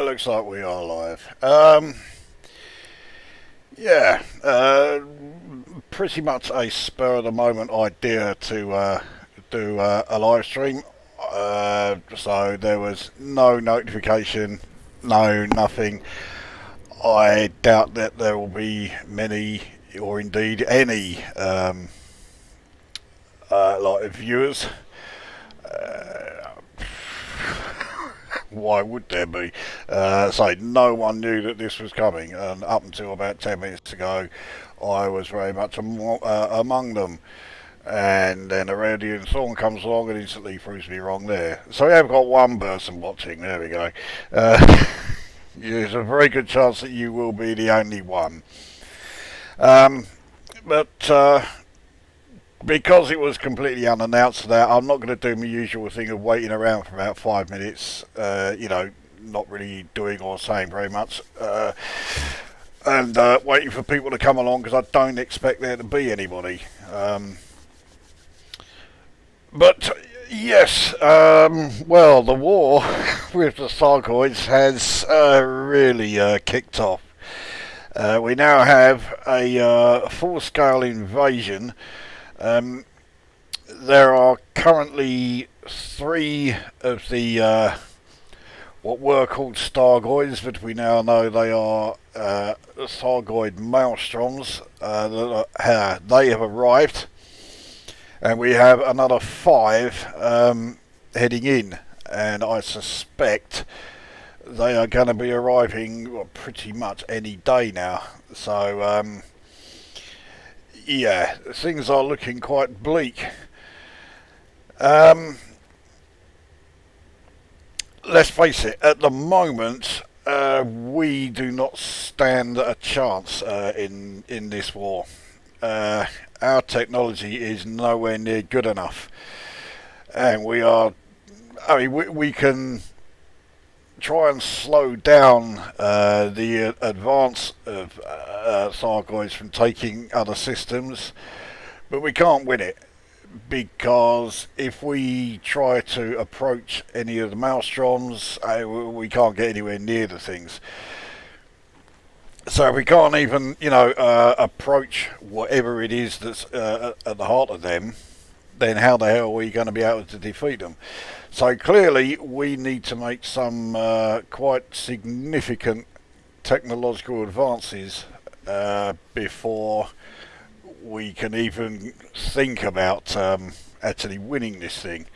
Looks like we are live. Yeah, pretty much a spur of the moment idea to do a live stream. So there was no notification, no nothing. I doubt that there will be many, or indeed any, live viewers. Why would there be? So no one knew that this was coming, and up until about 10 minutes ago, I was very much among them. And then a Radiant song comes along and instantly proves me wrong there. So we have got one person watching. There we go. There's a very good chance that you will be the only one. But because it was completely unannounced that, I'm not going to do my usual thing of waiting around for about 5 minutes, not really doing or saying very much, and waiting for people to come along, because I don't expect there to be anybody. But yes, well, the war with the Thargoids has really kicked off. We now have a full-scale invasion. There are currently 3 of the what were called Thargoids, but we now know they are Thargoid Maelstroms. They have arrived, and we have another 5 heading in, and I suspect they are going to be arriving pretty much any day now. So yeah, things are looking quite bleak. Let's face it, at the moment, we do not stand a chance in this war. Our technology is nowhere near good enough, and we can try and slow down the advance of Thargoids from taking other systems, but we can't win it, because if we try to approach any of the Maelstroms, we can't get anywhere near the things. So if we can't even, approach whatever it is that's at the heart of them, then how the hell are we going to be able to defeat them? So clearly we need to make some quite significant technological advances before we can even think about actually winning this thing.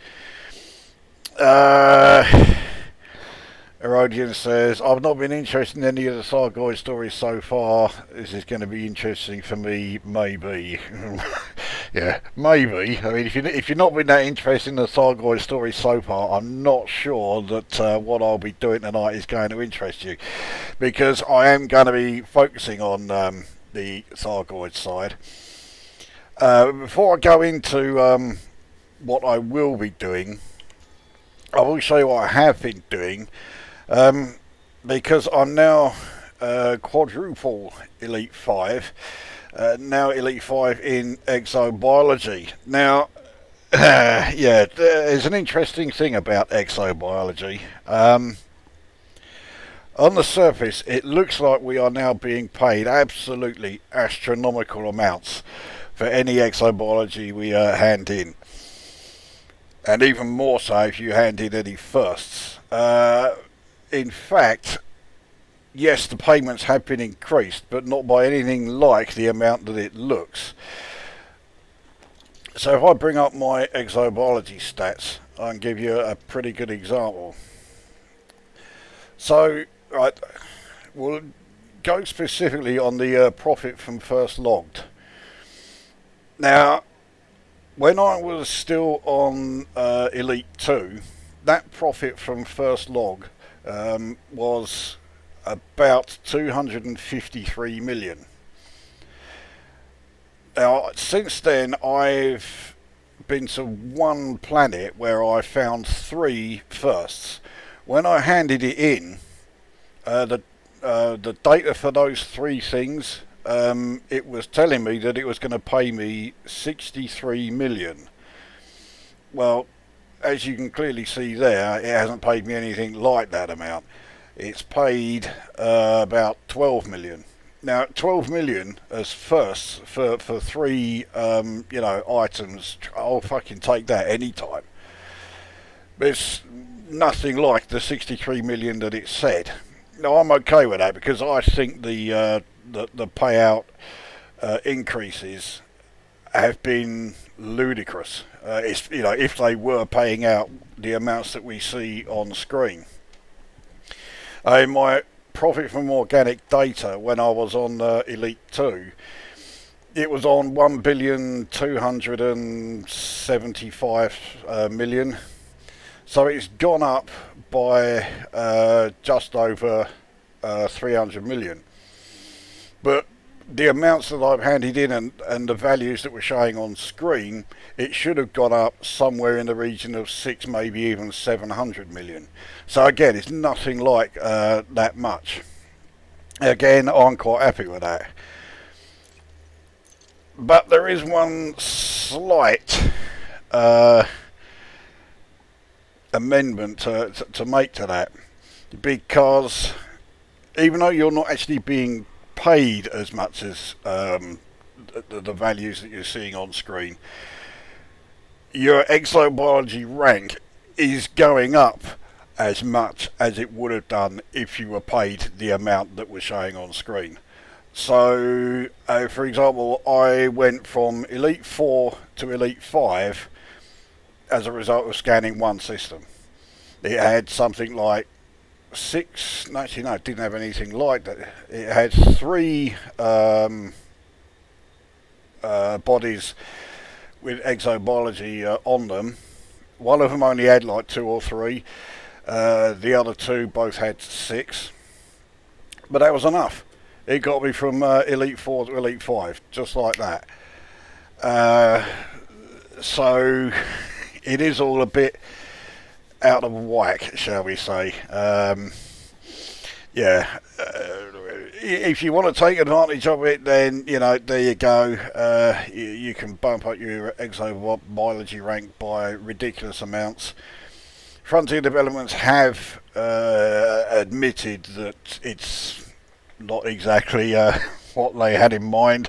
Erodian says, I've not been interested in any of the Thargoid stories so far. This is going to be interesting for me, maybe. Yeah, maybe. I mean, if you've not been that interested in the Thargoid story so far, I'm not sure that what I'll be doing tonight is going to interest you, because I am going to be focusing on the Thargoid side. Before I go into what I will be doing, I will show you what I have been doing, because I'm now quadruple Elite 5. Now Elite 5 in Exobiology. Now, yeah, there's an interesting thing about Exobiology. On the surface, it looks like we are now being paid absolutely astronomical amounts for any Exobiology we hand in. And even more so if you hand in any firsts. In fact, yes, the payments have been increased, but not by anything like the amount that it looks. So if I bring up my Exobiology stats, I can give you a pretty good example. So, right, we'll go specifically on the profit from first logged. Now, when I was still on Elite 2, that profit from first log was about 253 million. Now, since then, I've been to one planet where I found 3 firsts. When I handed it in, the data for those 3 things, it was telling me that it was going to pay me 63 million. Well, as you can clearly see there, it hasn't paid me anything like that amount. it's paid about 12 million. Now, 12 million as first for three, items. I'll fucking take that anytime. But it's nothing like the 63 million that it said. Now, I'm okay with that because I think the payout increases have been ludicrous. It's if they were paying out the amounts that we see on screen. My profit from organic data when I was on Elite 2, it was on 1,275,000,000. So it's gone up by just over 300 million. But the amounts that I've handed in and the values that we're showing on screen, it should have gone up somewhere in the region of 6, maybe even 700 million. So again, it's nothing like that much. Again, I'm quite happy with that. But there is one slight amendment to make to that, because even though you're not actually being paid as much as the values that you're seeing on screen, your exobiology rank is going up as much as it would have done if you were paid the amount that we're showing on screen. So, for example, I went from Elite 4 to Elite 5 as a result of scanning one system. It had something like 6, actually no, it didn't have anything like that. It had 3 bodies with exobiology on them. One of them only had like 2 or 3. The other 2 both had 6. But that was enough. It got me from Elite 4 to Elite 5, just like that. So it is all a bit out of whack, shall we say. If you want to take advantage of it, then, there you go. You can bump up your exobiology rank by ridiculous amounts. Frontier Developments have admitted that it's not exactly what they had in mind.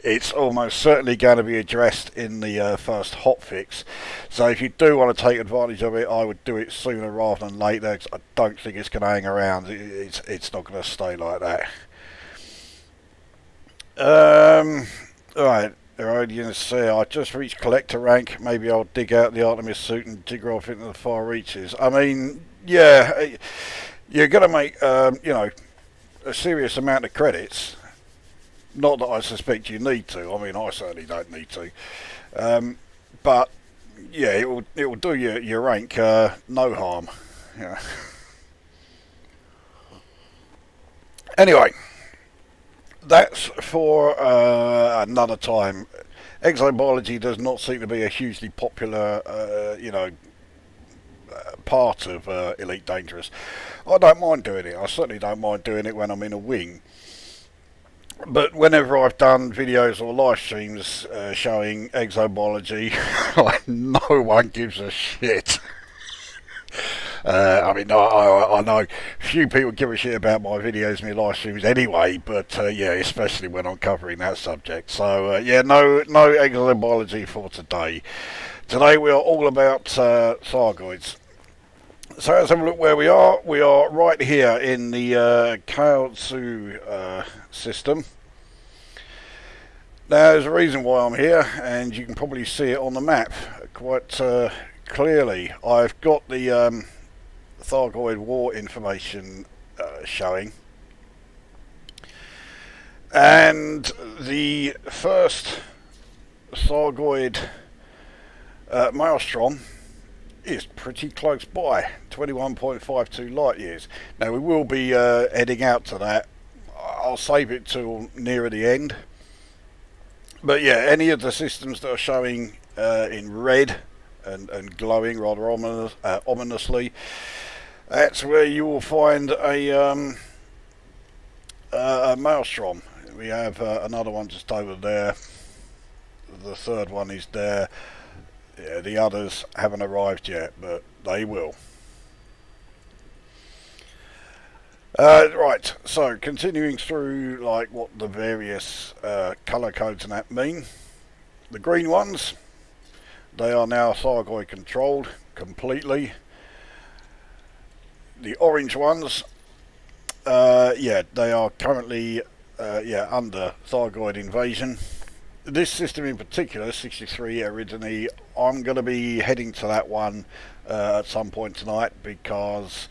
It's almost certainly going to be addressed in the first hotfix. So if you do want to take advantage of it, I would do it sooner rather than later, because I don't think it's going to hang around. It's not going to stay like that. Alright, Herodians say, I just reached collector rank. Maybe I'll dig out the Artemis suit and jigger off into the far reaches. I mean, yeah, you're going to make, a serious amount of credits. Not that I suspect you need to. I mean, I certainly don't need to. But yeah, it will do your rank no harm. Yeah. Anyway, that's for another time. Exobiology does not seem to be a hugely popular, part of Elite Dangerous. I don't mind doing it. I certainly don't mind doing it when I'm in a wing. But whenever I've done videos or live streams showing exobiology, no one gives a shit. I know few people give a shit about my videos and my live streams anyway, but especially when I'm covering that subject. So no exobiology for today. Today we are all about Thargoids. So let's have a look where we are. We are right here in the Kaotsu system. Now there's a reason why I'm here, and you can probably see it on the map quite clearly. I've got the Thargoid war information showing, and the first Thargoid Maelstrom is pretty close by, 21.52 light years. Now we will be heading out to that. I'll save it till nearer the end. But yeah, any of the systems that are showing in red and glowing rather ominously, that's where you will find a Maelstrom. We have another one just over there. The third one is there. Yeah, the others haven't arrived yet, but they will. Right, so continuing through like what the various colour codes and that mean. The green ones, they are now Thargoid controlled completely. The orange ones, yeah, they are currently under Thargoid invasion. This system in particular, 63 Eridani, I'm going to be heading to that one at some point tonight because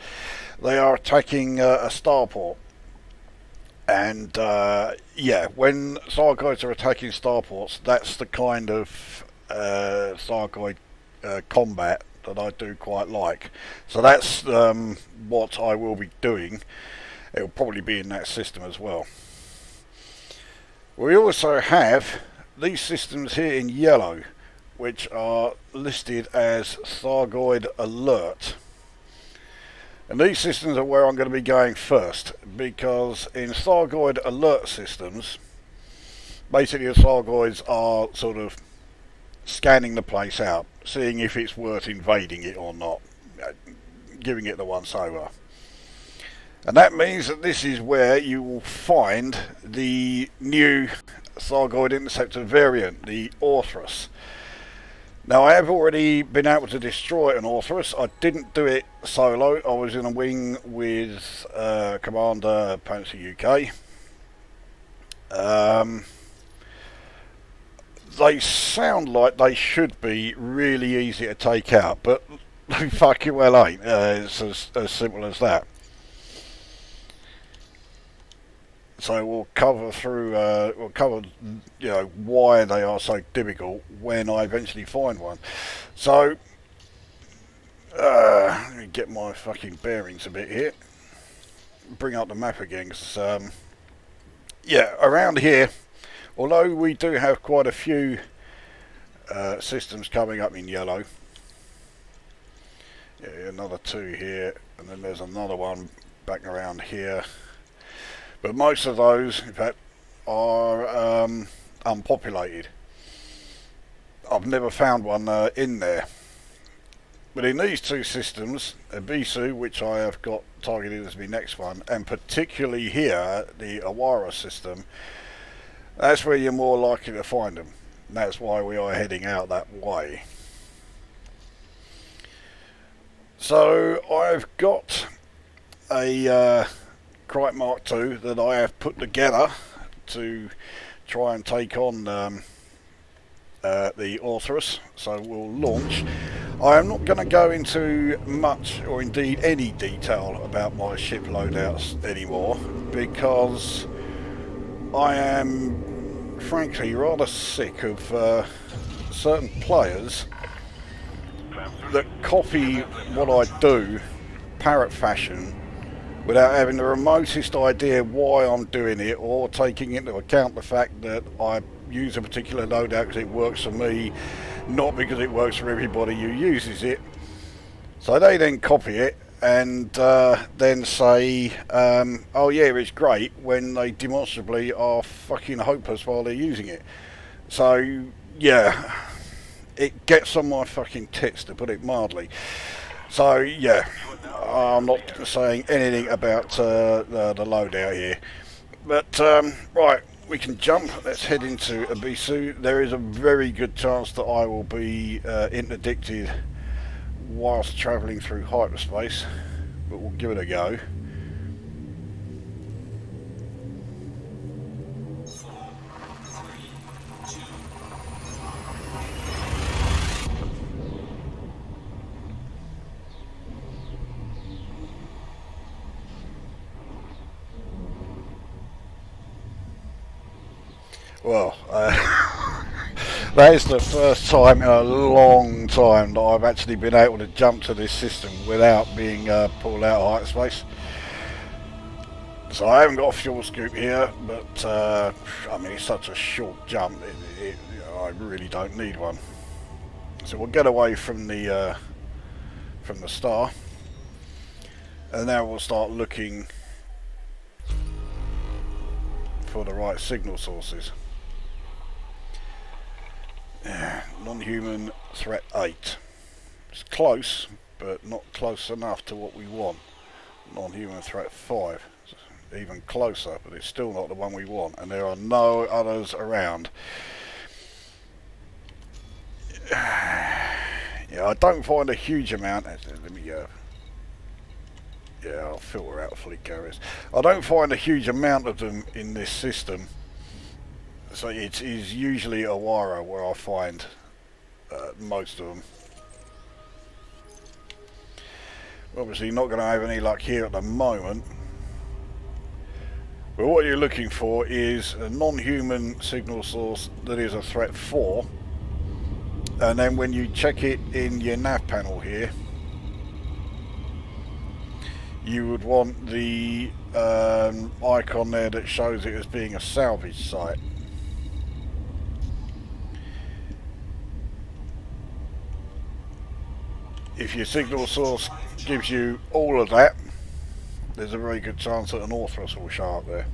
they are attacking a starport. And yeah, when Thargoids are attacking starports, that's the kind of Thargoid combat that I do quite like. So that's what I will be doing. It will probably be in that system as well. We also have these systems here in yellow, which are listed as Thargoid Alert. And these systems are where I'm going to be going first, because in Thargoid Alert systems, basically the Thargoids are sort of scanning the place out, seeing if it's worth invading it or not, giving it the once over. And that means that this is where you will find the new Thargoid Interceptor variant, the Orthrus. Now, I have already been able to destroy an Orthrus. I didn't do it solo. I was in a wing with Commander Panzer UK. They sound like they should be really easy to take out, but they fucking well ain't. It's as simple as that. So we'll cover through, you know, why they are so difficult when I eventually find one. So, let me get my fucking bearings a bit here. Bring up the map again, because, yeah, around here, although we do have quite a few systems coming up in yellow. Yeah, another two here, and then there's another one back around here. But most of those, in fact, are unpopulated. I've never found one in there. But in these two systems, Odyssey, which I have got targeted as my next one, and particularly here, the Awara system, that's where you're more likely to find them. And that's why we are heading out that way. So I've got a Crite Mark II that I have put together to try and take on the Orthrus, so we'll launch. I am not going to go into much or indeed any detail about my ship loadouts anymore, because I am frankly rather sick of certain players that copy what I do parrot fashion without having the remotest idea why I'm doing it, or taking into account the fact that I use a particular loadout because it works for me, not because it works for everybody who uses it. So they then copy it and then say, oh yeah, it's great, when they demonstrably are fucking hopeless while they're using it. So yeah, it gets on my fucking tits, to put it mildly. So yeah, I'm not saying anything about the loadout here. But right, we can jump. Let's head into Odyssey. There is a very good chance that I will be interdicted whilst travelling through hyperspace, but we'll give it a go. Well, that is the first time in a long time that I've actually been able to jump to this system without being pulled out of hyperspace. So I haven't got a fuel scoop here, but I mean, it's such a short jump, you know, I really don't need one. So we'll get away from the star, and now we'll start looking for the right signal sources. Non-human threat 8. It's close, but not close enough to what we want. Non-human threat 5. Even closer, but it's still not the one we want, and there are no others around. Yeah, I don't find a huge amount. Let me yeah, I'll filter out fleet carriers. I don't find a huge amount of them in this system, so it is usually Awara where I find most of them. Obviously not going to have any luck here at the moment, but what you're looking for is a non-human signal source that is a threat 4, and then when you check it in your nav panel here, you would want the icon there that shows it as being a salvage site. If your signal source gives you all of that, there's a very good chance that an Orthrus will show up there.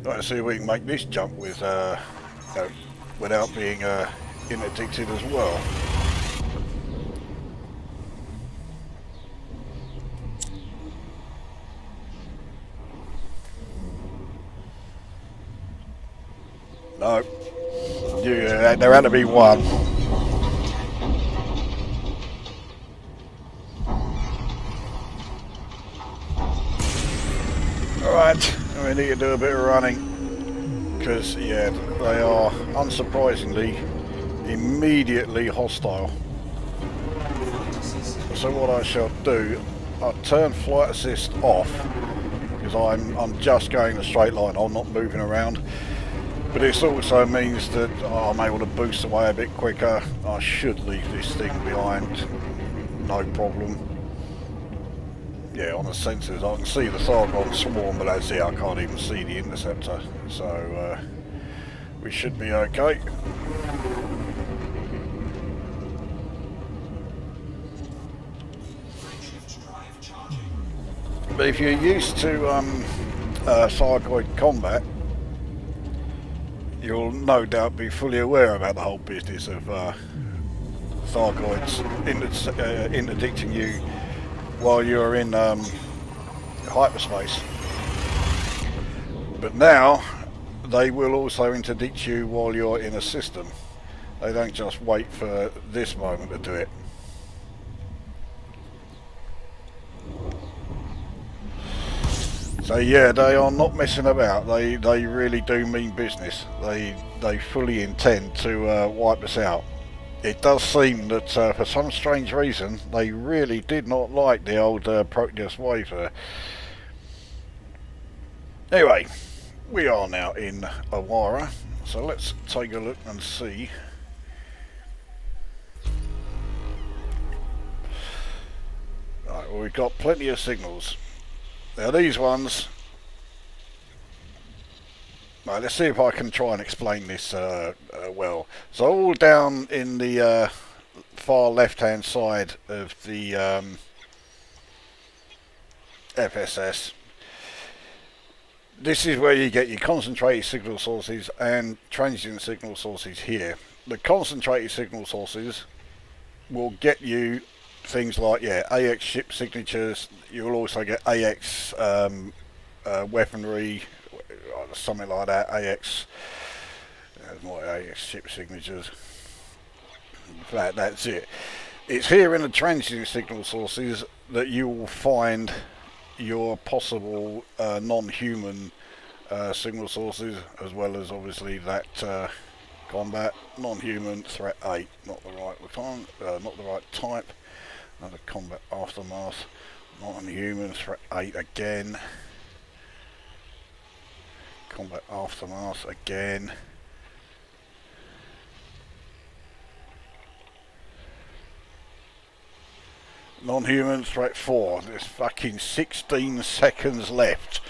Let's see if we can make this jump with, without being interdicted as well. No. Yeah, there had to be one. Alright, we need to do a bit of running, because yeah, they are unsurprisingly immediately hostile. So what I shall do, I'll turn flight assist off, because I'm just going a straight line, I'm not moving around. But this also means that I'm able to boost away a bit quicker. I should leave this thing behind, no problem. Yeah, on the sensors I can see the Thargoid swarm, but that's it, I can't even see the Interceptor. So we should be okay. But if you're used to Thargoid combat, you'll no doubt be fully aware about the whole business of Thargoids interdicting you while you're in hyperspace. But now they will also interdict you while you're in a system. They don't just wait for this moment to do it. So yeah, they are not messing about. They really do mean business. They fully intend to wipe us out. It does seem that for some strange reason they really did not like the old Proteus wave there. Anyway, we are now in Awara, so let's take a look and see. Right, well, we've got plenty of signals. Now these ones, right, let's see if I can try and explain this well. So all down in the far left hand side of the FSS, this is where you get your concentrated signal sources and transient signal sources here. The concentrated signal sources will get you things like, yeah, AX ship signatures. You'll also get AX weaponry, something like that. AX, more AX ship signatures. In fact, that's it. It's here in the transient signal sources that you will find your possible non-human signal sources, as well as obviously that combat non-human threat 8, not the right type. Another combat aftermath, non-human threat 8 again. Combat aftermath again. Non-human threat 4. There's fucking 16 seconds left.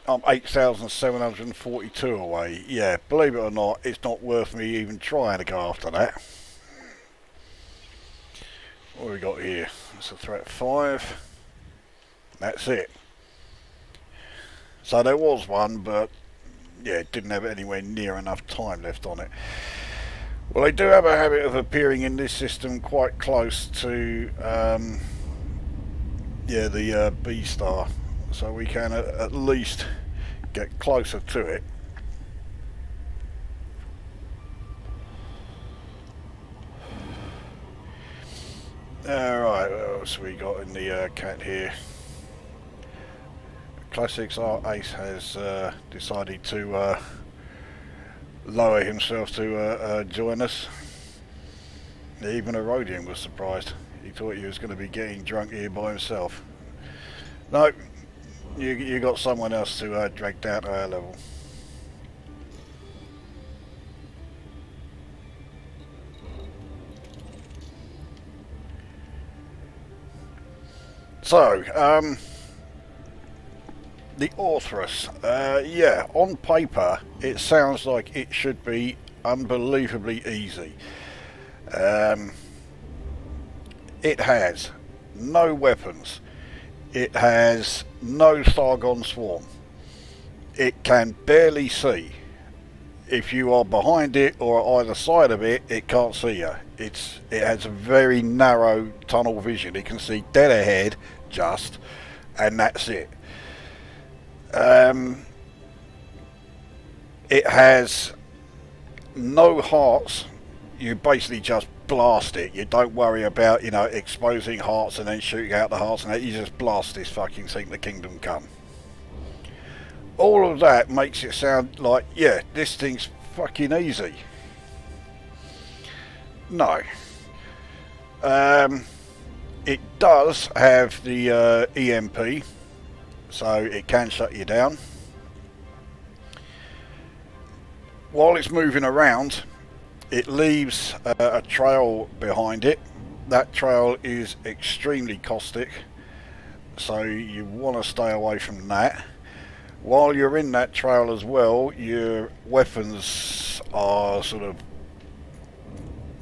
I'm 8,742 away. Yeah, believe it or not, it's not worth me even trying to go after that. What have we got here? It's a threat 5. That's it. So there was one, but yeah, it didn't have anywhere near enough time left on it. Well, they do have a habit of appearing in this system quite close to, yeah, the B star, so we can at least get closer to it. Alright, what else we got in the cat here? Classics, our ace has decided to lower himself to join us. Even Erodian was surprised. He thought he was going to be getting drunk here by himself. No, you got someone else to drag down to our level. So, the Orthrus, yeah, on paper it sounds like it should be unbelievably easy. It has no weapons, it has no Thargon swarm, it can barely see. If you are behind it or either side of it, it can't see you. It has a very narrow tunnel vision. It can see dead ahead just, and that's it. It has no hearts. You basically just blast it. You don't worry about, you know, exposing hearts and then shooting out the hearts and that. You just blast this fucking thing to kingdom come. All of that makes it sound like, yeah, this thing's fucking easy. No. It does have the EMP, so it can shut you down. While it's moving around, it leaves a trail behind it. That trail is extremely caustic, so you want to stay away from that. While you're in that trail as well, your weapons are sort of...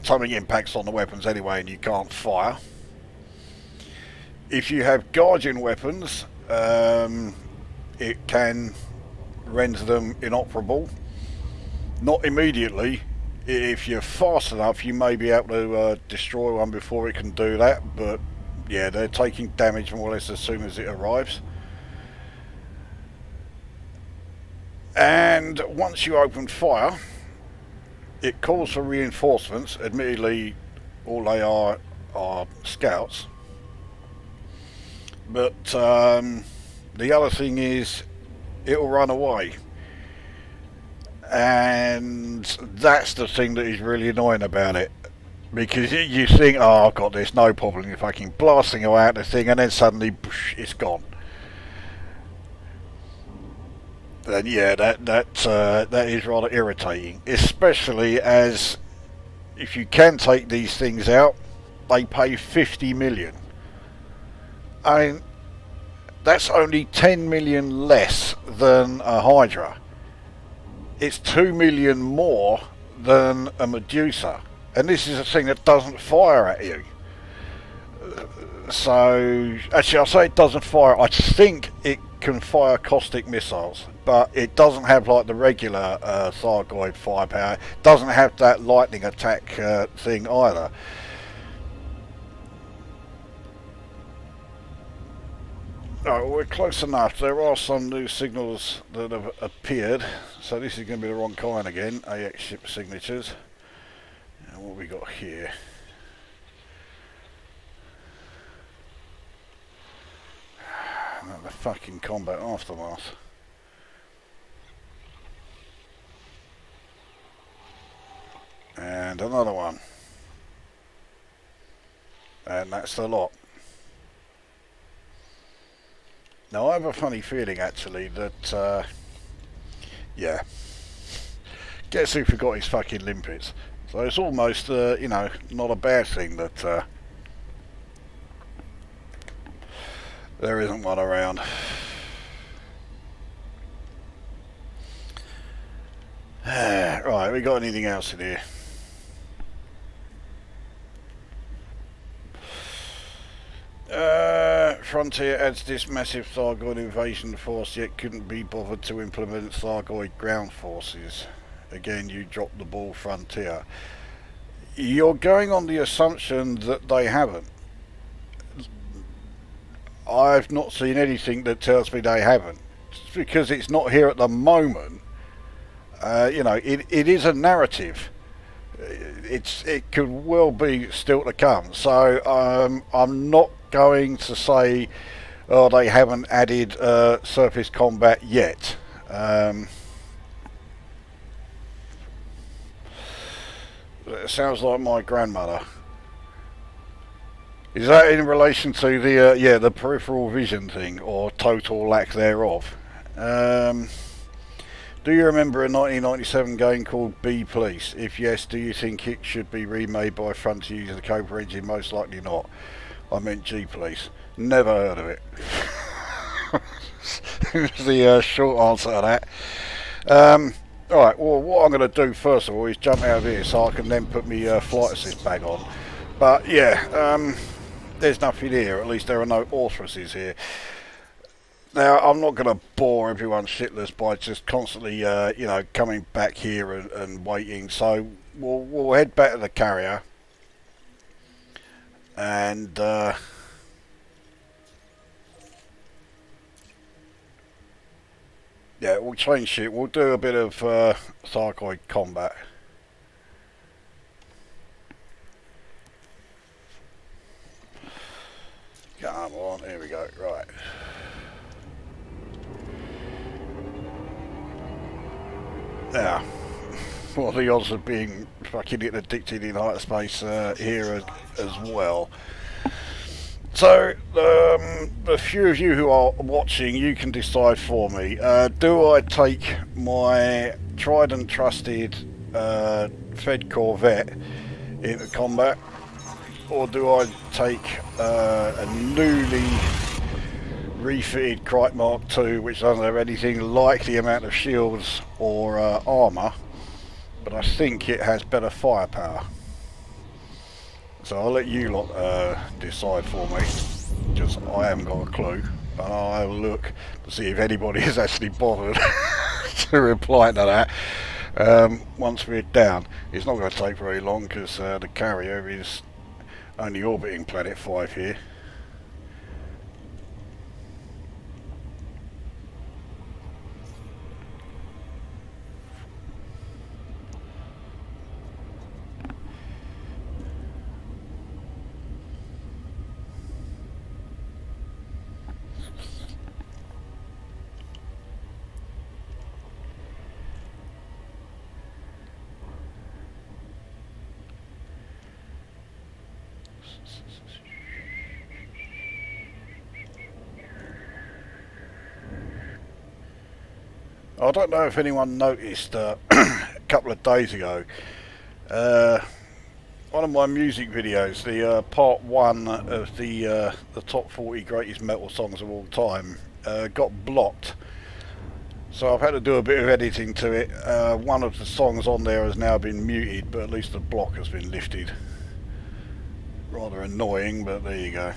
something impacts on the weapons anyway and you can't fire. If you have guardian weapons, it can render them inoperable. Not immediately. If you're fast enough, you may be able to destroy one before it can do that, but yeah, they're taking damage more or less as soon as it arrives. And once you open fire, it calls for reinforcements. Admittedly, all they are scouts. But the other thing is, it'll run away. And that's the thing that is really annoying about it. Because you think, oh, I've got this, no problem. You're fucking blasting away at the thing, and then suddenly, poosh, it's gone. Then yeah, that is rather irritating, especially as if you can take these things out, they pay 50 million. I mean, that's only 10 million less than a Hydra. It's 2 million more than a Medusa, and this is a thing that doesn't fire at you. So actually, I'll say it doesn't fire. I think it can fire caustic missiles, but it doesn't have like the regular Thargoid firepower. It doesn't have that lightning attack thing either. Oh, we're close enough. There are some new signals that have appeared, so this is going to be the wrong kind again. AX ship signatures. And what we got here? The fucking combat aftermath. And another one. And that's the lot. Now I have a funny feeling actually that, yeah, guess who forgot his fucking limpets? So it's almost, you know, not a bad thing that there isn't one around. Right, we got anything else in here? Frontier adds this massive Thargoid invasion force, yet couldn't be bothered to implement Thargoid ground forces. Again, you dropped the ball, Frontier. You're going on the assumption that they haven't. I've not seen anything that tells me they haven't. Just because it's not here at the moment, it is a narrative. It could well be still to come. So I'm not going to say, oh, they haven't added surface combat yet. It sounds like my grandmother. Is that in relation to the peripheral vision thing, or total lack thereof? Do you remember a 1997 game called Bee Police? If yes, do you think it should be remade by Frontier using the Cobra engine? Most likely not. I meant G Police. Never heard of it. Here's the short answer to that. Alright, well, what I'm going to do first of all is jump out of here so I can then put my flight assist bag on. But yeah, there's nothing here. At least there are no Orthruses here. Now, I'm not going to bore everyone shitless by just constantly, coming back here and waiting. So we'll head back to the carrier, and yeah, we'll change shit. We'll do a bit of Thargoid combat. Come on, here we go. Right. Now, what are the odds of being fucking addicted in hyperspace here as well? So, the few of you who are watching, you can decide for me. Do I take my tried and trusted Fed Corvette into combat, or do I take a newly refitted Crite Mark II, which doesn't have anything like the amount of shields or armour, but I think it has better firepower? So I'll let you lot decide for me, because I haven't got a clue, and I'll have a look to see if anybody has actually bothered to reply to that once we're down. It's not going to take very long, because the carrier is only orbiting Planet 5 here. I don't know if anyone noticed a couple of days ago, one of my music videos, the part 1 of the top 40 greatest metal songs of all time, got blocked. So I've had to do a bit of editing to it. One of the songs on there has now been muted, but at least the block has been lifted. Rather annoying, but there you go.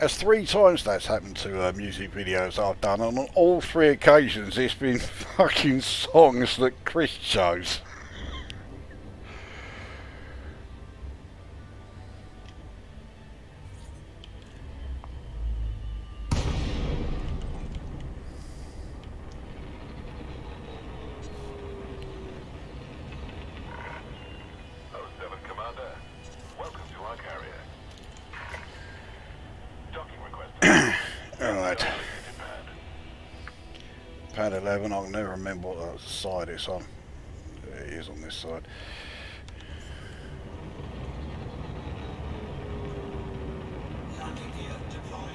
That's 3 times that's happened to music videos I've done, and on all 3 occasions it's been fucking songs that Chris chose. Pad 11, I can never remember what side it's on. It is on this side. Landing gear deployed.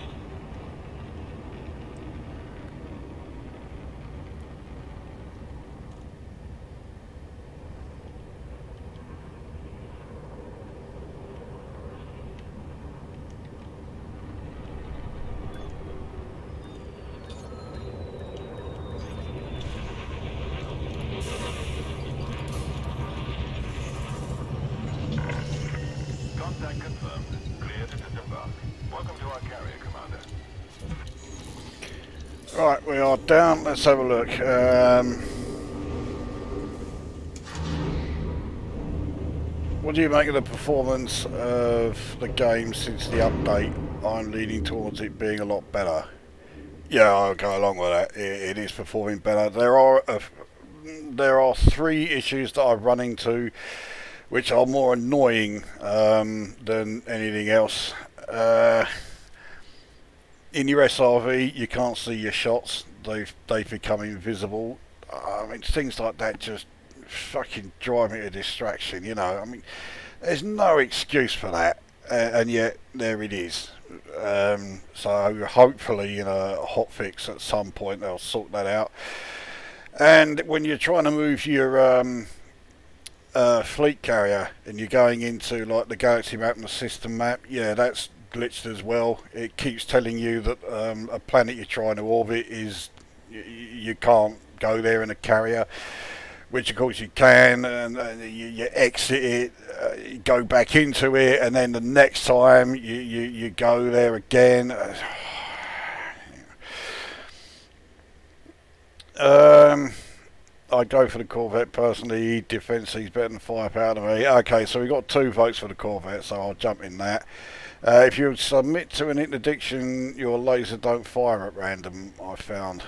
Right, we are down. Let's have a look. What do you make of the performance of the game since the update? I'm leaning towards it being a lot better. Yeah, I'll go along with that. It is performing better. There are three issues that I've run into which are more annoying than anything else. In your SRV, you can't see your shots. They've become invisible. I mean, things like that just fucking drive me to distraction, you know. I mean, there's no excuse for that, and yet there it is. So hopefully in a hotfix at some point they'll sort that out. And when you're trying to move your fleet carrier and you're going into like the galaxy map and the system map, yeah, that's glitched as well. It keeps telling you that a planet you're trying to orbit is you can't go there in a carrier, which of course you can, and you exit it, you go back into it, and then the next time you go there again. I go for the Corvette personally. Defence is better than firepower to me. Okay, so we've got 2 votes for the Corvette, so I'll jump in that. If you submit to an interdiction, your laser don't fire at random, I found.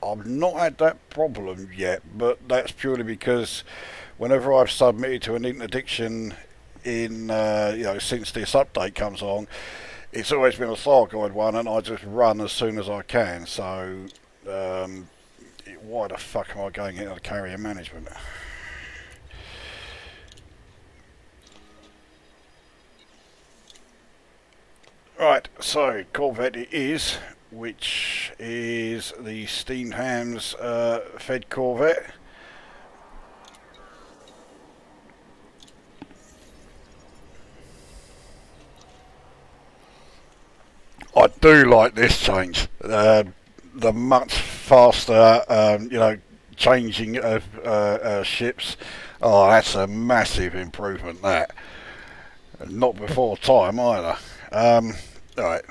I've not had that problem yet, but that's purely because whenever I've submitted to an interdiction in, since this update comes on, it's always been a Thargoid one, and I just run as soon as I can. So, why the fuck am I going into the carrier management? Right, so Corvette it is, which is the Steamed Hams fed Corvette. I do like this change. The much faster, changing of ships. Oh, that's a massive improvement, that. Not before time either. Alright,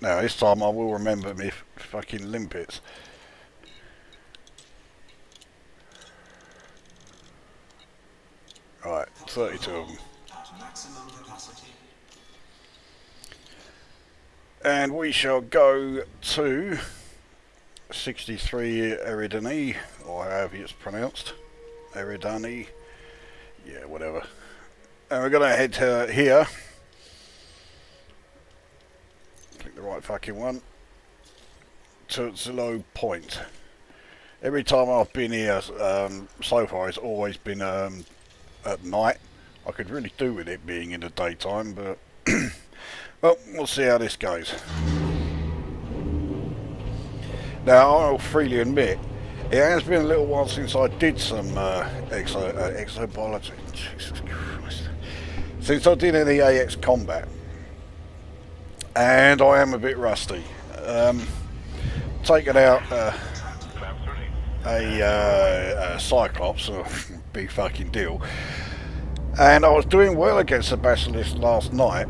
now this time I will remember me fucking limpets. Right, 32 of them. At maximum capacity. And we shall go to 63 Eridani, or however it's pronounced. Eridani. Yeah, whatever. And we're going to head to here. Click the right fucking one. To Zillow Point. Every time I've been here so far, it's always been at night. I could really do with it being in the daytime, but well, we'll see how this goes. Now, I'll freely admit, it has been a little while since I did some exobiology. Jesus Christ. Since I did any AX combat. And I am a bit rusty. Taking out a Cyclops, a big fucking deal. And I was doing well against the Basilisk last night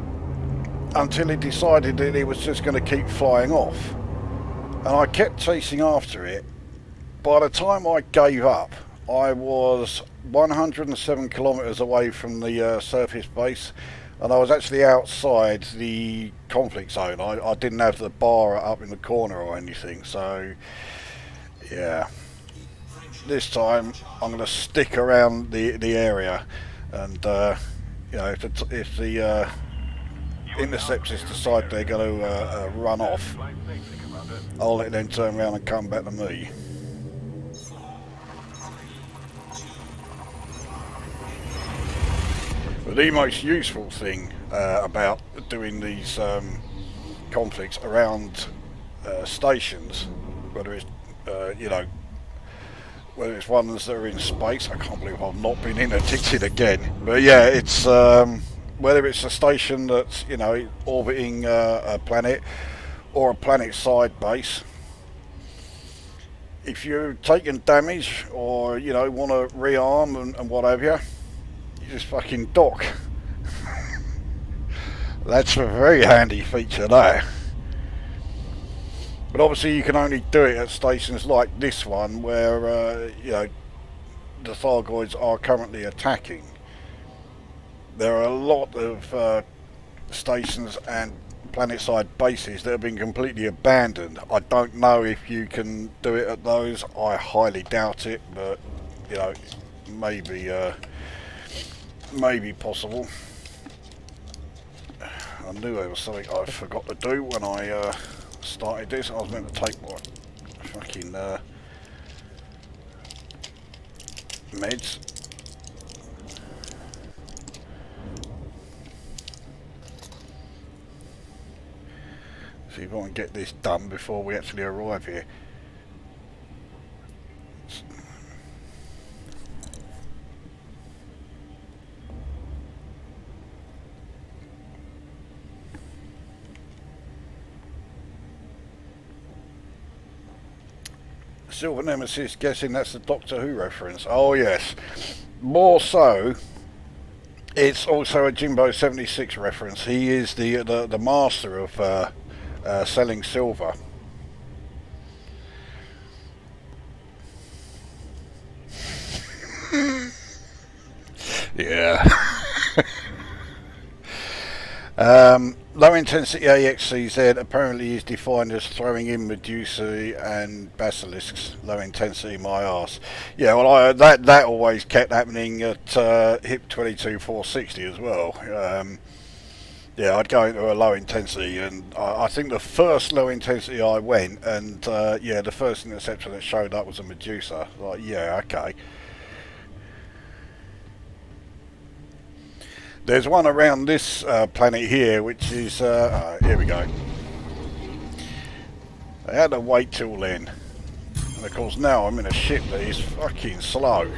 until he decided that he was just going to keep flying off. And I kept chasing after it. By the time I gave up, I was 107 kilometres away from the surface base, and I was actually outside the conflict zone. I didn't have the bar up in the corner or anything, so yeah. This time I'm going to stick around the area, and if the interceptors decide they're going to run off, I'll let them turn around and come back to me. But the most useful thing about doing these conflicts around stations, whether it's whether it's ones that are in space, I can't believe I've not been interdicted again. But yeah, it's whether it's a station that's orbiting a planet or a planet-side base. If you're taking damage or want to rearm and what have you, you just fucking dock. That's a very handy feature there. But obviously you can only do it at stations like this one where the Thargoids are currently attacking. there are a lot of stations and planet-side bases that have been completely abandoned. I don't know if you can do it at those. I highly doubt it, but you know, maybe maybe possible. I knew there was something I forgot to do when I started this. I was meant to take my fucking meds. See if I can get this done before we actually arrive here. Silver Nemesis, guessing that's the Doctor Who reference. Oh yes, more so. It's also a Jimbo 76 reference. He is the master of selling silver. Yeah. Low intensity AXCZ apparently is defined as throwing in Medusa and basilisks. Low intensity, my arse. Yeah, well, that always kept happening at HIP 22460 as well. Yeah, I'd go into a low intensity, and I think the first low intensity I went, and yeah, the first interceptor that showed up was a Medusa. Like, yeah, okay. There's one around this planet here, which is here we go. I had to wait till then, and of course now I'm in a ship that is fucking slow.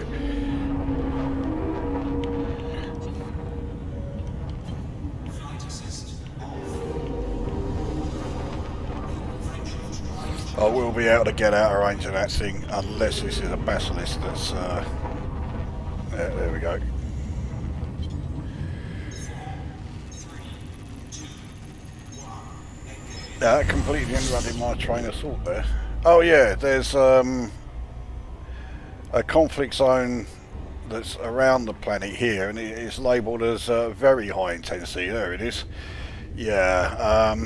I will be able to get out of range of that thing unless this is a basilisk that's yeah, there we go. That completely interrupted my train of thought there. Oh yeah, there's a conflict zone that's around the planet here, and it is labelled as very high intensity. There it is. Yeah,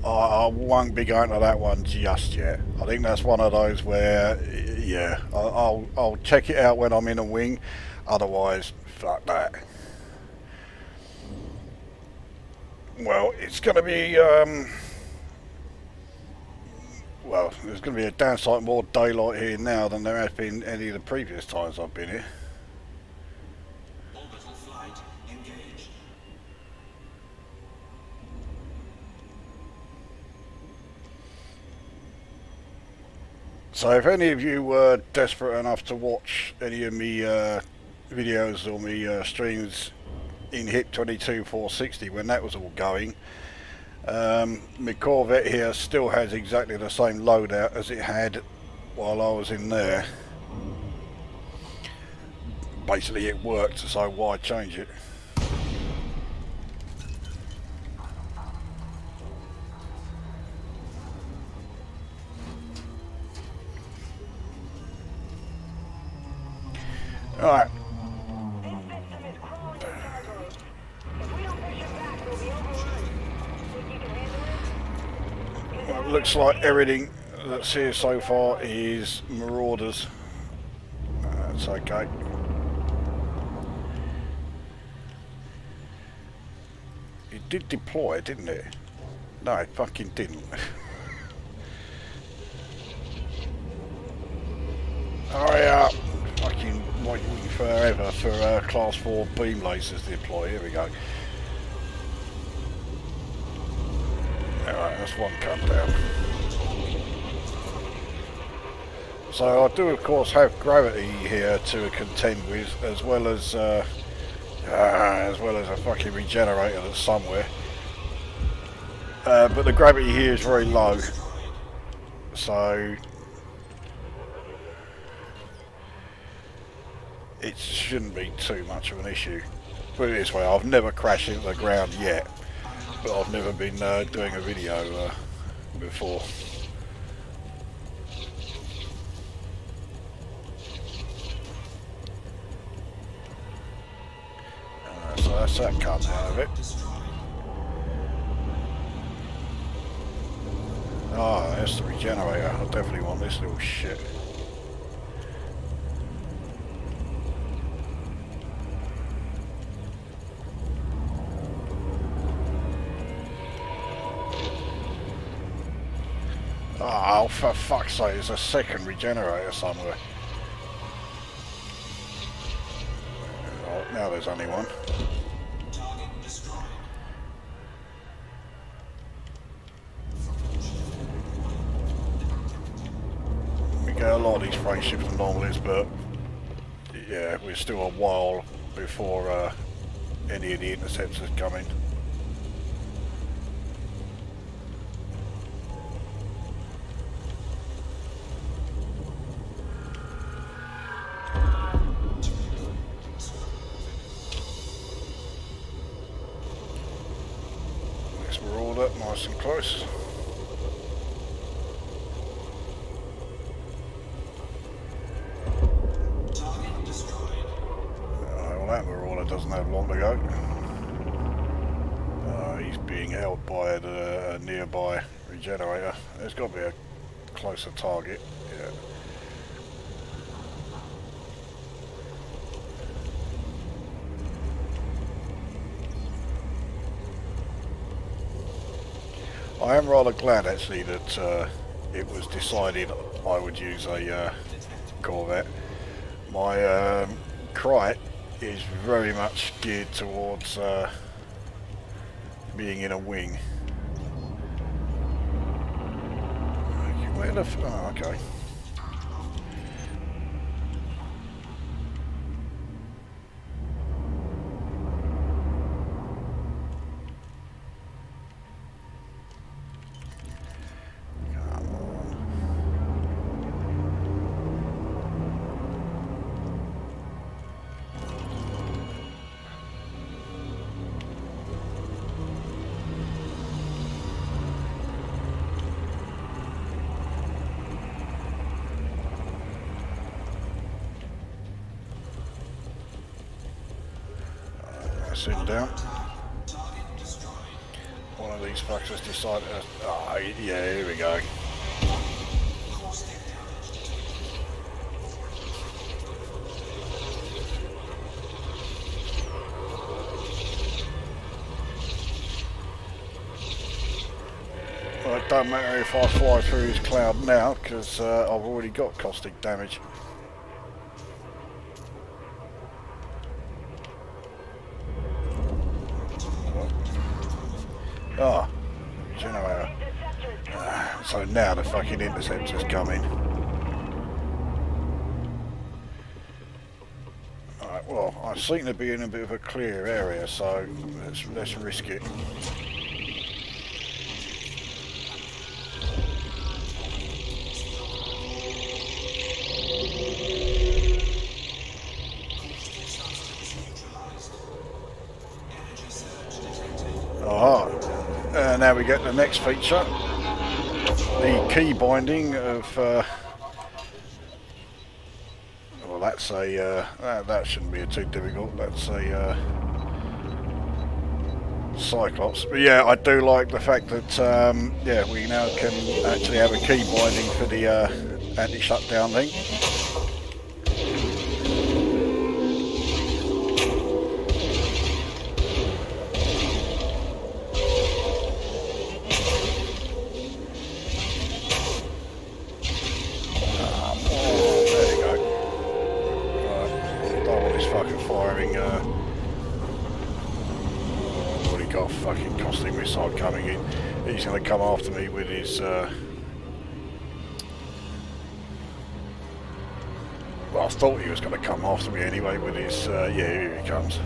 I won't be going to that one just yet. I think that's one of those where, yeah, I'll check it out when I'm in a wing. Otherwise, fuck that. Well, it's going to be. Well, there's going to be a damn sight more daylight here now than there has been any of the previous times I've been here. Orbital flight engaged. So if any of you were desperate enough to watch any of me videos or me streams in HIP 22460 when that was all going, my Corvette here still has exactly the same loadout as it had while I was in there. Basically it worked, so why change it? Alright. Well, looks like everything that's here so far is Marauders. That's okay. It did deploy, didn't it? No, it fucking didn't. Hurry up! Fucking waiting forever for class 4 beam lasers to deploy. Here we go. Alright, that's one come down. So I do of course have gravity here to contend with, as well as a fucking regenerator that's somewhere. But the gravity here is very low, so it shouldn't be too much of an issue. Put it this way, I've never crashed into the ground yet, but I've never been doing a video before. So that's that cut out of it. Oh, that's the regenerator. I definitely want this little shit. Oh, for fuck's sake, there's a second regenerator somewhere. Oh, now there's only one. Target destroyed. We get a lot of these freight ships and anomalies, but yeah, we're still a while before any of the interceptors come in. We're all up nice and close. Target destroyed. Well, that Marauder doesn't have long to go. He's being held by a nearby regenerator. There's got to be a closer target. Yeah. I am rather glad actually that it was decided I would use a Corvette. My Crite is very much geared towards being in a wing. Where the oh, okay. Sit down. One of these fuckers decided to... Oh, yeah, here we go. Well, it don't matter if I fly through his cloud now, because I've already got caustic damage. Ah, generator. So now the fucking interceptor's coming. Alright, well, I seem to be in a bit of a clear area, so let's risk it. Aha. Now we get the next feature, the key binding of, well that's a, that shouldn't be too difficult, that's a Cyclops. But yeah, I do like the fact that, yeah, we now can actually have a key binding for the anti-shutdown thing. Fucking caustic missile coming in. He's going to come after me with his well, I thought he was going to come after me anyway with his yeah, here he comes.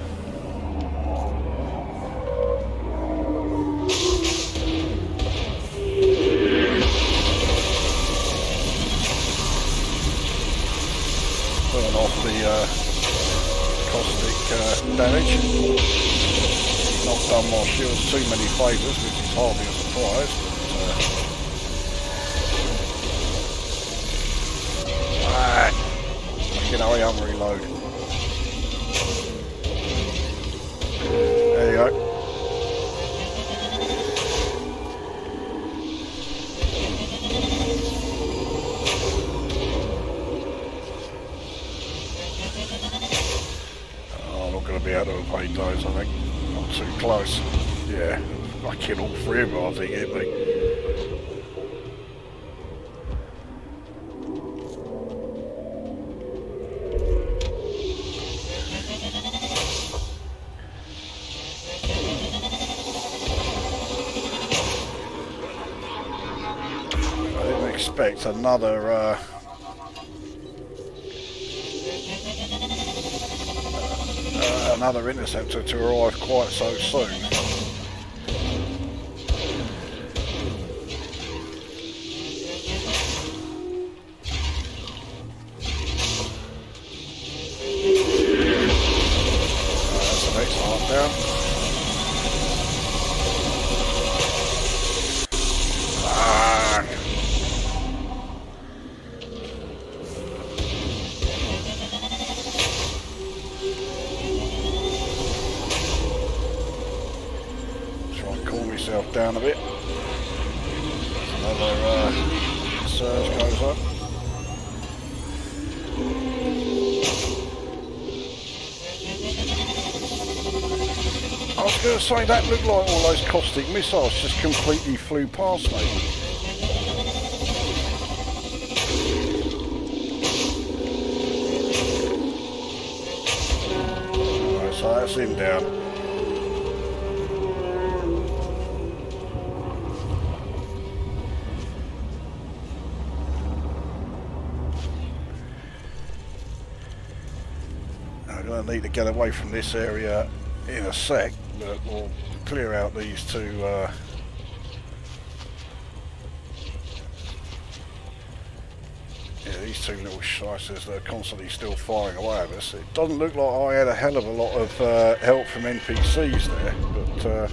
Burn off the caustic damage. Not done my shields too many favours, which is hardly a surprise. But, fucking hurry up and reload. have made those, I think. Not too close. Yeah, I killed all three of them, I think, hit me. I didn't expect another interceptor to arrive quite so soon. That's the next one down. Down a bit. Another surge goes up. I was going to say that looked like all those caustic missiles just completely flew past me. Alright, so that's him down. I need to get away from this area in a sec, but we'll clear out these two these two little shysters that are constantly still firing away at us. It doesn't look like I had a hell of a lot of help from NPCs there, but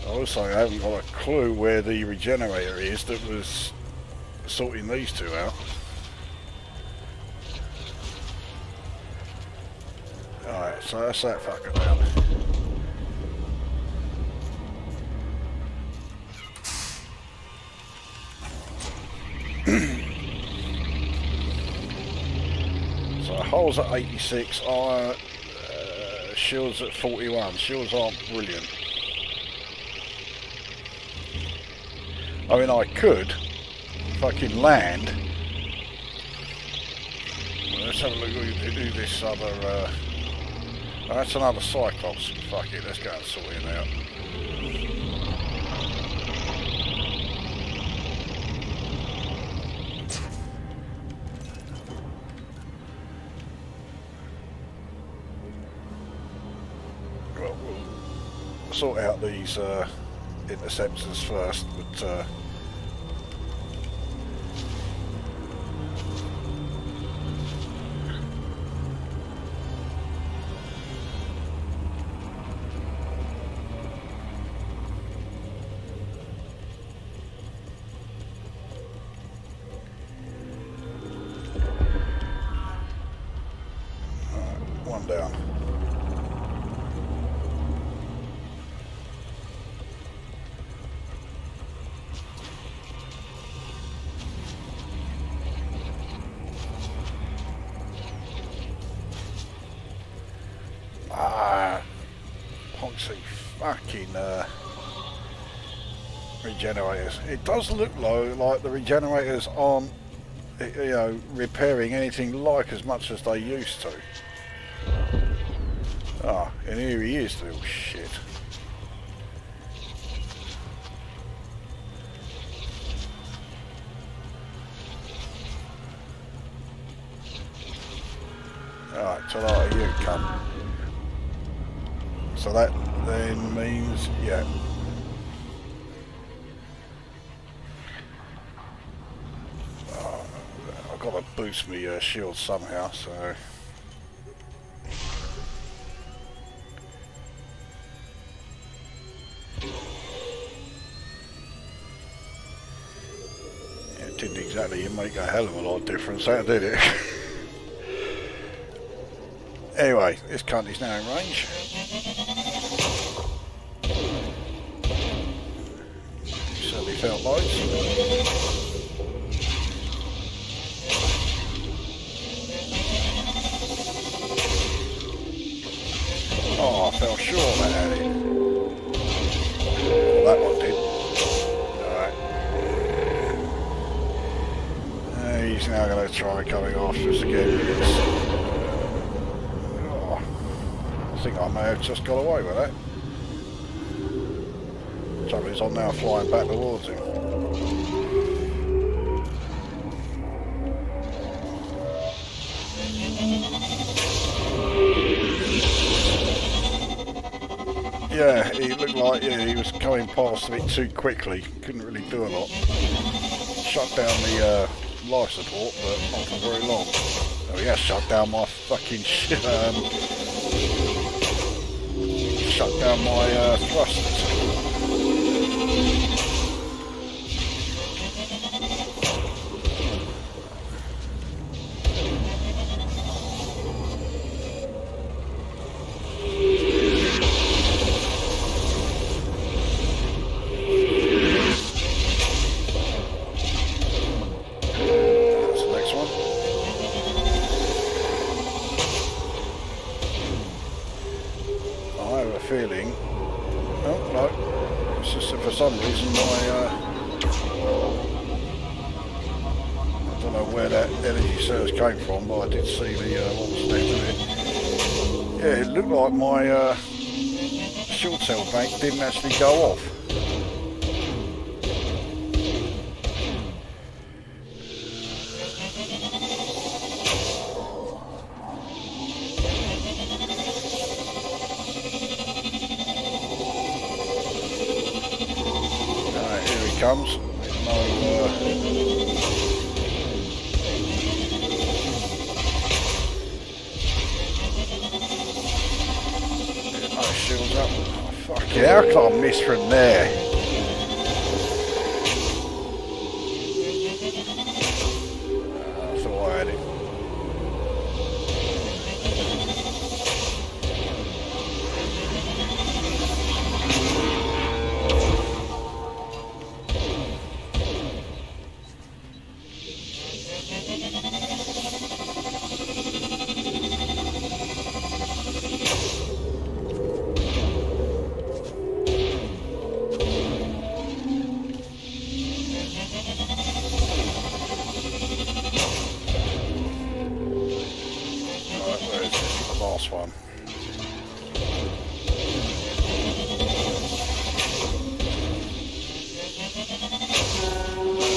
also I haven't got a clue where the regenerator is that was sorting these two out. Alright, so that's that fucker down. So holes at 86, shields at 41. Shields aren't brilliant. I mean, I could fucking land. Well, let's have a look who this other... that's another Cyclops. Fuck it, let's go and sort him out. Well, we'll sort out these interceptors first, but one down. Poncy fucking regenerators. It does look like the regenerators aren't, you know, repairing anything like as much as they used to. Ah, and here he is, little shit. Alright, to that you come. So that then means, yeah. I've got to boost my shield somehow, so... It didn't exactly make a hell of a lot of difference, that did it? Anyway, this cunt is now in range. Certainly felt loads. fell short that had it. Well, that one did. Alright. He's now going to try coming after us again. Oh, I think I may have just got away with that. Trouble is, I'm now flying back towards him. Yeah, he looked like he was coming past a bit too quickly. Couldn't really do a lot. Shut down the life support, but not for very long. Oh, he has shut down my fucking shit. Shut down my thrusters. Feeling. Oh no, it's just that for some reason my I don't know where that energy surge came from, but I did see the what was left of it. Yeah, it looked like my shield cell bank didn't actually go off. Comes. No, shields up. Oh, fuck it, how can I miss from there? I thought I had it. One.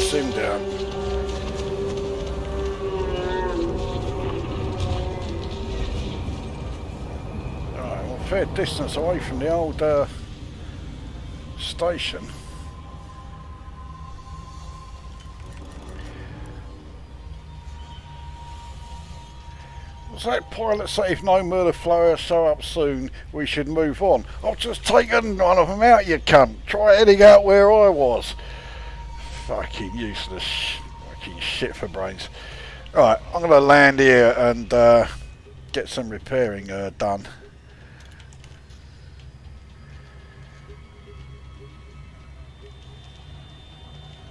Sim down. Alright, well, fair distance away from the old station. Was that pilot say if no murder flowers show up soon, we should move on? I've just taken one of them out, you cunt. Try heading out where I was. Fucking useless. Fucking shit for brains. Alright, I'm going to land here and get some repairing done.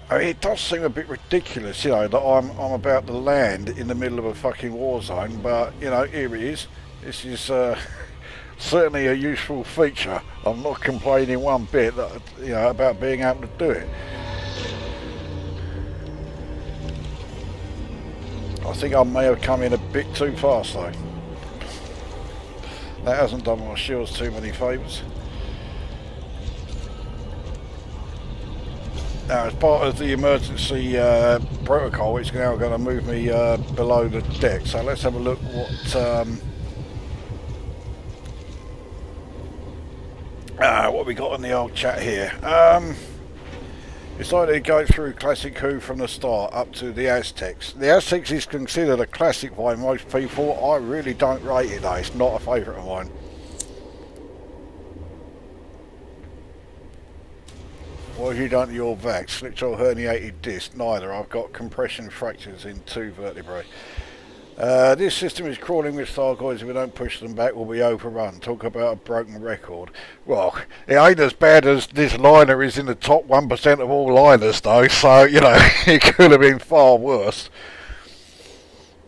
I mean, it does seem a bit ridiculous, you know, that I'm about to land in the middle of a fucking war zone, but, you know, here it is. This is certainly a useful feature. I'm not complaining one bit, that, you know, about being able to do it. I think I may have come in a bit too fast, though. That hasn't done my shields too many favours. Now, as part of the emergency protocol, it's now going to move me below the deck. So let's have a look what we got in the old chat here. Decided to go through Classic Who from the start up to the Aztecs. The Aztecs is considered a classic by most people. I really don't rate it though. It's not a favourite of mine. What have you done to your vac? Slipped or herniated disc? Neither. I've got compression fractures in 2 vertebrae. This system is crawling with Thargoids. If we don't push them back, we'll be overrun. Talk about a broken record. Well, it ain't as bad as this liner is in the top 1% of all liners, though, so, you know, it could have been far worse.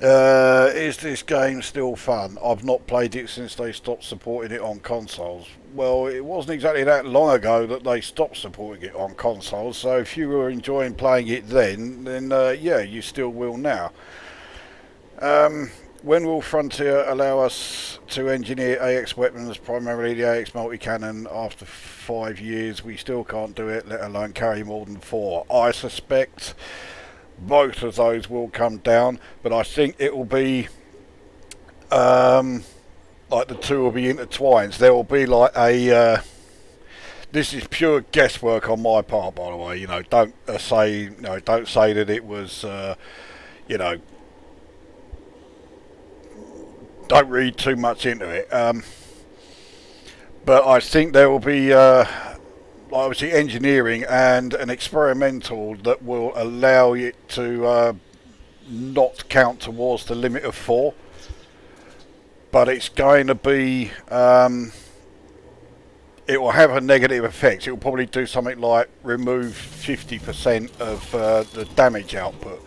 Is this game still fun? I've not played it since they stopped supporting it on consoles. Well, it wasn't exactly that long ago that they stopped supporting it on consoles, so if you were enjoying playing it then yeah, you still will now. When will Frontier allow us to engineer AX weapons, primarily the AX multi-cannon? After 5 years, we still can't do it, let alone carry more than 4. I suspect both of those will come down, but I think it will be like the two will be intertwined. There will be like a this is pure guesswork on my part, by the way. You know, don't say that it was you know, don't read too much into it. But I think there will be obviously engineering and an experimental that will allow it to not count towards the limit of 4. But it's going to be it will have a negative effect. It will probably do something like remove 50% of the damage output.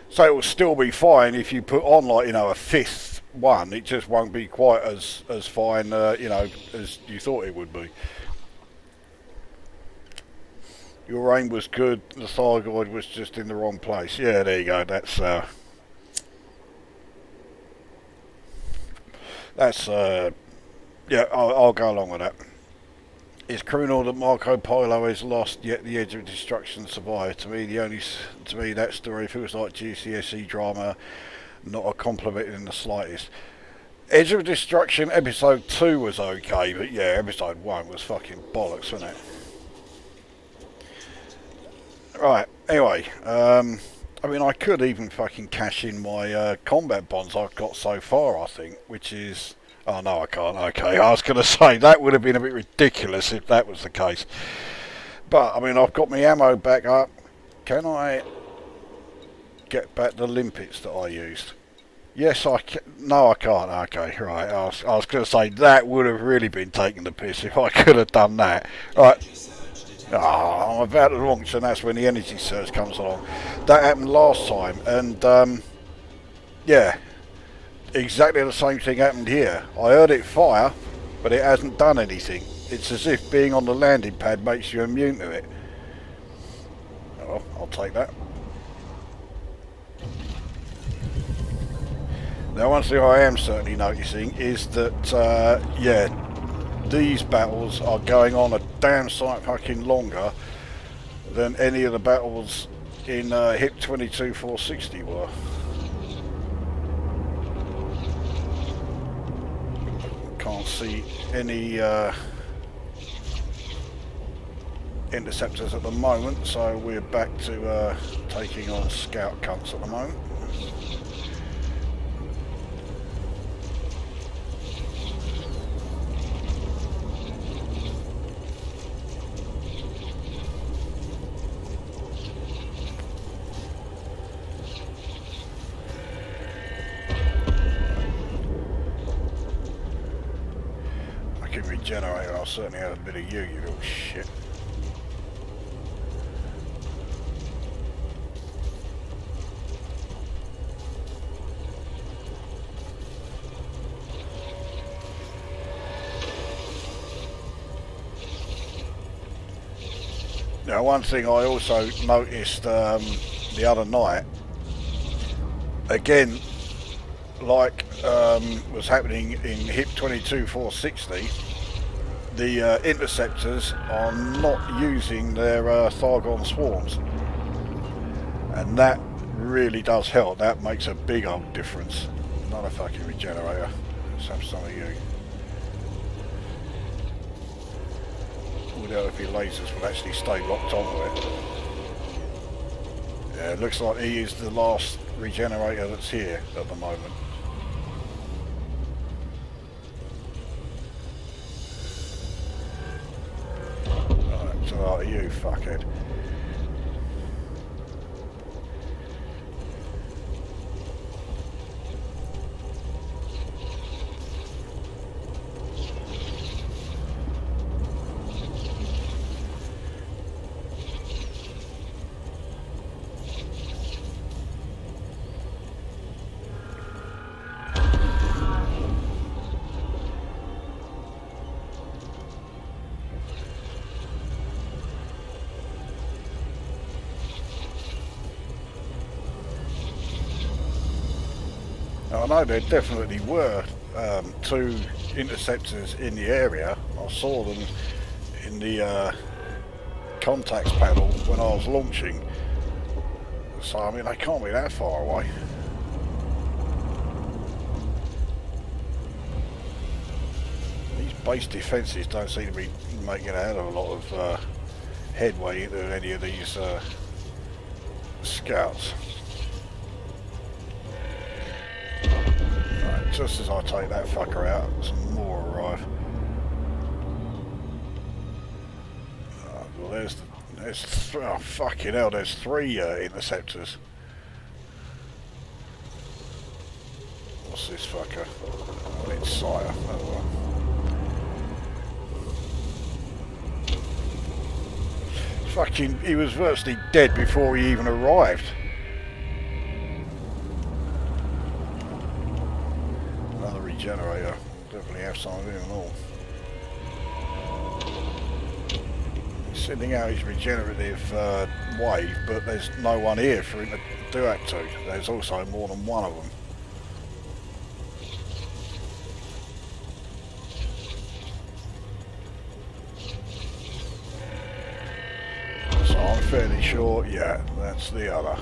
So it will still be fine if you put on, like, you know, a 5th one. It just won't be quite as fine, you know, as you thought it would be. Your aim was good. The Thargoid was just in the wrong place. Yeah, there you go. That's yeah. I'll go along with that. It's criminal that Marco Polo is lost, yet the Edge of Destruction survived. To me, that story feels like GCSE drama, not a compliment in the slightest. Edge of Destruction episode 2 was okay, but yeah, episode 1 was fucking bollocks, wasn't it? Right. Anyway, I mean, I could even fucking cash in my combat bonds I've got so far, I think, which is... Oh, no, I can't. Okay, I was going to say, that would have been a bit ridiculous if that was the case. But, I mean, I've got my ammo back up. Can I get back the limpets that I used? Yes, I can. No, I can't. Okay, right. I was going to say, that would have really been taking the piss if I could have done that. Right. Oh, I'm about to launch, and that's when the energy surge comes along. That happened last time, and yeah, exactly the same thing happened here. I heard it fire, but it hasn't done anything. It's as if being on the landing pad makes you immune to it. Oh, I'll take that. Now, one thing I am certainly noticing is that, yeah, these battles are going on a damn sight fucking longer than any of the battles in HIP 22-460 were. Can't see any interceptors at the moment, so we're back to taking on scout cunts at the moment. Generator, I'll certainly have a bit of you little shit. Now, one thing I also noticed the other night, again, like was happening in HIP 22-460, the interceptors are not using their Thargon swarms, and that really does help. That makes a big old difference. Not a fucking regenerator. Let's have some of you. Without if your lasers would actually stay locked onto it. Yeah, it looks like he is the last regenerator that's here at the moment. Oh, you fuckhead. I know there definitely were 2 interceptors in the area. I saw them in the contacts panel when I was launching. So I mean, they can't be that far away. These base defences don't seem to be making a hell of a lot of headway into any of these scouts. Right, just as I take that fucker out, some more arrive. Well, there's oh fucking hell, there's 3 interceptors. What's this fucker? Oh, it's Sire. Oh, well. Fucking, he was virtually dead before he even arrived. Another regenerator. Definitely have some of him and all. He's sending out his regenerative wave, but there's no one here for him to do that to. There's also more than one of them. So I'm fairly sure, yeah, that's the other.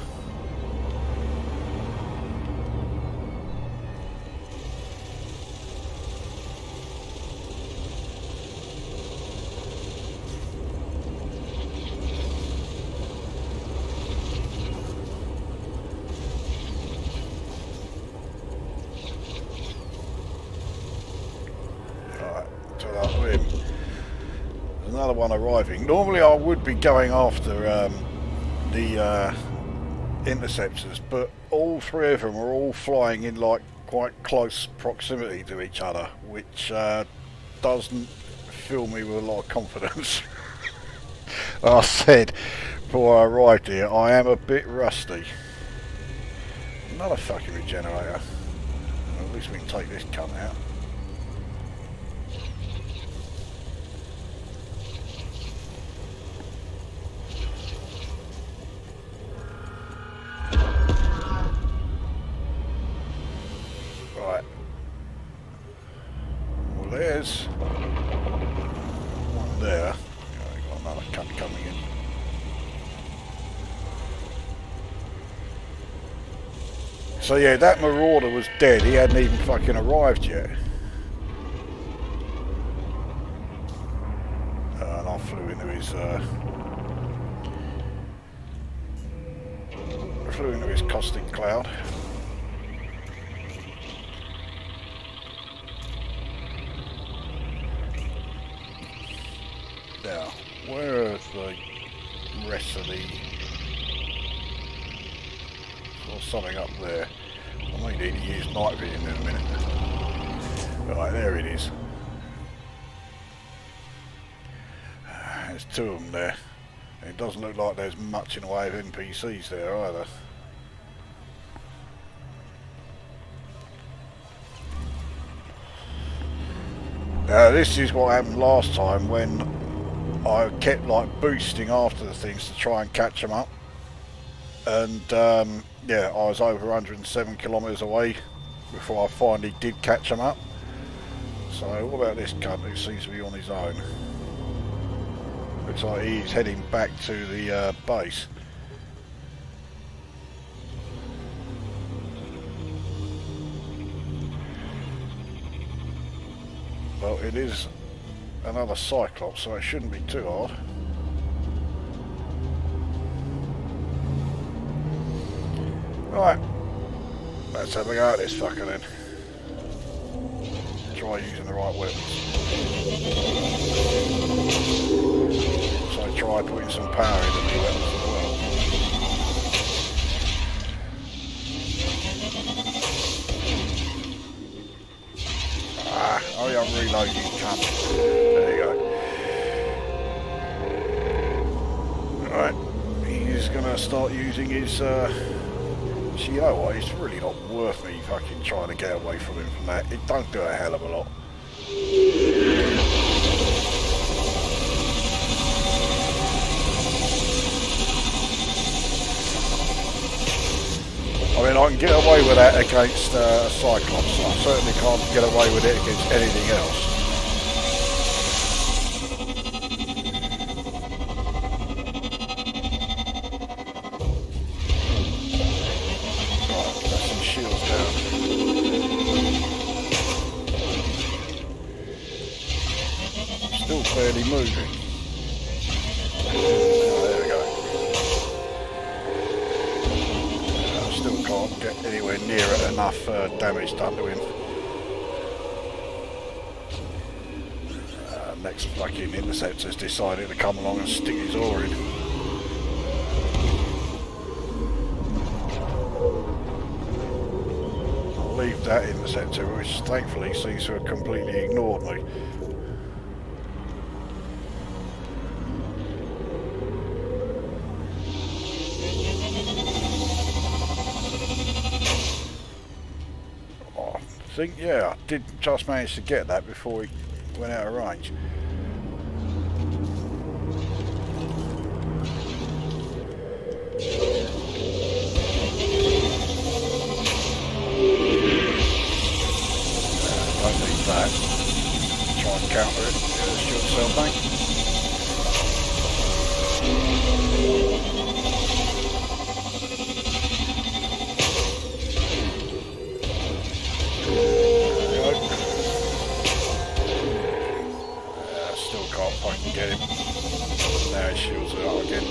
Another one arriving. Normally I would be going after the interceptors, but all 3 of them are all flying in like quite close proximity to each other, which doesn't fill me with a lot of confidence. Like I said before I arrived here, I am a bit rusty. Another fucking regenerator. At least we can take this cunt out. There's one there. Oh, got another cunt coming in. So yeah, that marauder was dead. He hadn't even fucking arrived yet. And I flew into his caustic cloud. Now, where are the rest of the... Saw something up there. I may need to use night vision in a minute. Right, there it is. There's 2 of them there. It doesn't look like there's much in the way of NPCs there either. Now this is what happened last time when I kept like boosting after the things to try and catch them up, and yeah, I was over 107 kilometres away before I finally did catch them up. So what about this cunt who seems to be on his own? Looks like he's heading back to the base. Well, it is another Cyclops, so it shouldn't be too hard. Right, let's have a go at this fucker then. Try using the right weapons. So try putting some power into the weapons as well. Hurry up, reload, you cunt. There you go. Alright, he's gonna start using his, you know what, it's really not worth me fucking trying to get away from him from that. It don't do a hell of a lot. I mean, I can get away with that against a Cyclops. I certainly can't get away with it against anything else. Right, that's some shields down. Still barely moving. Oh, there we go. Still can't get anywhere near enough damage done to him. Next fucking Interceptor's decided to come along and stick his oar in. I'll leave that Interceptor, which thankfully seems to have completely ignored me. I think, yeah, I did just manage to get that before he went out of range. Don't need that. Try and counter it. Shield cell bank. Still can't fucking get him. Now his shields are out again.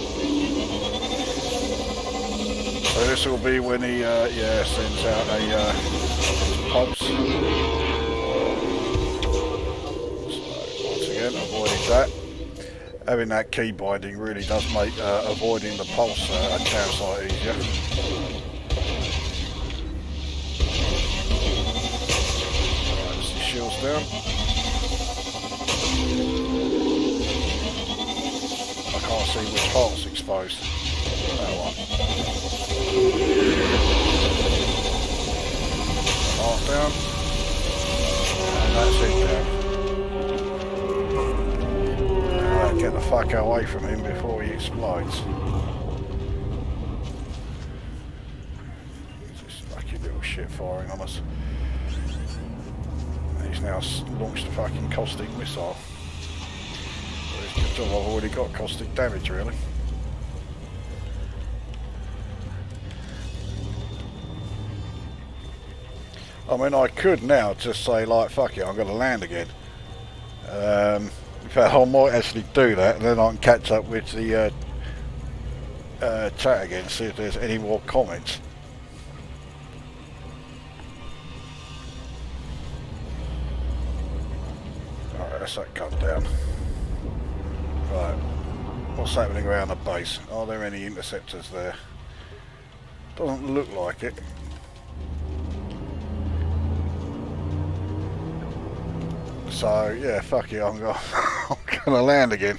So this will be when he sends out a pulse. So once again, avoiding that. Having that key binding really does make avoiding the pulse a chance lot easier. Right, that's the shields down. I can't see which heart's exposed. That one. Heart down. And that's it down. Get the fuck away from him before he explodes. This fucking little shit firing on us. He's now launched a fucking caustic missile. It's good job I've already got caustic damage, really. I mean, I could now just say, like, fuck it, I'm going to land again. In fact, I might actually do that, and then I can catch up with the chat again, see if there's any more comments. Alright, that's that gun down. Right, what's happening around the base? Are there any interceptors there? Doesn't look like it. So yeah, fuck it, I'm gonna land again.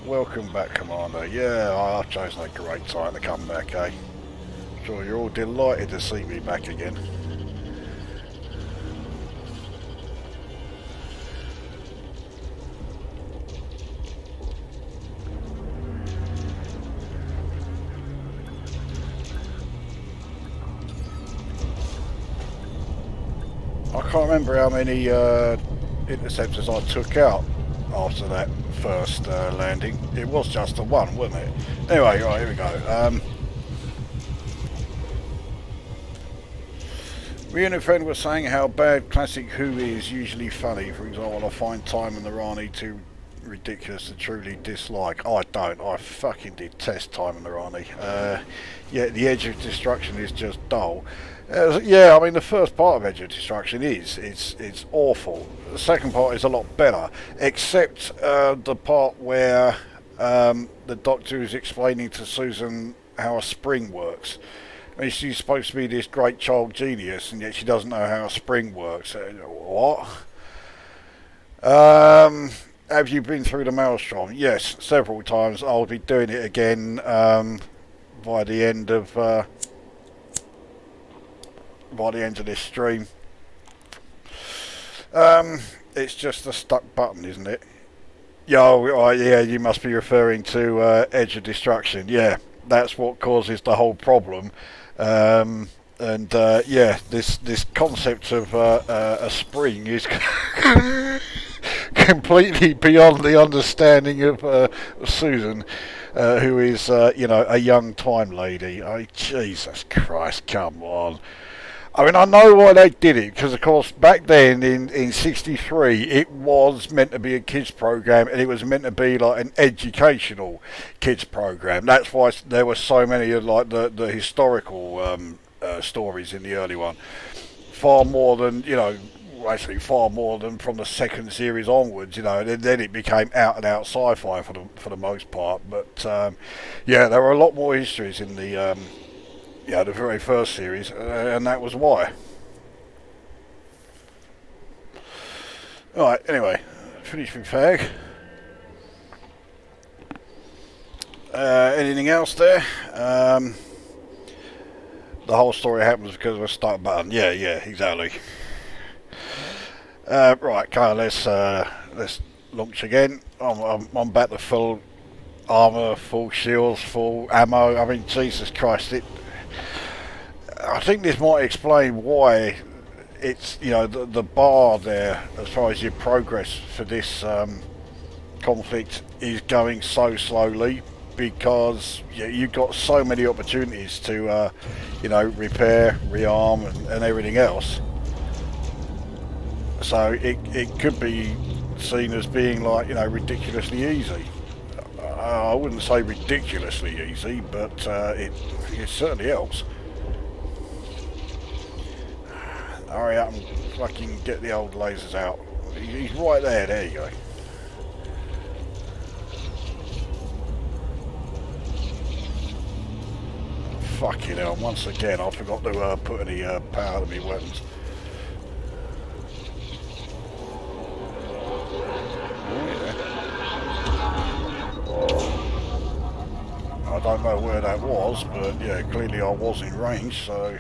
Welcome back, Commander. Yeah, I've chosen a great time to come back, eh? Sure you're all delighted to see me back again. I can't remember how many interceptors I took out after that first landing. It was just the one, wasn't it? Anyway, right, here we go. Me and a friend were saying how bad classic Who is usually funny. For example, I find Time and the Rani too ridiculous to truly dislike. I don't. I fucking detest Time and the Rani. Yeah, the Edge of Destruction is just dull. Yeah, I mean the first part of Edge of Destruction it's awful. The second part is a lot better, except the part where the Doctor is explaining to Susan how a spring works. I mean, she's supposed to be this great child genius, and yet she doesn't know how a spring works. What? Have you been through the Maelstrom? Yes, several times. I'll be doing it again by the end of this stream. It's just a stuck button, isn't it? Yeah, oh, yeah, you must be referring to Edge of Destruction. Yeah, that's what causes the whole problem. And yeah, this concept of a spring is completely beyond the understanding of Susan, who is a young time lady. Oh, Jesus Christ, come on. I mean, I know why they did it, because of course back then in '63 it was meant to be a kids program, and it was meant to be like an educational kids program. That's why there were so many of like the historical stories in the early one, far more than actually far more than from the second series onwards. And then it became out and out sci-fi for the most part. But yeah, there were a lot more histories in the the very first series, and that was why. Alright, anyway, finish with fag. Anything else there? The whole story happens because of a start button. Yeah, exactly. Right, okay, let's launch again. I'm back to full armour, full shields, full ammo. I mean, Jesus Christ, I think this might explain why it's, the bar there as far as your progress for this conflict is going so slowly, because you've got so many opportunities to repair, rearm and everything else. So it could be seen as being like, ridiculously easy. I wouldn't say ridiculously easy, but it certainly helps. Hurry up and fucking get the old lasers out. He's right there. There you go. Fucking hell. Once again, I forgot to put any power to my weapons. I don't know where that was, but yeah, clearly I was in range, so...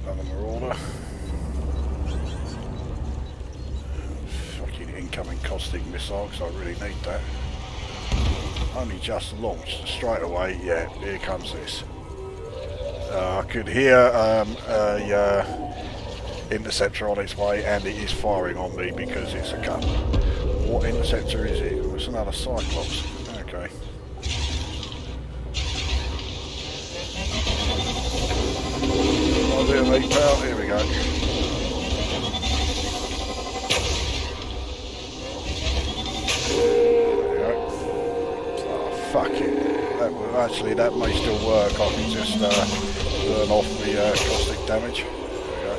Another marauder. Fucking incoming caustic missile, because I really need that. Only just launched. Straight away, yeah, here comes this. I could hear a interceptor on its way, and it is firing on me because it's a gun. What interceptor is it? It's another Cyclops. Okay. Bit of meat pal, here we go. There we go. Oh, fuck it. Actually, that may still work. I can just burn off the caustic damage. There we go.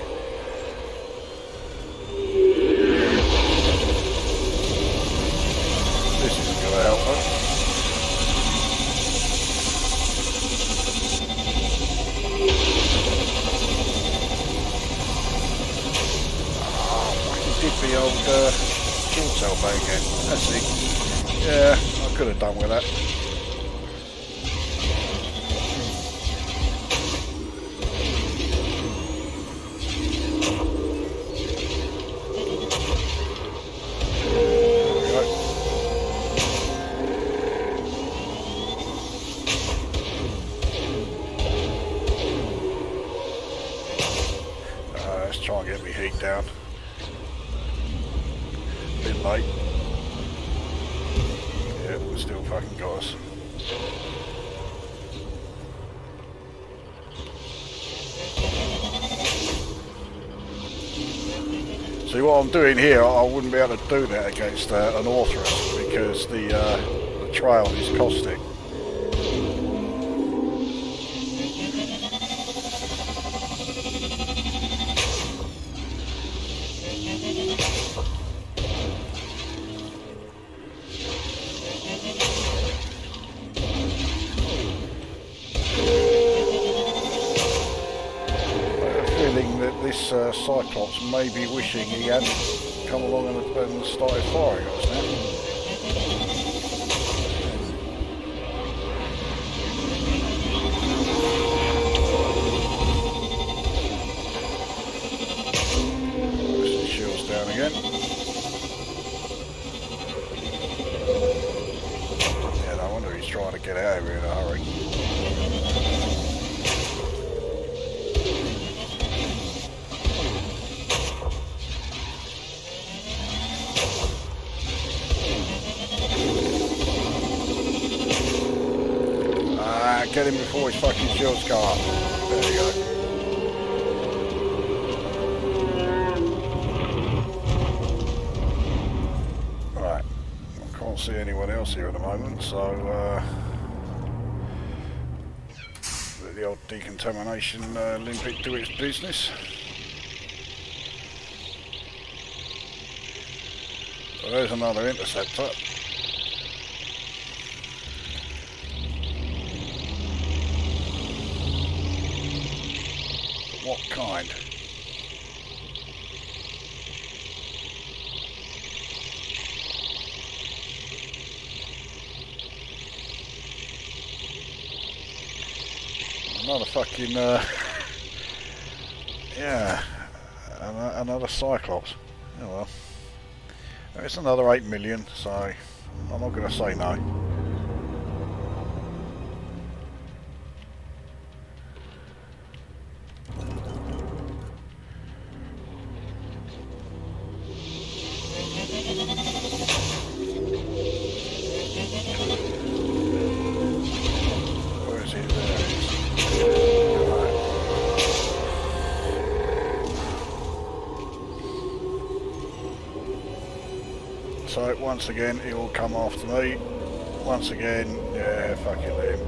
This isn't going to help us. The old fuel cell bay again. That's it. Yeah, I could have done with that. There we go. Let's try and get me heat down. Bit late. Yeah, but still fucking got us. See, what I'm doing here, I wouldn't be able to do that against an Orthrus, because the trail is caustic. This Cyclops may be wishing he hadn't come along and started firing at us now. get out of here in a hurry. Get him before his fucking shields go up. There you go. Right. I can't see anyone else here at the moment, so let the old decontamination limpet do its business. So there's another interceptor. What kind? Another fucking, yeah, another Cyclops. Oh well. It's another 8 million, so I'm not going to say no. So once again he'll come after me. Once again, yeah, fuck it, let him.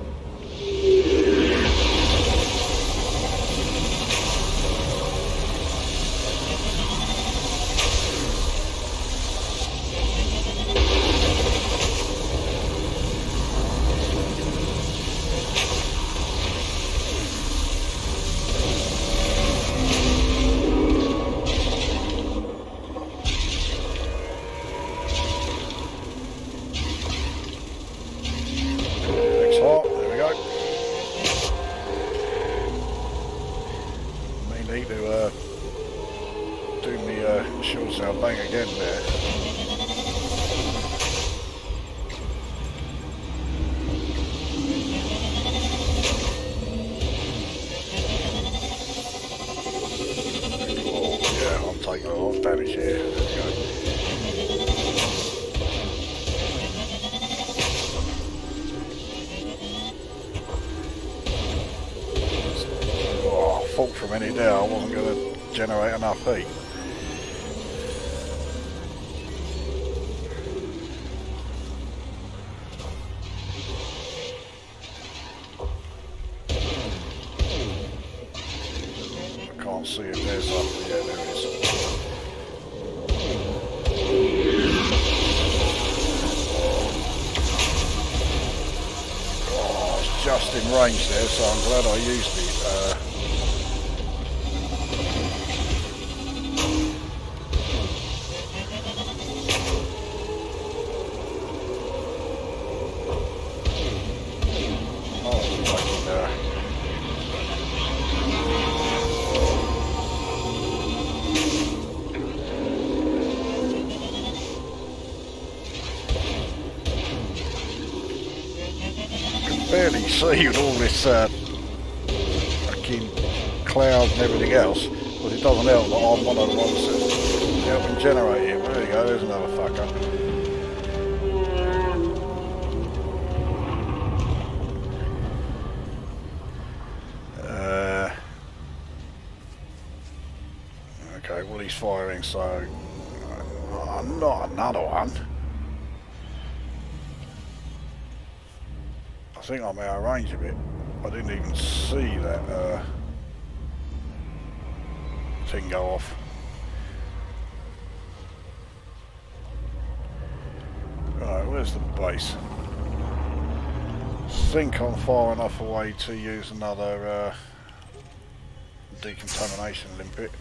Bang again there. Oh, yeah, I'm taking a lot of damage here. There we go. Oh, I thought for a minute there I wasn't going to generate enough heat. See if there's a, yeah, there is. Oh, it's just in range there, so I'm glad I used it. Barely see with all this fucking clouds and everything else, but it doesn't help that I'm one of the ones that's helping generate it. There you go, there's another fucker. Okay, well he's firing, so not another one. I think I'm out of range a bit. I didn't even see that thing go off. Right, where's the base? I think I'm far enough away to use another decontamination limpet.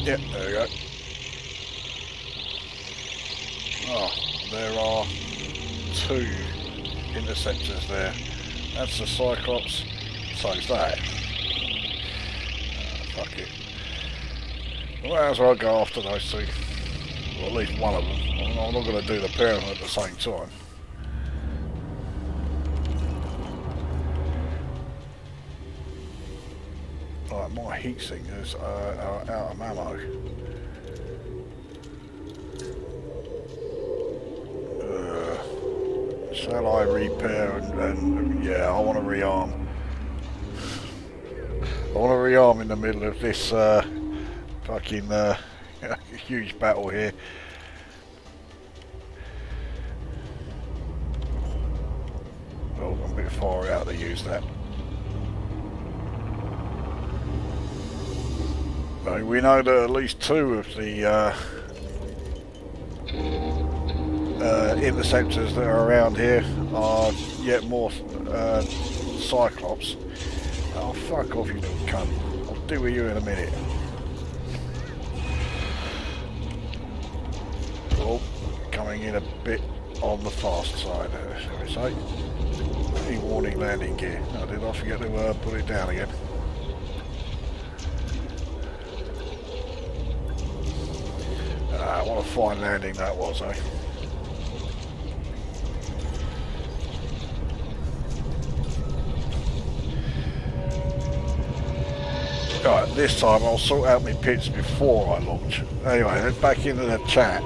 Yep, there we go. Oh, there are 2 interceptors there. That's the Cyclops. so's that. Fuck it. Well, as well go after those two. Or at least one of them. I'm not going to do the pair of them at the same time. Right, my heat sinkers are out of ammo. Shall I repair and yeah, I want to rearm. I want to rearm in the middle of this fucking huge battle here. Oh, I'm a bit far out to use that. So we know that at least two of the interceptors that are around here are yet more Cyclops. Oh, fuck off, you little cunt. I'll deal with you in a minute. Oh, coming in a bit on the fast side, shall we say. Warning landing gear. Oh, did I forget to put it down again? What a fine landing that was, eh? Right, this time I'll sort out my pits before I launch. Anyway, let's back into the chat.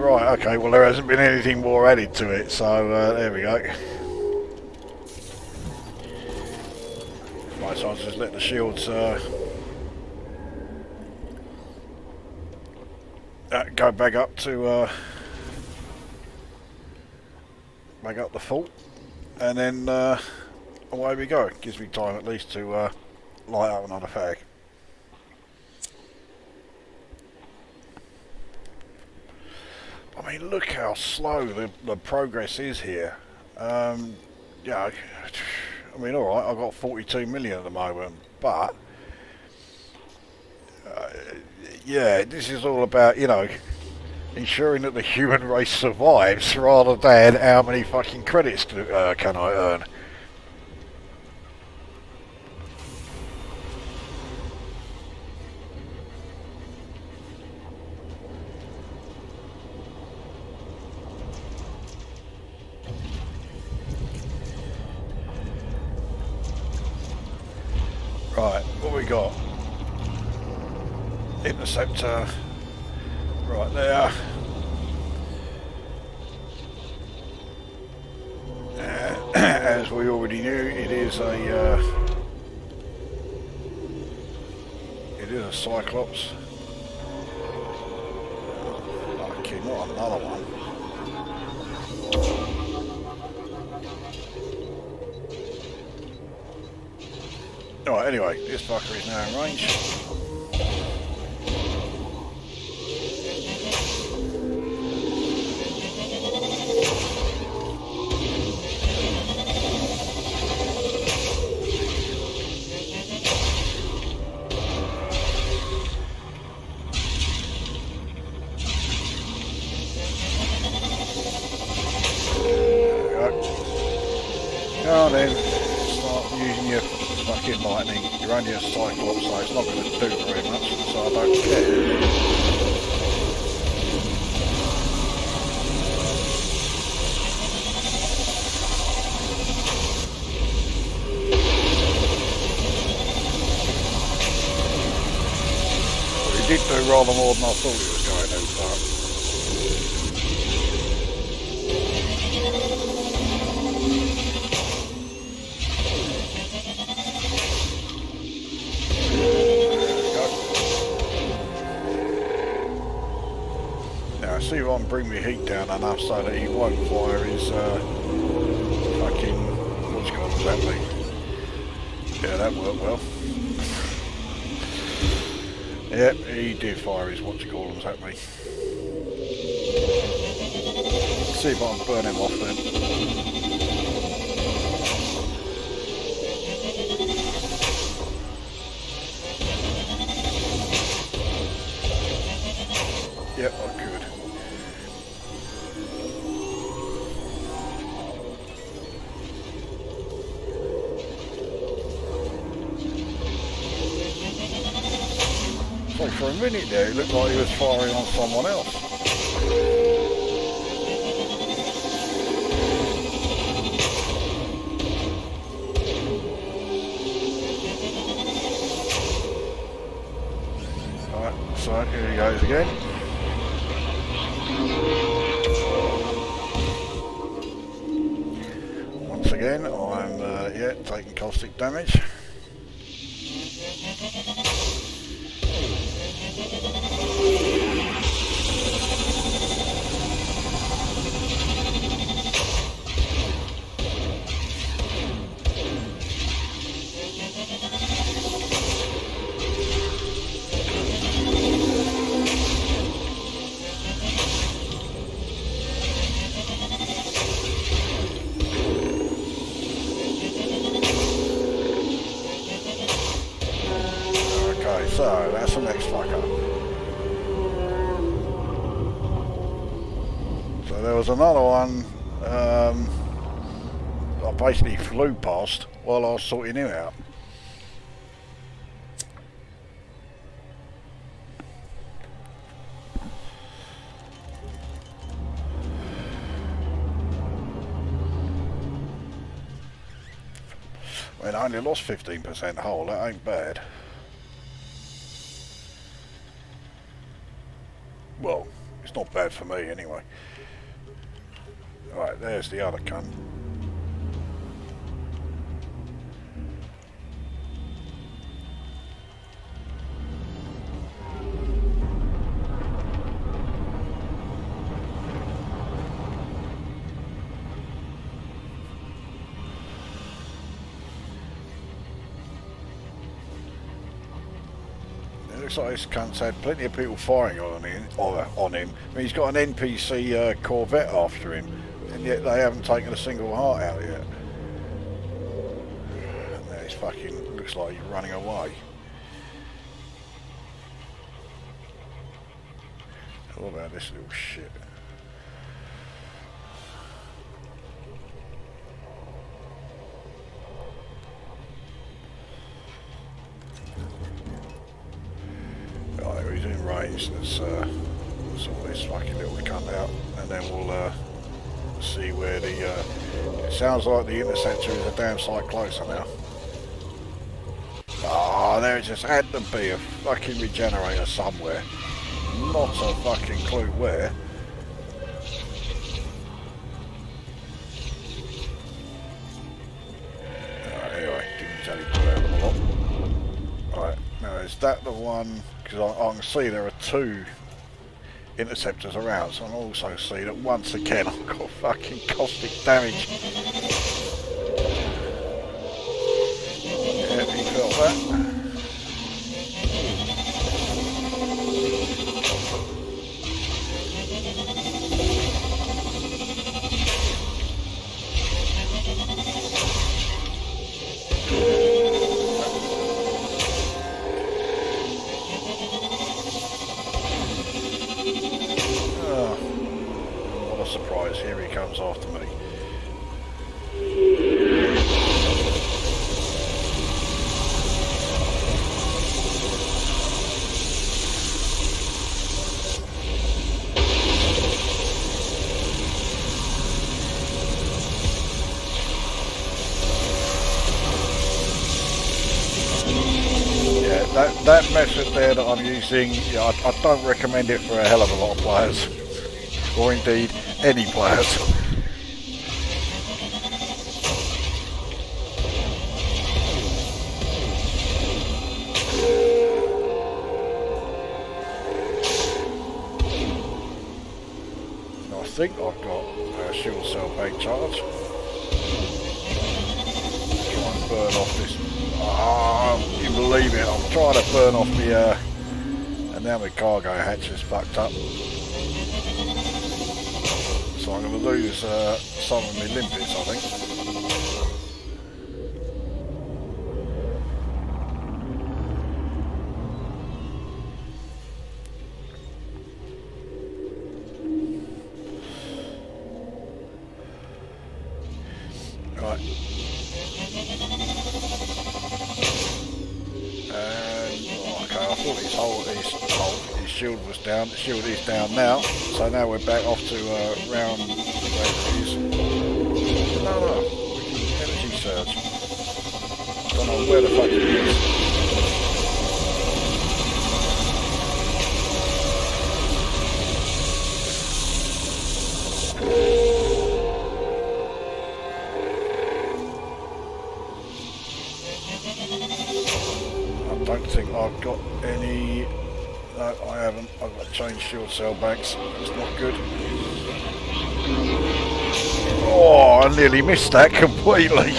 Right, okay, well there hasn't been anything more added to it, so there we go. Right, so I'll just let the shields go back up to back up the fault. And then away we go. It gives me time at least to light up another fag. I mean, look how slow the progress is here. Yeah, I mean, alright, I've got 42 million at the moment, but yeah, this is all about, you know, ensuring that the human race survives rather than how many fucking credits can I earn. Right, what we got? Interceptor. Right there. As we already knew, it is a Cyclops. Okay, not another one. Alright, anyway, this fucker is now in range. Go on then, start using your fucking lightning. You're only a Cyclops, so it's not going to do very much, so I don't care. Well, he did do rather more than I thought he was going to, but... See if I can bring my heat down enough so that he won't fire his fucking, what's going on at me. Yeah, that worked well. Yep, he did fire his what's-it-callums at me. See if I can burn him off then. Yep, I could. For a minute there, it looked like he was firing on someone else. Right, so here he goes again. Once again, I'm taking caustic damage. So that's the next fucker. So there was another one I basically flew past while I was sorting him out. I mean, I only lost 15% hull, that ain't bad. Well, it's not bad for me anyway. Right, there's the other cunt. Looks like this cunt's had plenty of people firing on him. I mean, he's got an NPC Corvette after him, and yet they haven't taken a single heart out yet. And now he's fucking looks like he's running away. What about this little shit? Right, he's in range. Let's sort this fucking little cunt out, and then we'll see where the. It sounds like the Interceptor is a damn sight closer now. Ah, there just had to be a fucking regenerator somewhere. Not a fucking clue where. Anyway, didn't tell you to put out them a lot. Right, now is that the one? Because I can see there are two interceptors around, so I can also see that once again I've got fucking caustic damage. Yeah, he felt that. Surprise, here he comes after me. Yeah, that method there that I'm using, yeah, I don't recommend it for a hell of a lot of players, or indeed any players. And I think I've got a shield cell bank charge. Try and burn off this. Ah, you believe it? I'm trying to burn off the. And now my cargo hatch is fucked up. So I'm going to lose some of my limpets, I think. Right. And, okay, I thought his shield was down. The shield is down now, so now we're back off to round where it is. No, energy surge. Don't know where the fuck it is. I don't think I've got any. No, I haven't. I've got changed shield cell banks. That's not good. Oh, I nearly missed that completely.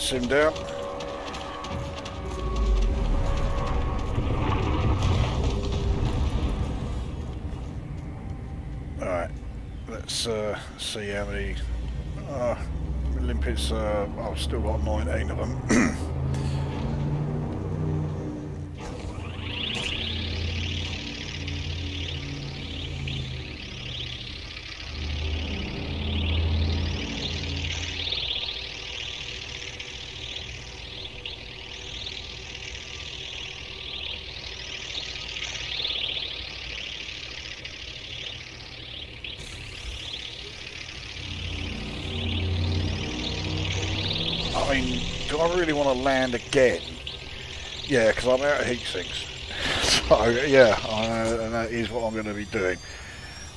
Him down. Alright, let's see how many limpets. I've still got 19 of them. I mean, do I really want to land again? Yeah, because I'm out of heat sinks. So, yeah, and that is what I'm going to be doing.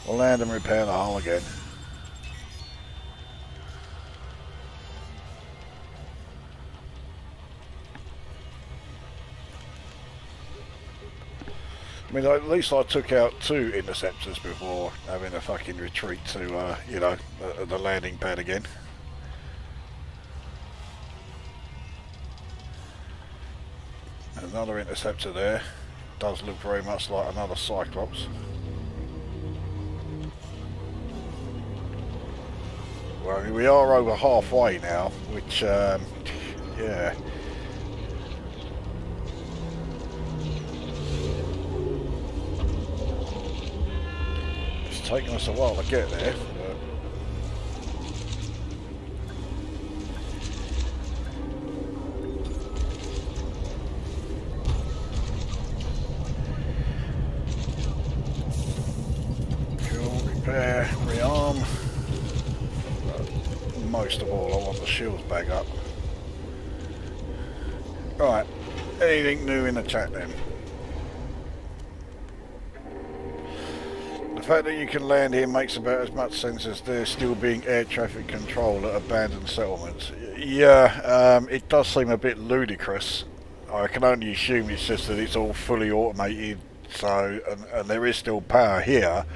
I'll land and repair the hull again. I mean, at least I took out 2 interceptors before having a fucking retreat to, you know, the landing pad again. Another interceptor there. Does look very much like another Cyclops. Well, I mean, we are over halfway now, which, yeah. It's taken us a while to get there. Rearm. Most of all, I want the shields back up. Right, anything new in the chat then? The fact that you can land here makes about as much sense as there still being air traffic control at abandoned settlements. Yeah, it does seem a bit ludicrous. I can only assume it's just that it's all fully automated, so and there is still power here.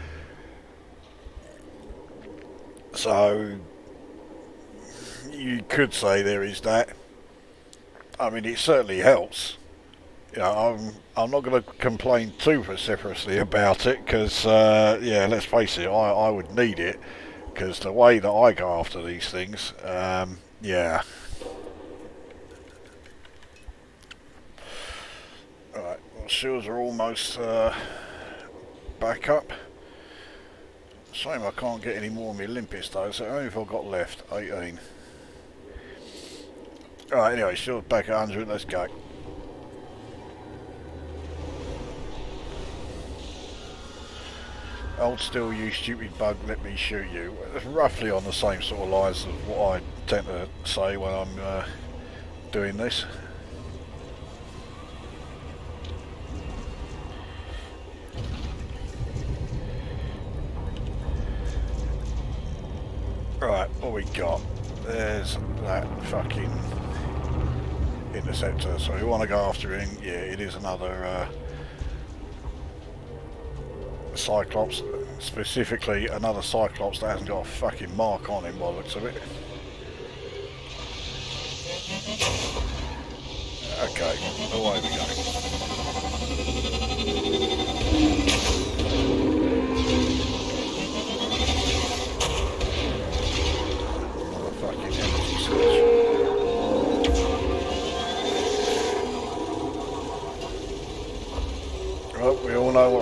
So you could say there is that. I mean, it certainly helps. You know, I'm not going to complain too vociferously about it because, yeah, let's face it, I would need it because the way that I go after these things, yeah. Alright, well, shields are almost back up. Shame I can't get any more of my limpets though, so how many have I got left? 18. Alright, anyway, shields back at 100, let's go. Hold still, you stupid bug, let me shoot you. It's roughly on the same sort of lines of what I tend to say when I'm doing this. Right, what we got? There's that fucking interceptor, so we want to go after him. Yeah, it is another Cyclops, specifically another Cyclops that hasn't got a fucking mark on him by the looks of it. Okay, away we go.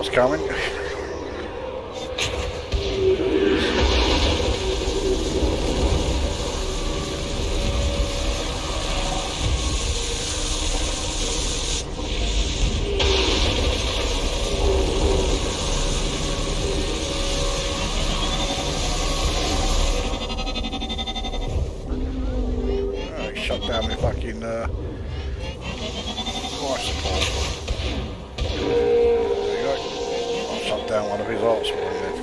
what's coming. Shut down my fucking life support. There you go. I'll shut down one of his arts for him then.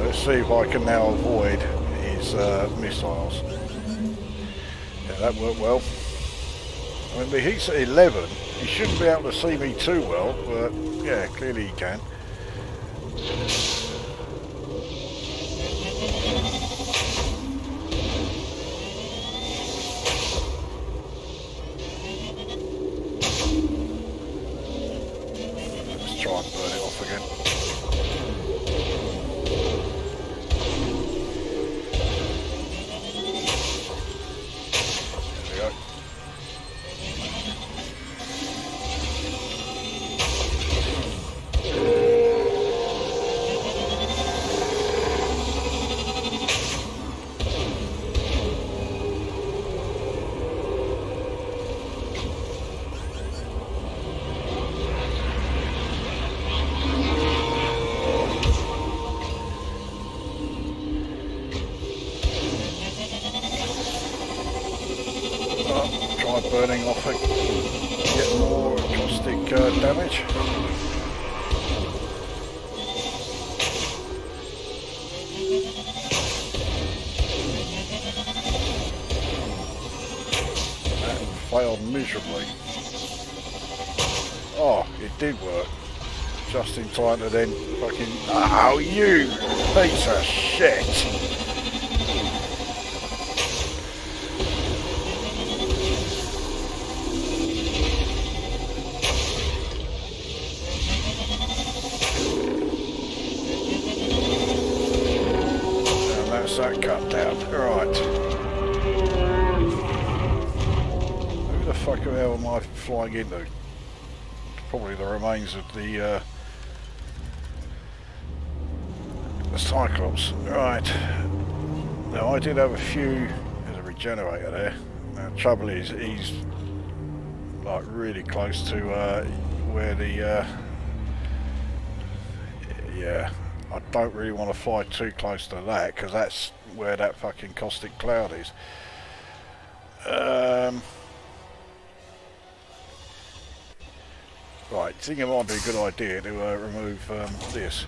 Let's see if I can now avoid his missiles. Yeah, that worked well. I mean, the heat's at 11. He shouldn't be able to see me too well, but yeah, clearly he can. Try and burn it off again. There we go. Burning off it, get more caustic damage. That failed miserably. Oh, it did work. Just in time to then fucking... Oh, you piece of shit! That cut down. Right. Who the fuck the hell am I flying into? Probably the remains of the Cyclops. Right. Now I did have a few. There's a regenerator there. Now the trouble is he's like really close to where the yeah. I don't really want to fly too close to that because that's where that fucking caustic cloud is. Right, I think it might be a good idea to remove this.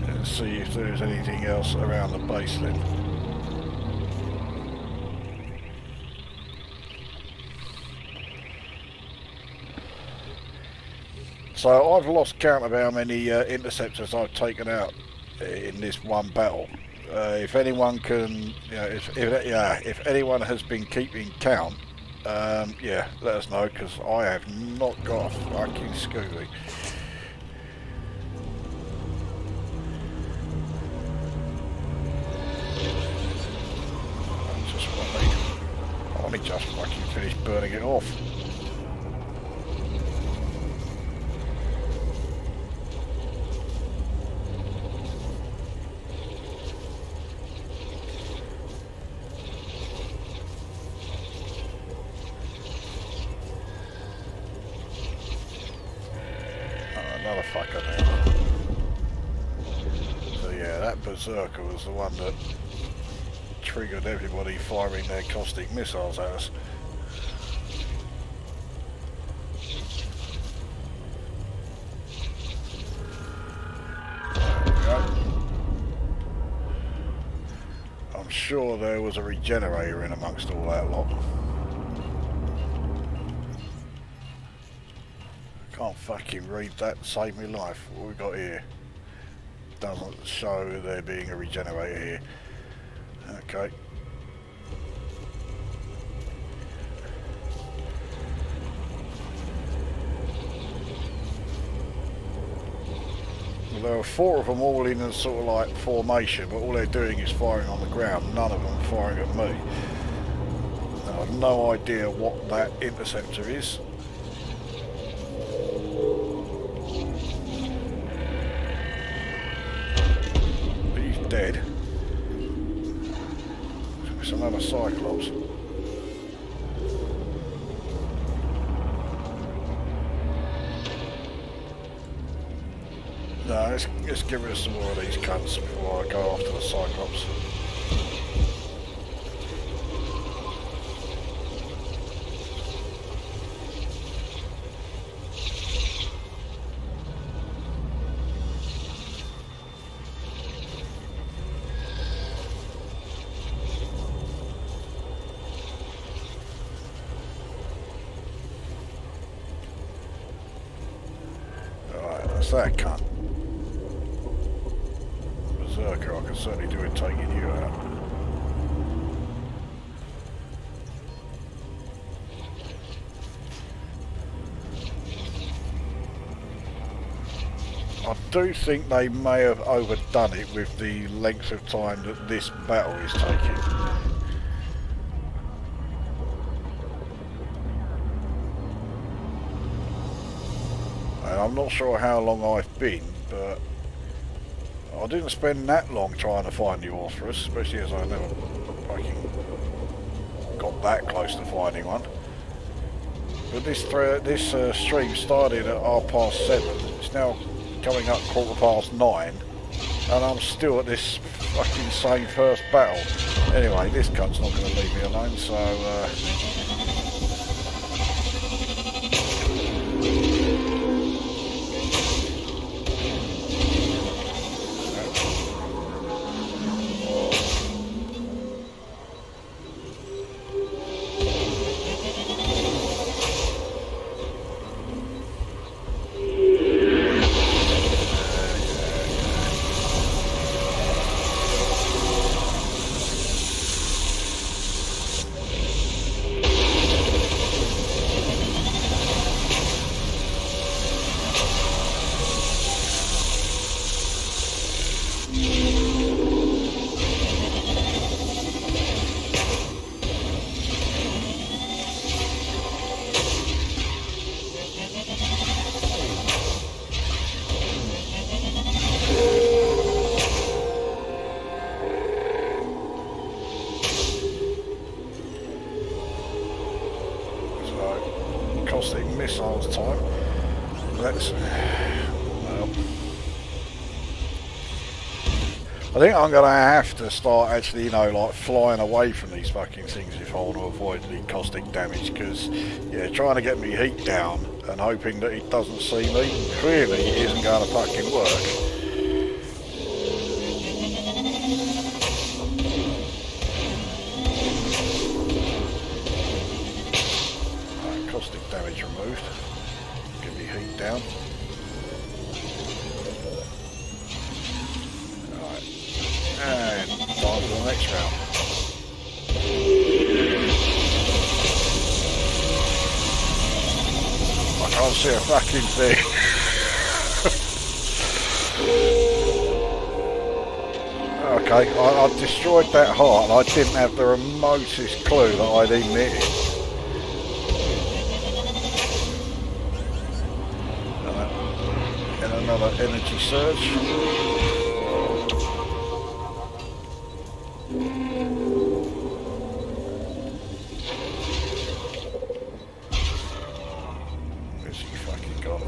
Let's see if there's anything else around the base then. So I've lost count of how many interceptors I've taken out in this one battle. If anyone can, if anyone has been keeping count, yeah, let us know because I have not got a fucking Scooby. I want to just fucking finish burning it off. Another fucker there. So yeah, that berserker was the one that triggered everybody firing their caustic missiles at us. There we go. I'm sure there was a regenerator in amongst all that lot. Can't fucking read that, save me life. What we got here? Doesn't show there being a regenerator here. Okay. Well, there are 4 of them all in a sort of like formation, but all they're doing is firing on the ground. None of them firing at me. Now, I've no idea what that interceptor is. He's dead. It's another Cyclops. No, let's get rid of some more of these cunts before I go after the Cyclops. Alright, that's that cunt. Berserker, I can certainly do it taking you out. I do think they may have overdone it with the length of time that this battle is taking. And I'm not sure how long I've been, but I didn't spend that long trying to find the Orthrus, especially as I never fucking got that close to finding one. But this stream started at 7:30. It's now coming up 9:15, and I'm still at this fucking same first battle. Anyway, this cunt's not going to leave me alone, so missiles time. Let's. Well, I think I'm going to have to start actually, you know, like flying away from these fucking things if I want to avoid the caustic damage. Because, yeah, trying to get me heat down and hoping that it doesn't see me clearly isn't going to fucking work. Damage removed. Get me heat down. Alright. And time for the next round. I can't see a fucking thing. Okay, I destroyed that heart and I didn't have the remotest clue that I'd even hit it. Another energy surge. Where's he fucking gone?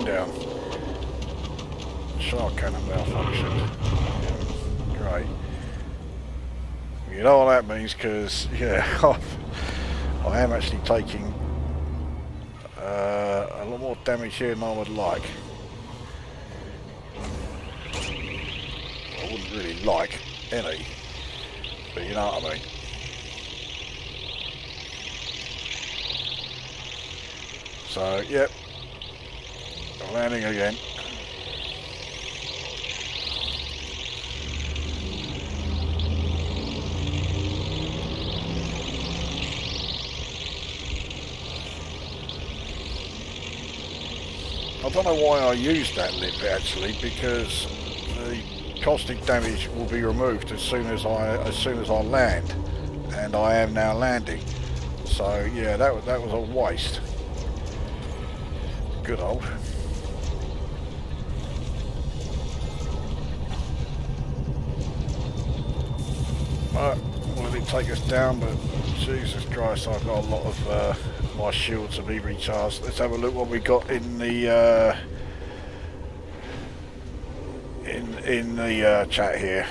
Down. Shark cannon malfunctioned. Great. You know what that means, because yeah, I am actually taking a lot more damage here than I would like. I wouldn't really like any, but you know what I mean. So, yep. Landing again. I don't know why I used that lip actually, because the caustic damage will be removed as soon as I land, and I am now landing. So yeah, that was a waste. Good old. Will it take us down? But Jesus Christ, I've got a lot of my shield to be recharged. Let's have a look what we got in the chat here.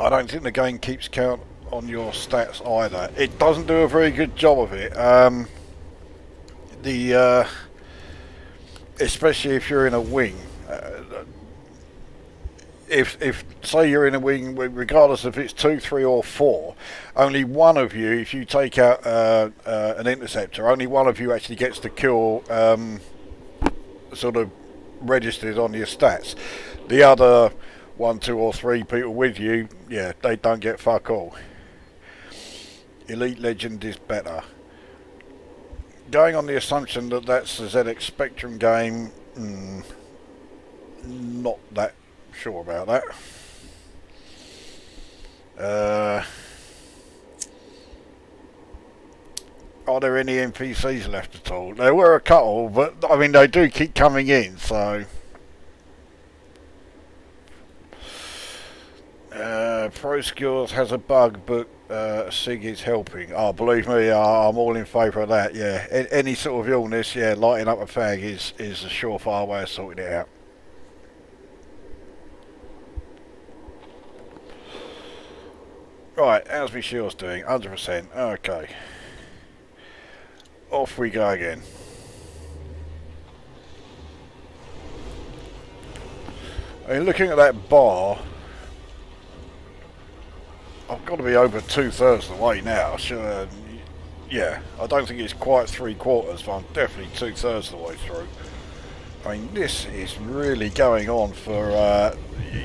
I don't think the game keeps count on your stats either. It doesn't do a very good job of it. Especially if you're in a wing. If say you're in a wing, regardless if it's 2, 3 or 4, only one of you, if you take out an interceptor, only one of you actually gets the kill sort of registered on your stats. The other 1, 2 or 3 people with you, yeah, they don't get fuck all. Elite Legend is better. Going on the assumption that that's a ZX Spectrum game, not that sure about that. Are there any NPCs left at all? There were a couple, but I mean they do keep coming in, so Pro Skills has a bug, but Sig is helping. Oh, believe me, I'm all in favour of that. Yeah, any sort of illness, yeah, lighting up a fag is a surefire way of sorting it out. Right, how's my shields doing? 100%. Okay. Off we go again. I mean, looking at that bar, I've got to be over 2/3 the way now. So, yeah, I don't think it's quite 3/4, but I'm definitely 2/3 the way through. I mean, this is really going on for,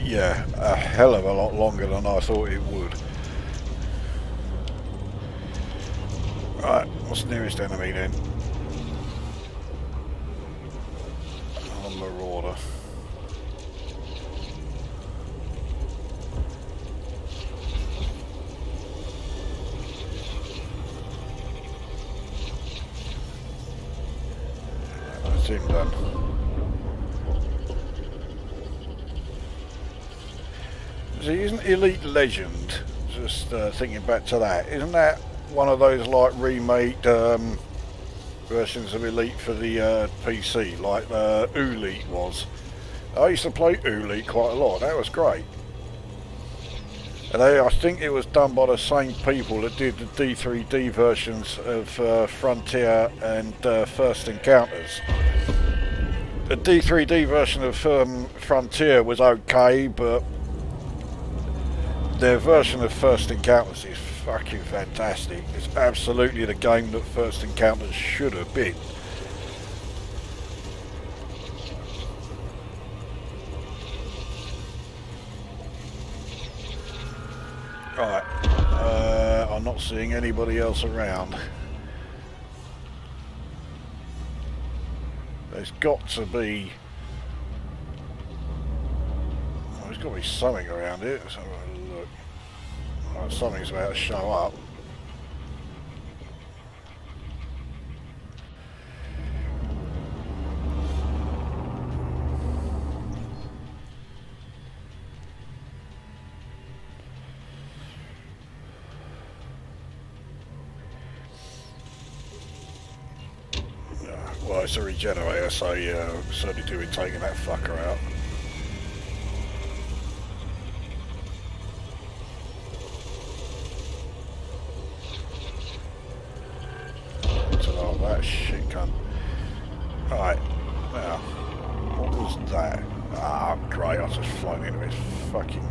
yeah, a hell of a lot longer than I thought it would. Right, what's the nearest enemy then? A marauder. That's him done. See, isn't Elite Legend, just thinking back to that, isn't that one of those like remade versions of Elite for the PC, like Elite was? I used to play Elite quite a lot. That was great. And I think it was done by the same people that did the D3D versions of Frontier and First Encounters. The D3D version of Frontier was okay, but their version of First Encounters is fucking fantastic. It's absolutely the game that First Encounters should have been. Right, I'm not seeing anybody else around. There's got to be... well, there's got to be something around here. Let's have a look. Oh, something's about to show up. Well, it's a regenerator, so yeah, I'm certainly doing taking that fucker out. That shit cunt. Right, now, what was that? Ah, great, I just flown into his fucking,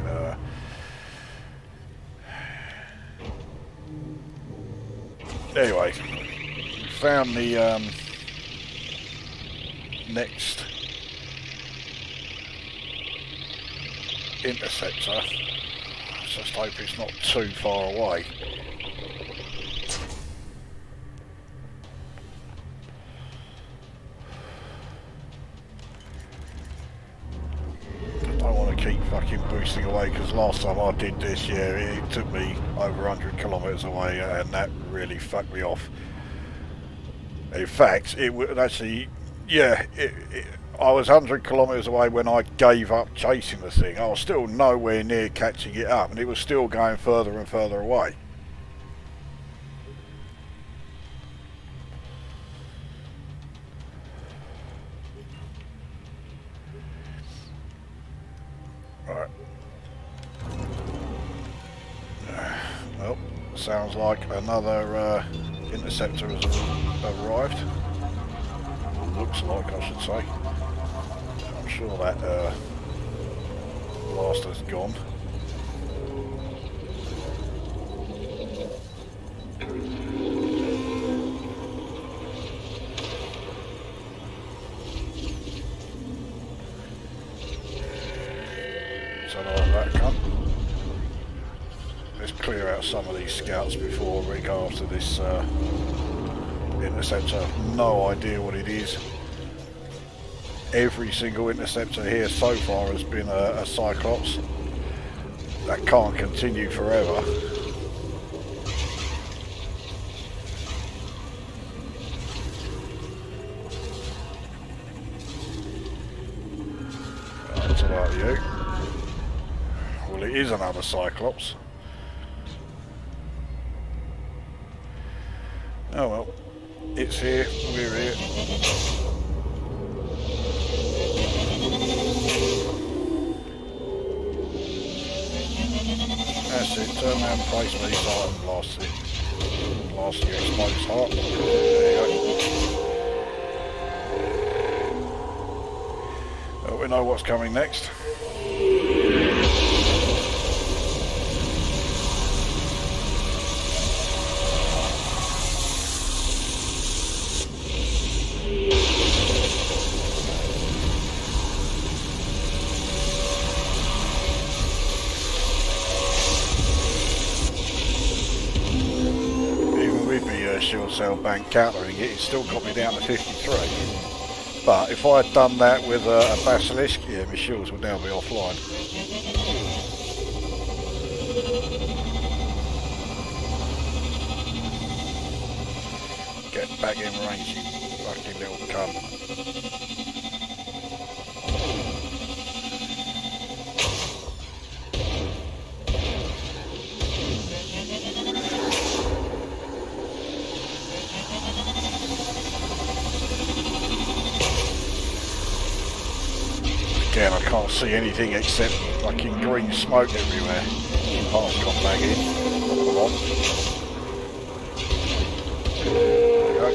Anyway, found the, next interceptor. Just hope it's not too far away. I don't want to keep fucking boosting away, because last time I did this, yeah, it took me over 100 kilometres away, and that really fucked me off. In fact, it would actually, yeah, I was 100 kilometres away when I gave up chasing the thing. I was still nowhere near catching it up, and it was still going further and further away. Right. Well, sounds like another interceptor has arrived. Looks like, I should say. I'm sure that blaster's gone. So that cunt. Let's clear out some of these scouts before we go after this interceptor. I've no idea what it is. Every single interceptor here so far has been a Cyclops. That can't continue forever. That's about you. Well, it is another Cyclops. Oh well, it's here, we're here. That's it, turn around and place these items, blast it. Blast the exposed heart. There you go. Well, we know what's coming next. Shield cell bank countering it, it's still got me down to 53. But if I had done that with a basilisk, yeah, my shields would now be offline. Get back in range, you fucking little cunt. Again, I can't see anything except fucking green smoke everywhere. Heart's gone back in. Come on. There we go.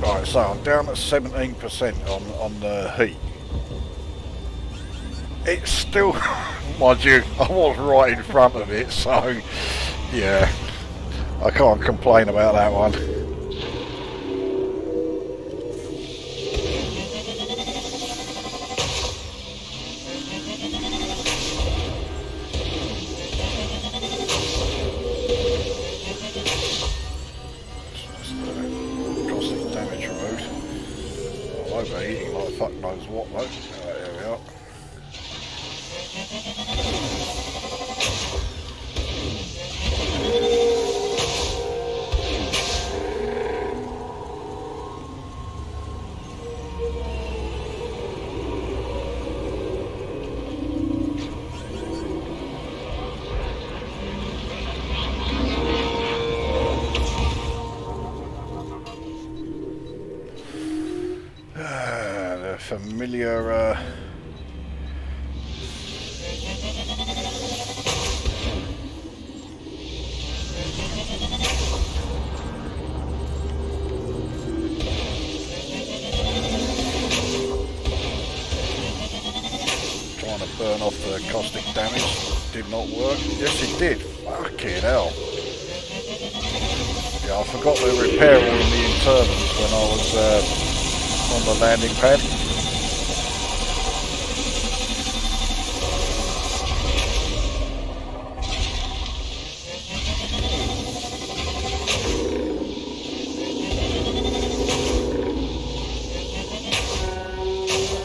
Right, so I'm down at 17% on the heat. It's still, mind you, I was right in front of it, so yeah. I can't complain about that one. Caustic damage removed. I'm overheating like fuck knows what though. There we are. Familiar trying to burn off the caustic damage. did not work. Yes, it did. Fucking hell. Yeah, I forgot to repair all of the internals when I was on the landing pad.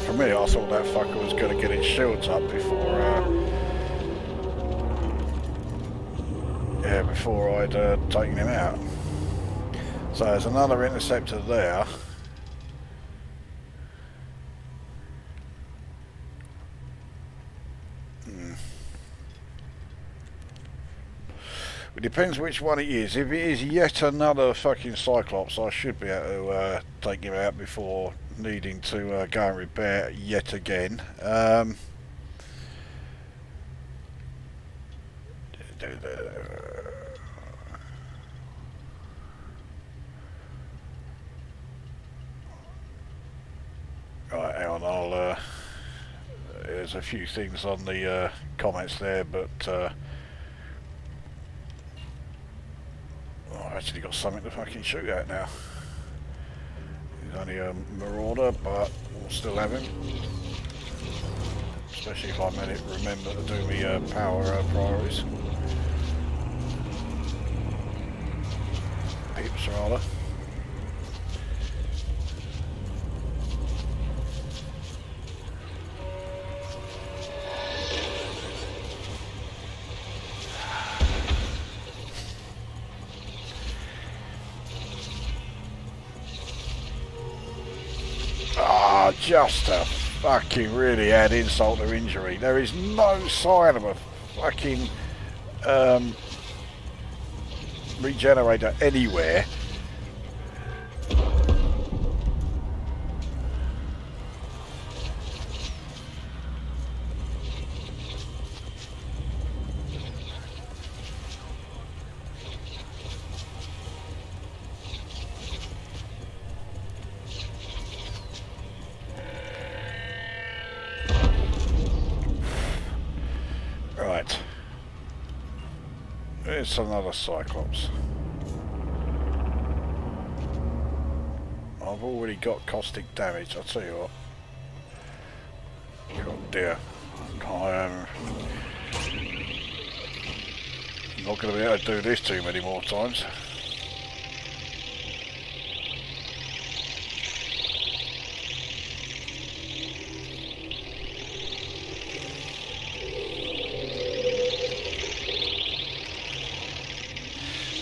For me, I thought that fucker was going to get its shields up before I'd taken him out. So there's another interceptor there. It depends which one it is. If it is yet another fucking Cyclops, I should be able to take him out before needing to go and repair yet again. Right, hang on, there's a few things on the comments there, but I've actually got something to fucking shoot at now. He's only a marauder, but we'll still have him. Especially if I remember to do me power priorities. Peeps rather. Just to fucking really add insult to injury. There is no sign of a fucking regenerator anywhere. Right. There's another Cyclops. I've already got caustic damage, I'll tell you what. God dear. I am not going to be able to do this too many more times.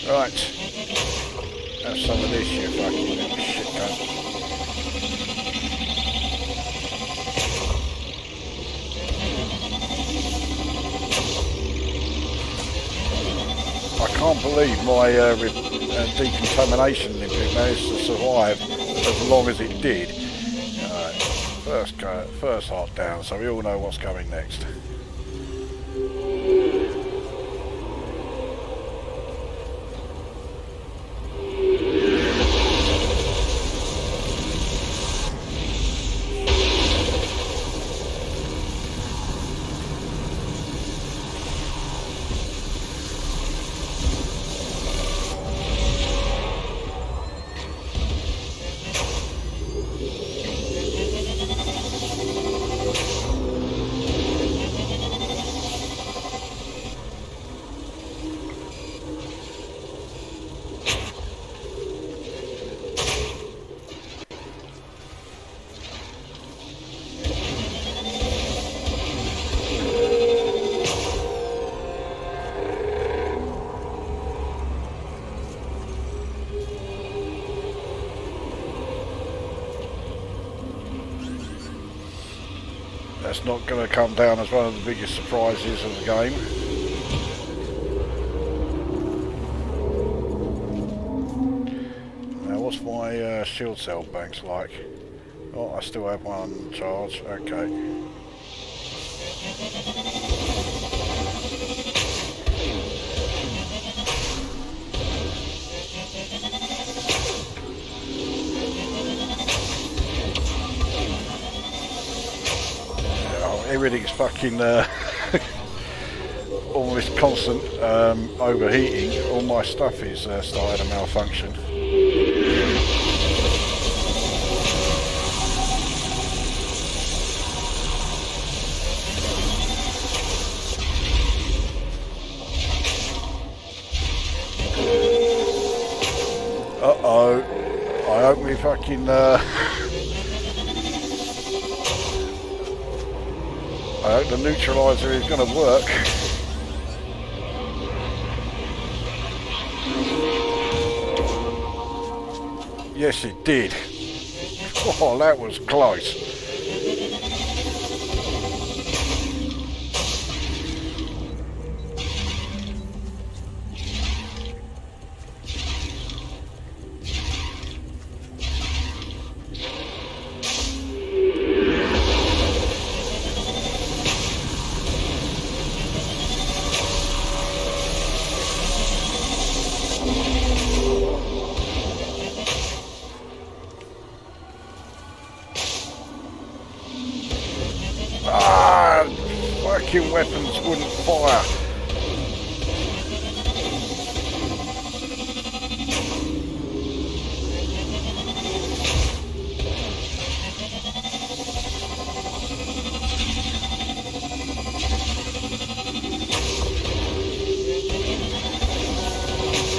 Right, have some of this, you fucking little shit cunt. I can't believe my decontamination limpet managed to survive as long as it did. First hot down, so we all know what's coming next. That's not going to come down as one of the biggest surprises of the game. Now what's my shield cell banks like? Oh, I still have one charge, okay. Everything's fucking all this constant overheating, all my stuff is starting to malfunction. Uh-oh. I hope we fucking... I hope the neutralizer is going to work. Yes, it did. Oh, that was close. Fucking weapons wouldn't fire.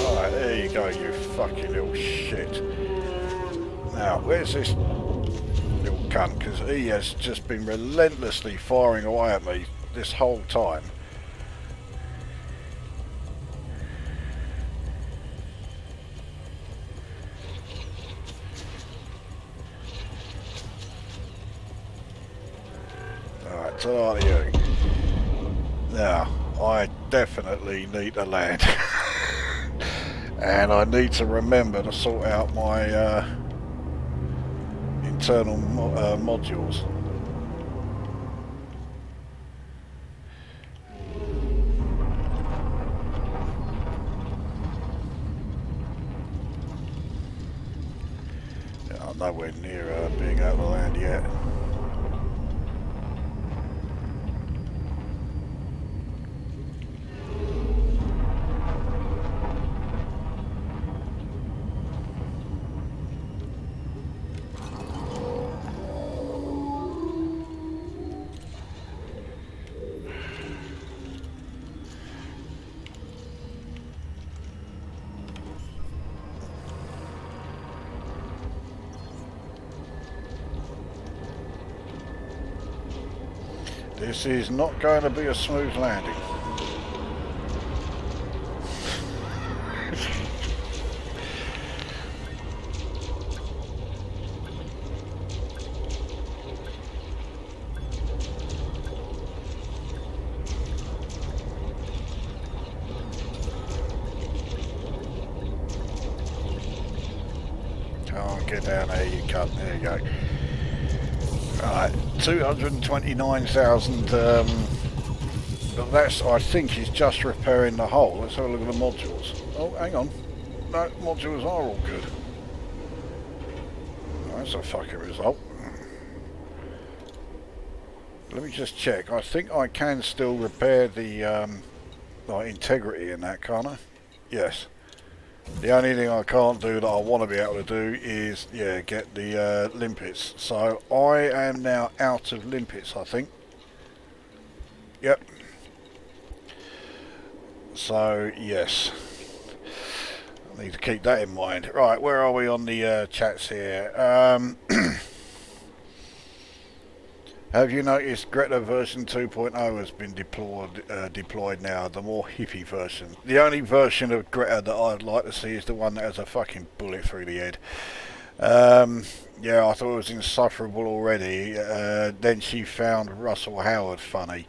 Alright, there you go, you fucking little shit. Now, where's this little cunt? Because he has just been relentlessly firing away at me this whole time. Alright, so are you. Now, I definitely need to land. And I need to remember to sort out my internal modules. I'm nowhere near being able to land yet. This is not going to be a smooth landing. Come on, get down there, you cunt. There you go. Right, 229,000, but that's, I think, is just repairing the hull. Let's have a look at the modules. Oh, hang on. No, modules are all good. Oh, that's a fucking result. Let me just check. I think I can still repair the like integrity in that, can't I? Yes. The only thing I can't do that I want to be able to do is, yeah, get the limpets. So I am now out of limpets, I think. Yep. So, yes. I need to keep that in mind. Right, where are we on the chats here? Have you noticed Greta version 2.0 has been deployed now, the more hippie version? The only version of Greta that I'd like to see is the one that has a fucking bullet through the head. Yeah, I thought it was insufferable already. Then she found Russell Howard funny.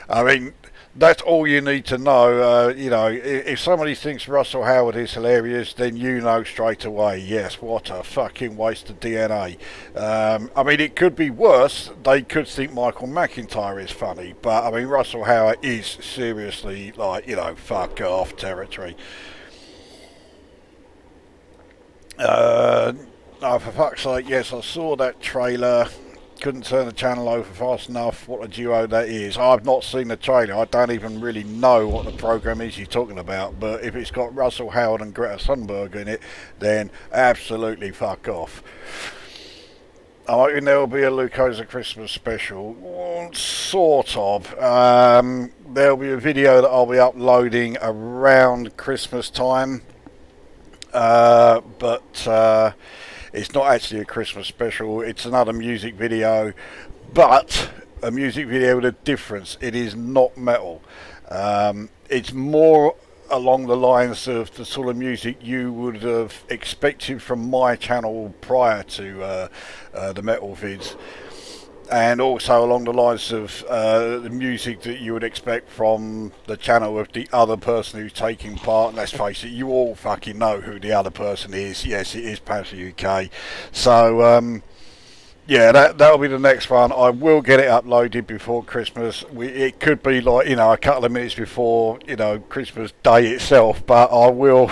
I mean, that's all you need to know. You know, if somebody thinks Russell Howard is hilarious, then you know straight away, yes, what a fucking waste of DNA. I mean, it could be worse. They could think Michael McIntyre is funny, but I mean, Russell Howard is seriously, like, you know, fuck off territory. Oh, for fuck's sake, yes, I saw that trailer. couldn't turn the channel over fast enough. What a duo that is. I've not seen the trailer. I don't even really know what the program is you're talking about. But if it's got Russell Howard and Greta Thunberg in it, then absolutely fuck off. I'm hoping there will be a Lukozer Christmas special. Well, sort of. There'll be a video that I'll be uploading around Christmas time. But it's not actually a Christmas special. It's another music video. But a music video with a difference. It is not metal. It's more along the lines of the sort of music you would have expected from my channel prior to the metal vids, and also along the lines of the music that you would expect from the channel of the other person who's taking part. Let's face it, you all fucking know who the other person is. Yes, it is Panther UK. So yeah, that'll be the next one. I will get it uploaded before Christmas. It could be like, you know, a couple of minutes before, you know, Christmas Day itself, but I will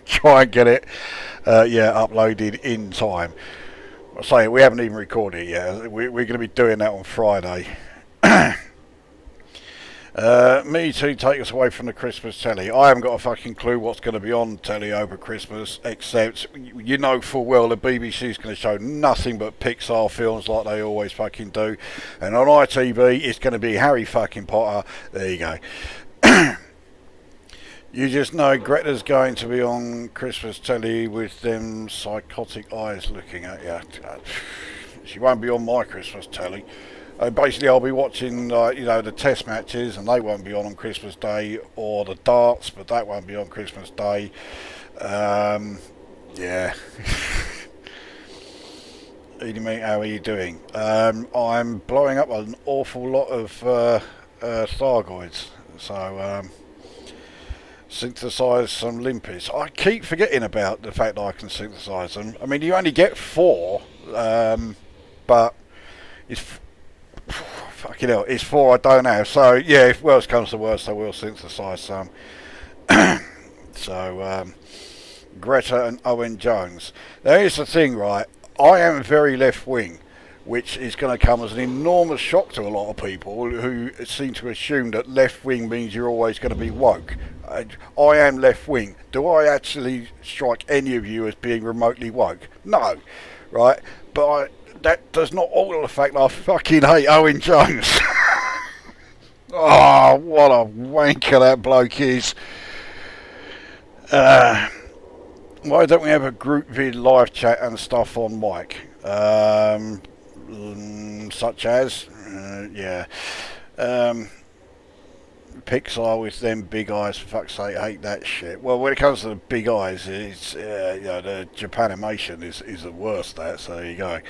try and get it, uploaded in time. I say we haven't even recorded it yet. We're going to be doing that on Friday. Me too, take us away from the Christmas telly. I haven't got a fucking clue what's going to be on telly over Christmas, except you know full well the BBC's going to show nothing but Pixar films like they always fucking do, and on ITV it's going to be Harry fucking Potter. There you go. You just know Greta's going to be on Christmas telly with them psychotic eyes looking at you. She won't be on my Christmas telly. Basically, I'll be watching, you know, the test matches, and they won't be on Christmas Day, or the darts, but that won't be on Christmas Day. Yeah. Edie, mate, how are you doing? I'm blowing up an awful lot of Thargoids, so synthesise some limpies. I keep forgetting about the fact that I can synthesise them. I mean, you only get 4, but it's fucking hell, it's 4 I don't have. So yeah, if worst comes to worst, I will synthesise some. So Greta and Owen Jones. Now here's the thing, right? I am very left wing, which is going to come as an enormous shock to a lot of people who seem to assume that left wing means you're always going to be woke. I am left wing. Do I actually strike any of you as being remotely woke? No, right? But that does not alter the fact that I fucking hate Owen Jones. Oh, what a wanker that bloke is. Why don't we have a group vid live chat and stuff on mic? Such as, Pixar with them big eyes, for fuck's sake, I hate that shit. Well, when it comes to the big eyes, it's, the Japanimation is the worst, so there you go.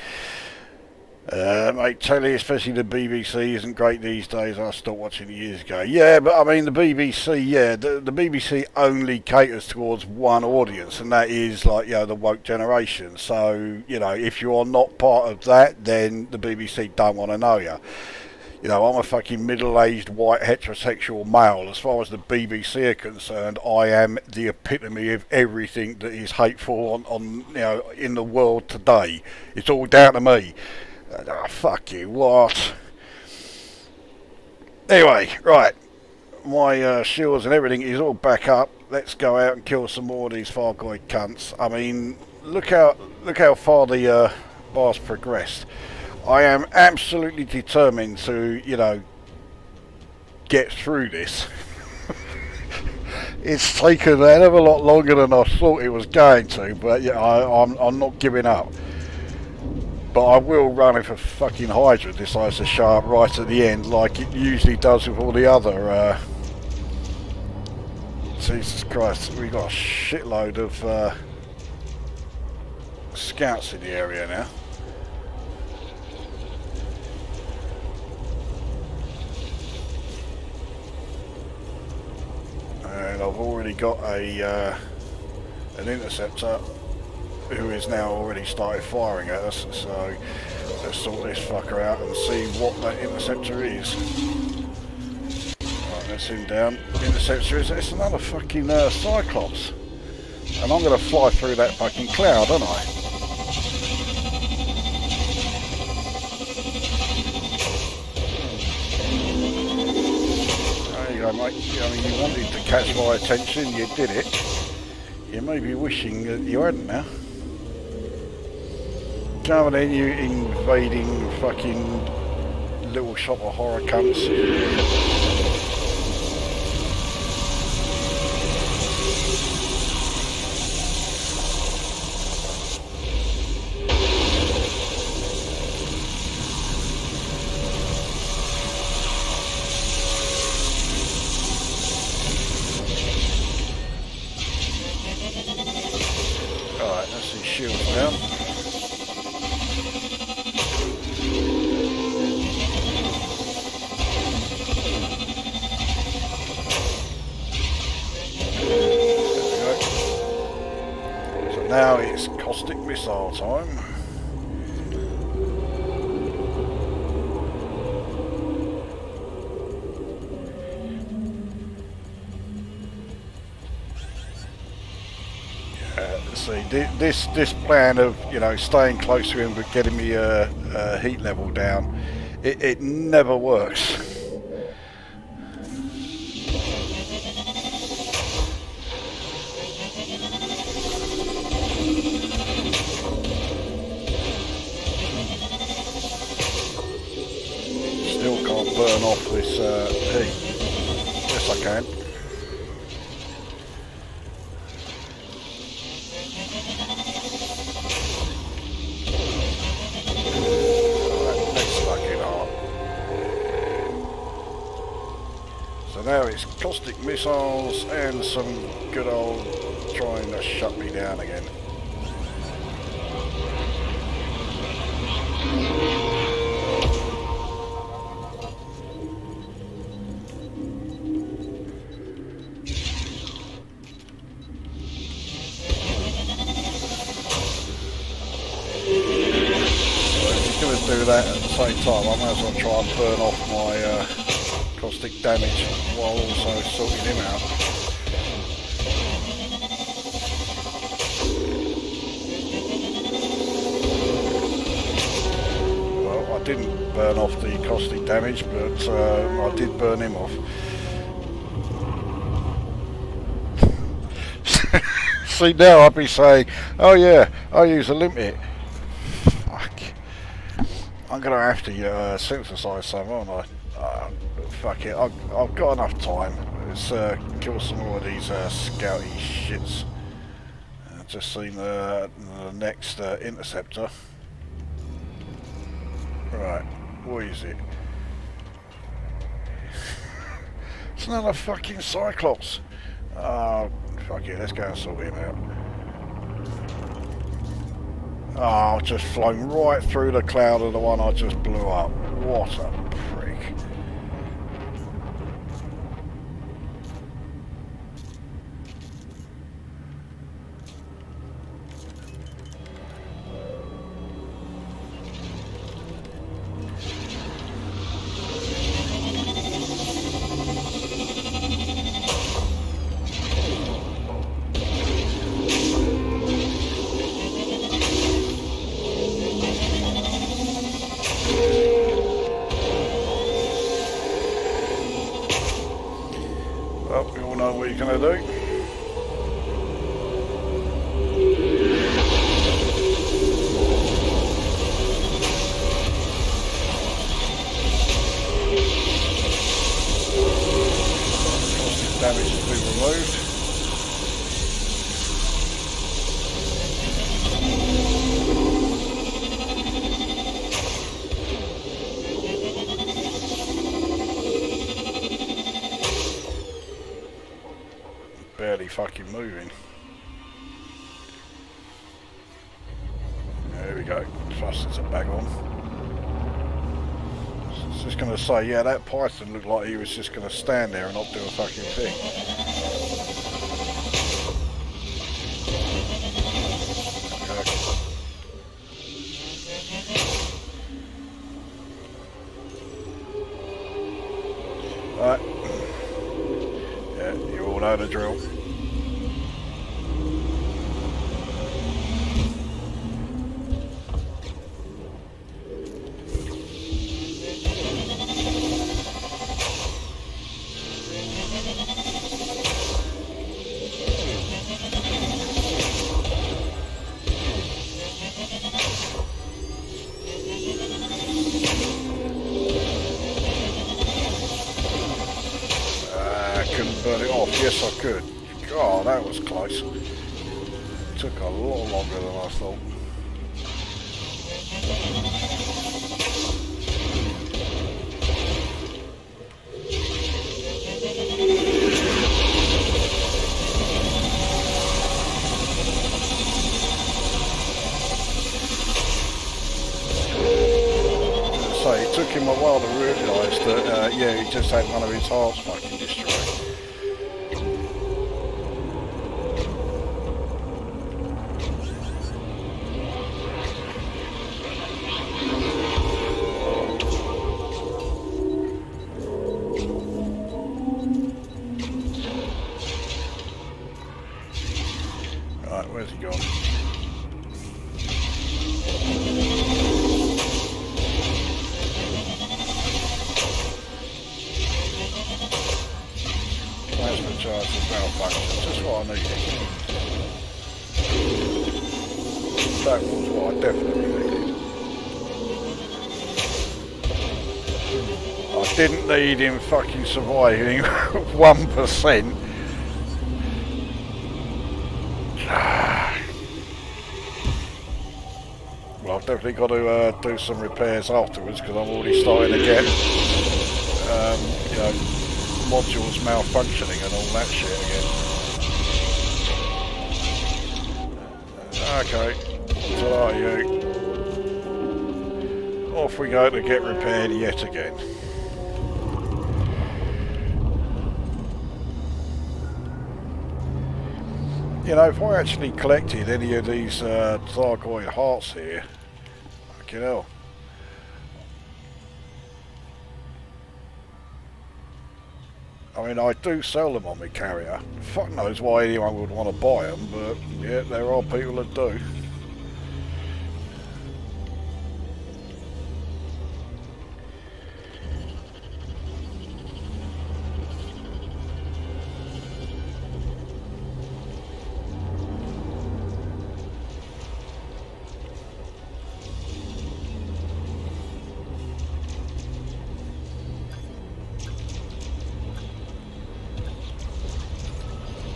Mate, telly, especially the BBC, isn't great these days. I stopped watching it years ago. Yeah, but I mean, the BBC, the BBC only caters towards one audience, and that is, like, the woke generation. So, if you're not part of that, then the BBC don't want to know you. I'm a fucking middle-aged white heterosexual male. As far as the BBC are concerned, I am the epitome of everything that is hateful on in the world today. It's all down to me. Fuck you, what? Anyway, right. My shields and everything is all back up. Let's go out and kill some more of these Thargoid cunts. I mean, look how far the bar's progressed. I am absolutely determined to, get through this. It's taken a hell of a lot longer than I thought it was going to, but I'm not giving up. But I will run if a fucking Hydra decides to show up right at the end, like it usually does with all the other. Jesus Christ, we've got a shitload of scouts in the area now. And I've already got an interceptor who is now already started firing at us, so let's sort this fucker out and see what that interceptor is. Right, that's him down. The interceptor is, it's another fucking Cyclops. And I'm going to fly through that fucking cloud, aren't I? mate. I mean, you wanted to catch my attention, you did it. You may be wishing that you hadn't now. Come on in, you invading fucking little shop of horror cunts. Alright, that's his shield down. Now it's caustic missile time. See, this plan of, you know, staying close to him but getting me a heat level down, it never works. Still can't burn off this heat. Yes, I can. So now it's caustic missiles and some good old trying to shut me down again. Do that at the same time. I might as well try and burn off my caustic damage while also sorting him out. Well, I didn't burn off the caustic damage, but I did burn him off. See, now I'd be saying, oh yeah, I'll use a limit. I'm going to have to synthesize some, aren't I? Fuck it, I've got enough time. Let's kill some more of these scouty shits. I've just seen the next interceptor. Right, what is it? It's another fucking Cyclops. Oh, fuck it, let's go and sort him out. Oh, I've just flown right through the cloud of the one I just blew up. What a prick. Well, we all know what you're going to do. Damage has been removed. Barely fucking moving. There we go. Thrusters are back on. It's just going to say, yeah, that Python looked like he was just going to stand there and not do a fucking thing. Right. Yeah, you all know the drill. yes I could. God, that was close. Took a lot longer than I thought. So it took him a while to realise that, yeah, he just had one of his hearts fucking destroyed. Right, where's he gone? Plasma charge and malfunction, just what I needed. That was what I definitely needed. I didn't need him fucking surviving 1%. Well, I've definitely got to do some repairs afterwards because I'm already starting to get, you know, modules malfunctioning and all that shit again. Okay, so are you? Off we go to get repaired yet again. You know, if I actually collected any of these Thargoid hearts here, fucking hell. I mean, I do sell them on my carrier. Fuck knows why anyone would want to buy them, but yeah, there are people that do.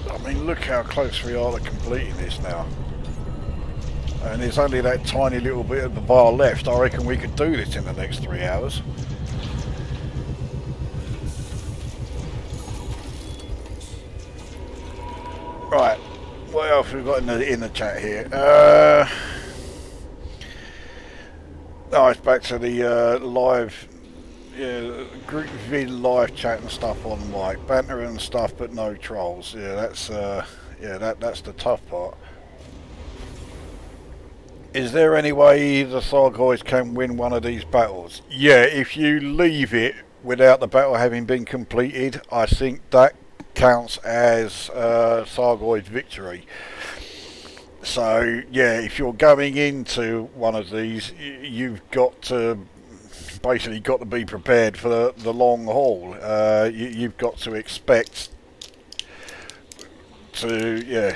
I mean, look how close we are to completing this now. And there's only that tiny little bit of the bar left. I reckon we could do this in the next 3 hours. Right, what else have we got in the chat here? Oh, it's back to the live, group vid live chat and stuff on like banter and stuff, but no trolls. Yeah, that's that's the tough part. Is there any way the Thargoids can win one of these battles? Yeah, if you leave it without the battle having been completed, I think that counts as Thargoid's victory. So yeah, if you're going into one of these, you've got to basically be prepared for the long haul. You've got to expect to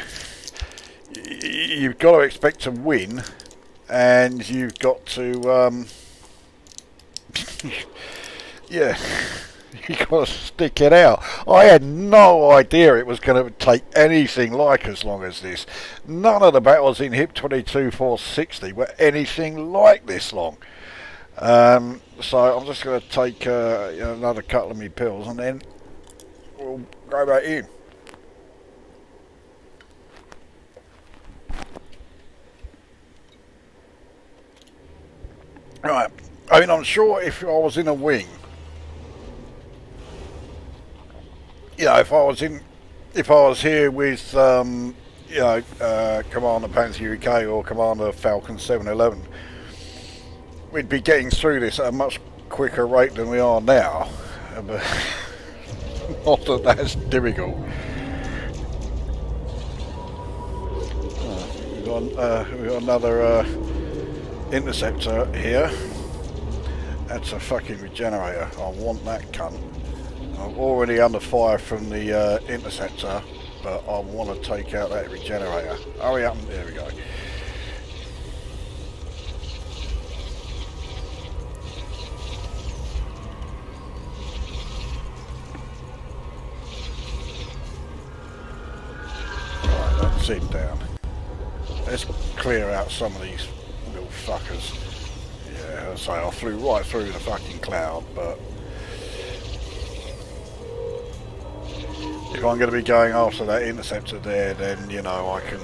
you've got to expect to win, and you've got to yeah. You got to stick it out. I had no idea it was going to take anything like as long as this. None of the battles in HIP 22-460 were anything like this long. So I'm just going to take another couple of me pills and then we'll go back in. Right. I mean, I'm sure if I was in a wing, you know, if I was here with, Commander Panzer UK or Commander Falcon 711, we'd be getting through this at a much quicker rate than we are now. But not that that's difficult. We've got another interceptor here. That's a fucking regenerator. I want that cunt. I'm already under fire from the interceptor, but I want to take out that regenerator. Hurry up, there we go. him down. Let's clear out some of these little fuckers. Yeah, as I say, I flew right through the fucking cloud, but if I'm going to be going after that interceptor there, then, you know, I can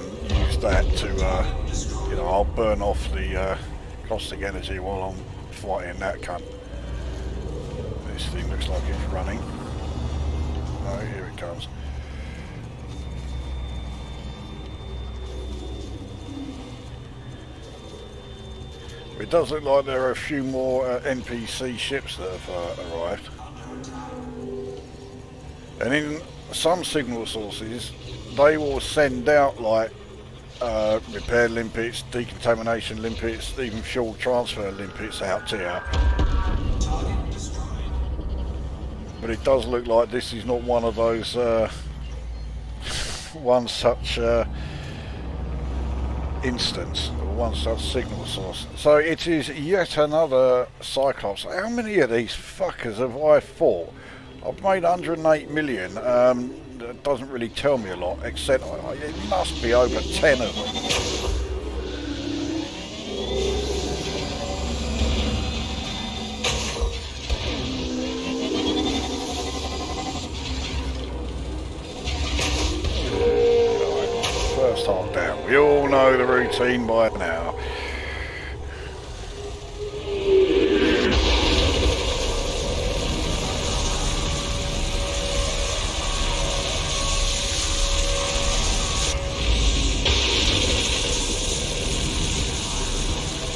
use that to, you know, I'll burn off the caustic energy while I'm fighting that cunt. This thing looks like it's running. Oh, here it comes. It does look like there are a few more NPC ships that have arrived. And in some signal sources, they will send out like repair limpets, decontamination limpets, even fuel transfer limpets out to you. Target destroyed. But it does look like this is not one of those one such instance, or one such signal source. So it is yet another Cyclops. How many of these fuckers have I fought? I've made 108 million. That doesn't really tell me a lot, except it must be over 10 of them. First half down. We all know the routine by now.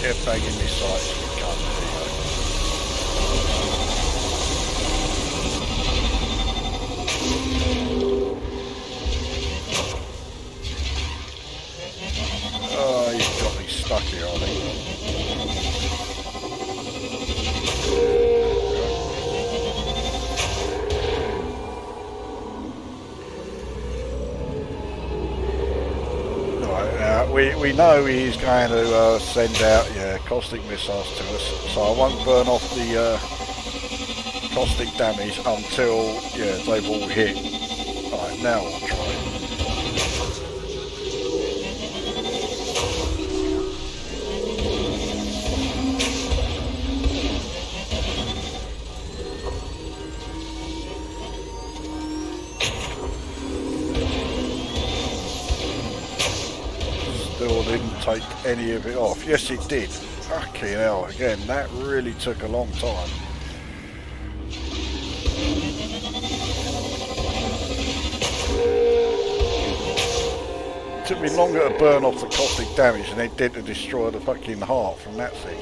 Get back in this sight, you cunt. Oh, he's got me stuck here, I think. We know he's going to send out caustic missiles to us, so I won't burn off the caustic damage until they've all hit. Alright, now we'll try. Still didn't take any of it off. Yes, it did. Fucking hell, again, that really took a long time. It took me longer to burn off the caustic damage than it did to destroy the fucking heart from that thing.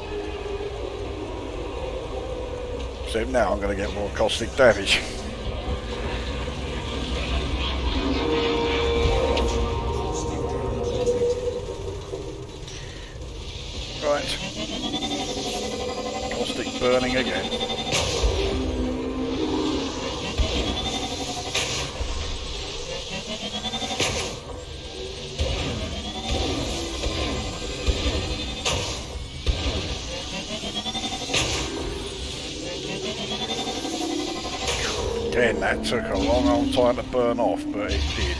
So now I'm going to get more caustic damage. Right, caustic burning again. Again, that took a long time to burn off, but it did.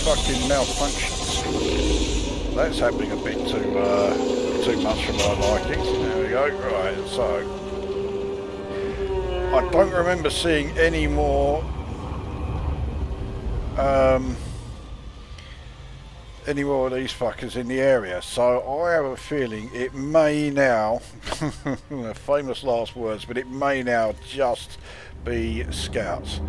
Fucking malfunctions. That's happening a bit too much for my liking. There we go. Right, so I don't remember seeing any more of these fuckers in the area. So I have a feeling it may now, famous last words, but it may now just be scouts.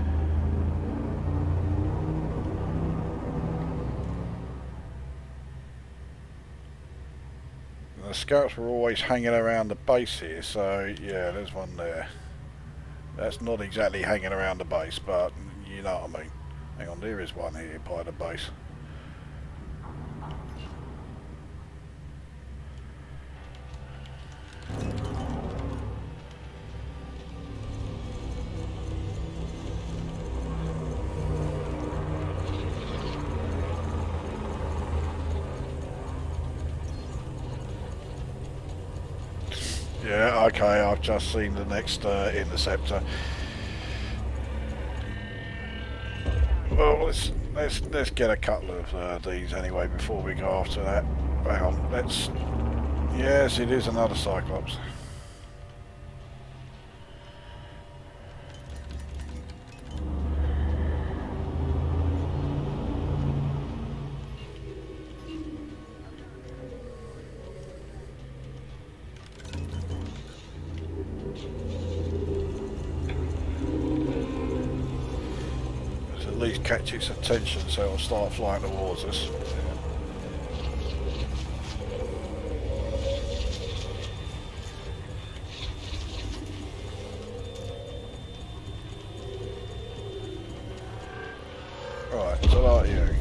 The scouts were always hanging around the base here, so yeah, there's one there. That's not exactly hanging around the base, but you know what I mean. Hang on, there is one here by the base. Yeah, okay, I've just seen the next interceptor. Well, let's get a couple of these anyway before we go after that. Hang on, let's. Yes, it is another Cyclops. At least catch its attention so it'll start flying towards us. Right, so like you.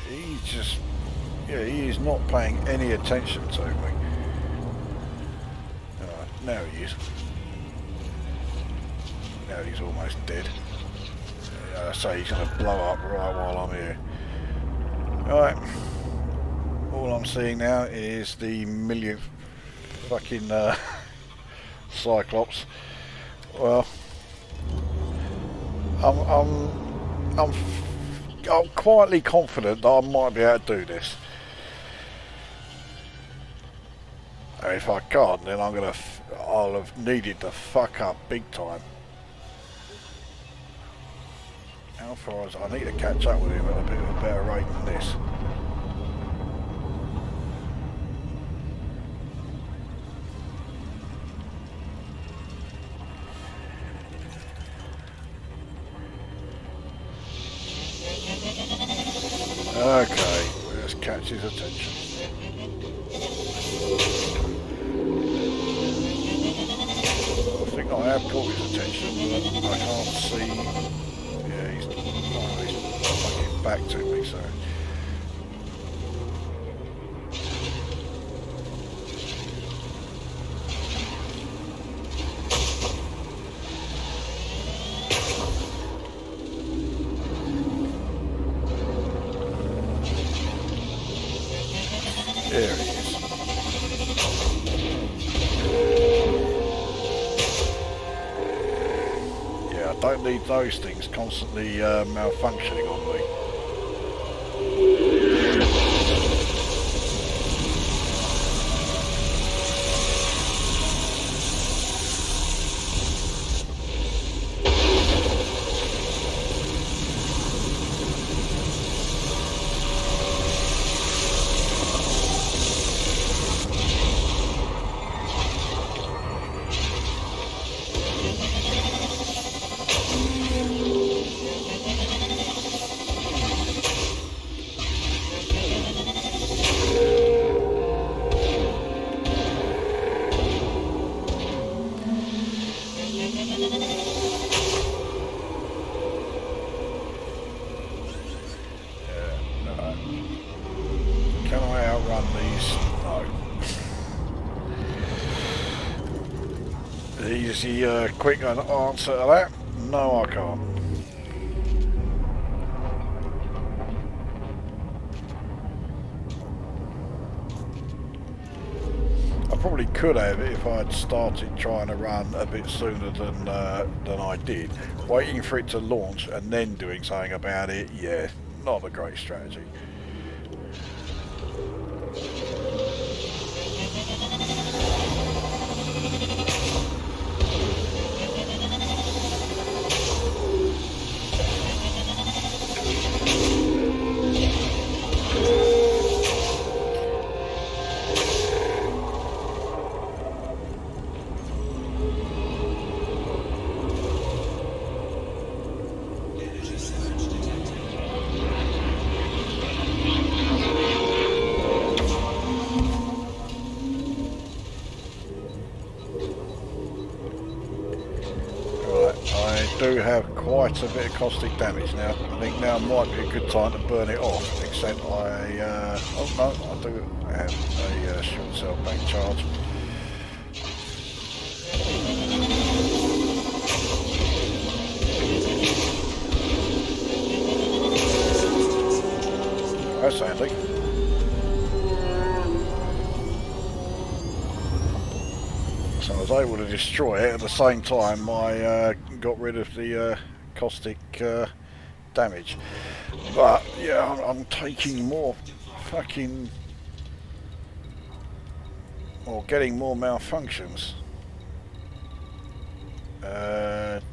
He's just, yeah, he is not paying any attention to me. Now he is. Now he's almost dead. I say he's going to blow up right while I'm here. Alright. All I'm seeing now is the millionth fucking Cyclops. Well, I'm quietly confident that I might be able to do this. And if I can't, then I'll have needed to fuck up big time. How far is I need to catch up with him at a bit of a better rate than this. Okay, let's catch his attention. I think I have caught his attention, but I can't see. Yeah, he's fucking back to me, so. There he is. Yeah, I don't need those things constantly malfunctioning on me. Can I outrun these? No. Easy, quick answer to that? No, I can't. I probably could have if I'd started trying to run a bit sooner than I did. Waiting for it to launch and then doing something about it, yeah, not a great strategy. Do have quite a bit of caustic damage now. I think now might be a good time to burn it off, except oh no, I do have a short cell bank charge. That's handy. So I was able to destroy it at the same time I got rid of the caustic damage. But yeah, I'm taking more fucking, or getting more malfunctions.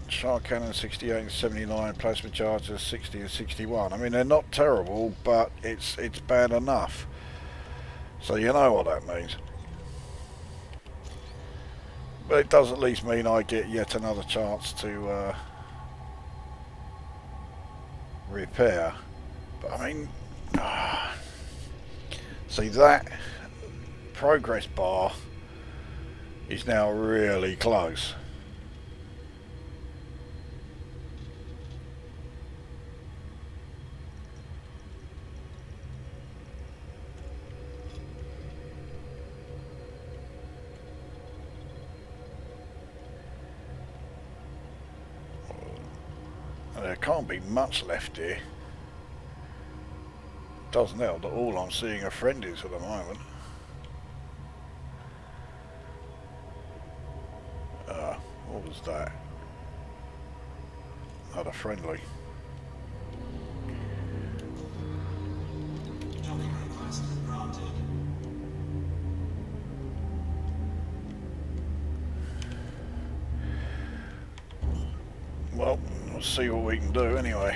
Shark cannon 68 and 79, plasma charges 60 and 61. I mean, they're not terrible, but it's bad enough. So you know what that means. But it does at least mean I get yet another chance to repair. But I mean, see, that progress bar is now really close. There can't be much left here. Doesn't help that all I'm seeing are friendlies at the moment. What was that? Another friendly. Docking request granted. Well, we'll see what we can do anyway.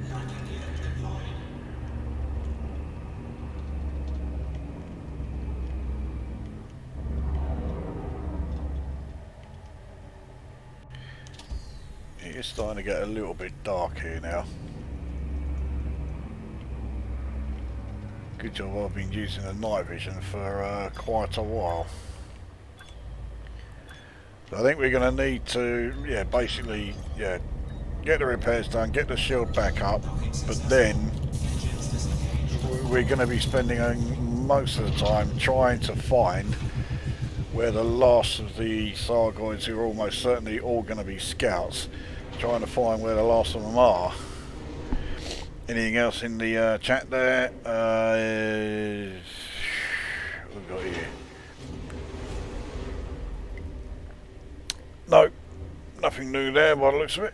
Landing gear deployed. It's starting to get a little bit dark here now. Good job I've been using the night vision for quite a while. So I think we're going to need to, basically, get the repairs done, get the shield back up, but then we're going to be spending most of the time trying to find where the last of the Thargoids, who are almost certainly all going to be scouts, trying to find where the last of them are. Anything else in the chat there? What have we got here? No, nothing new there by the looks of it.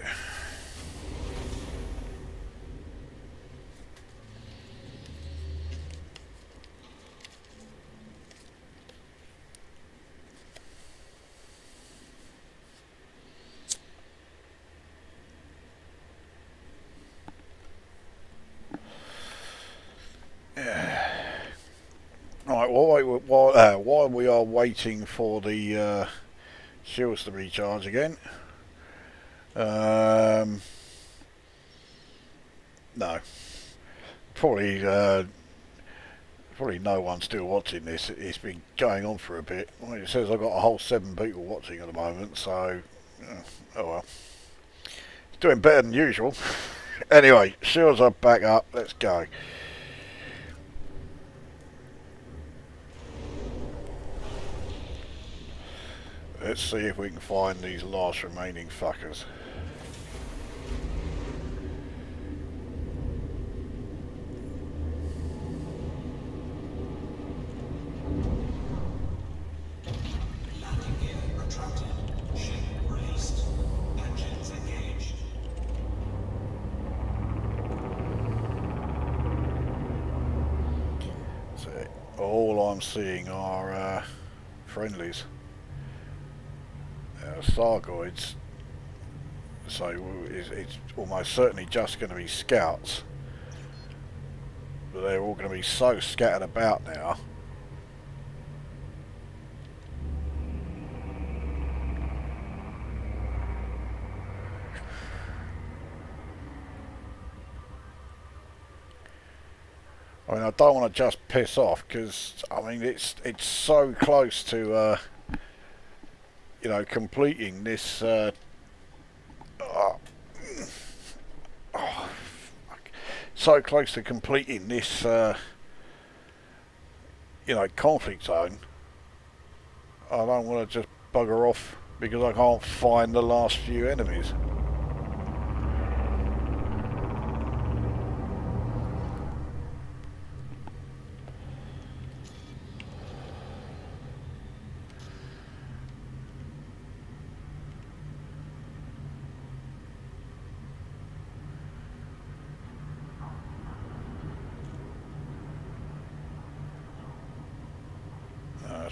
Right, while we are waiting for the shields to recharge again. No. Probably no one's still watching this. It's been going on for a bit. Well, it says I've got a whole 7 people watching at the moment, so oh well. It's doing better than usual. Anyway, shields are back up. Let's go. Let's see if we can find these last remaining fuckers. Landing gear retracted. Ship released. Engines engaged. So all I'm seeing are friendlies. Thargoids, so it's almost certainly just going to be scouts, but they're all going to be so scattered about now. I mean, I don't want to just piss off because I mean it's so close to completing this so close to completing this conflict zone. I don't want to just bugger off because I can't find the last few enemies.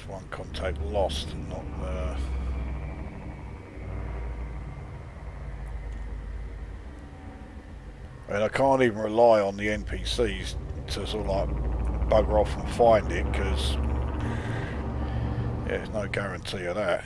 that's one contact lost, not and I can't even rely on the NPCs to sort of like bugger off and find it, because there's no guarantee of that.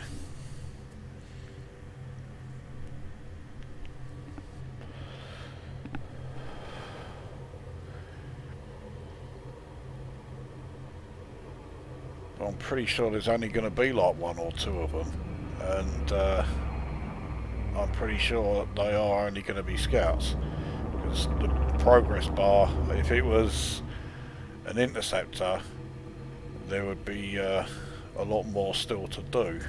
But I'm pretty sure there's only going to be like one or two of them, and I'm pretty sure they are only going to be scouts, because the progress bar, if it was an interceptor, there would be a lot more still to do.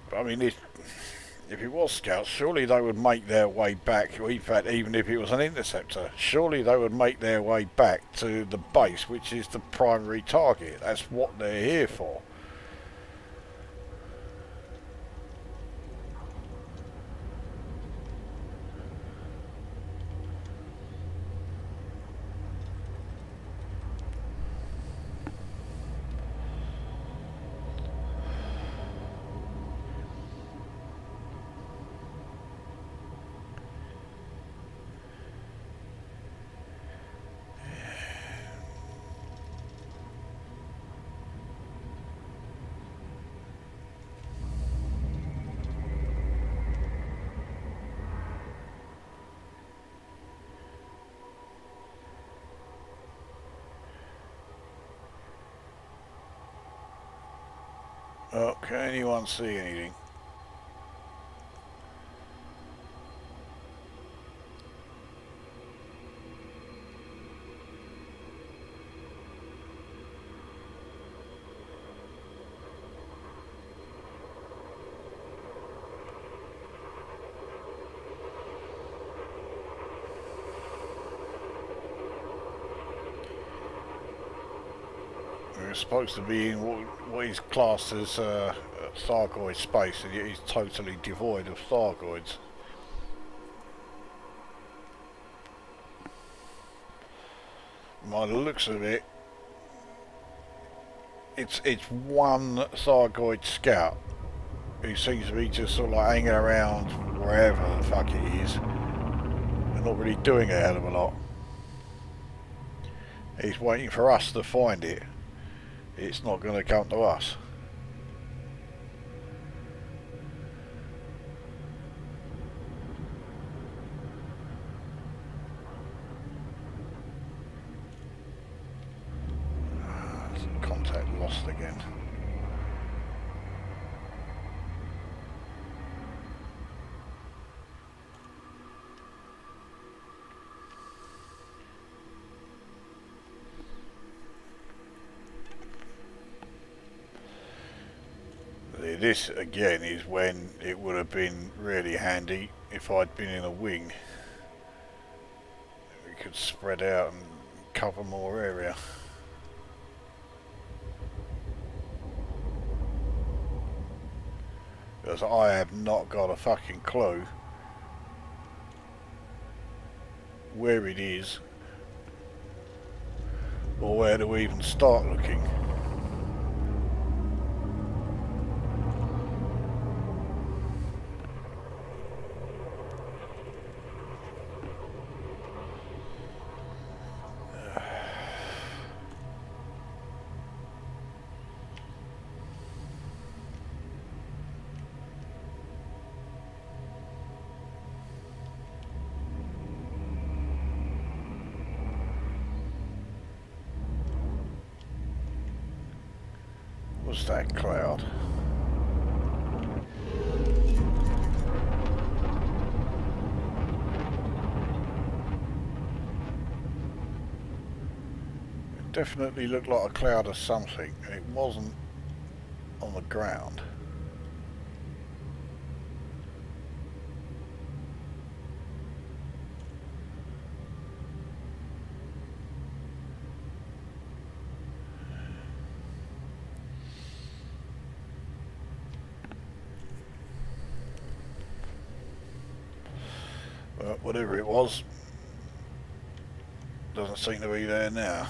But I mean, if it was scouts, surely they would make their way back. In fact, even if it was an interceptor, surely they would make their way back to the base, which is the primary target. That's what they're here for. Oh, can anyone see anything? We're supposed to be in what is classed as Thargoid space, and yet it's totally devoid of Thargoids. By the looks of it, it's one Thargoid scout who seems to be just sort of like hanging around wherever the fuck it is, and not really doing a hell of a lot. He's waiting for us to find it. It's not going to come to us. Contact lost again. This again is when it would have been really handy if I'd been in a wing. We could spread out and cover more area. Because I have not got a fucking clue where it is or where to even start looking. What's that cloud? It definitely looked like a cloud of something. It wasn't on the ground. Well, whatever it was. Doesn't seem to be there now.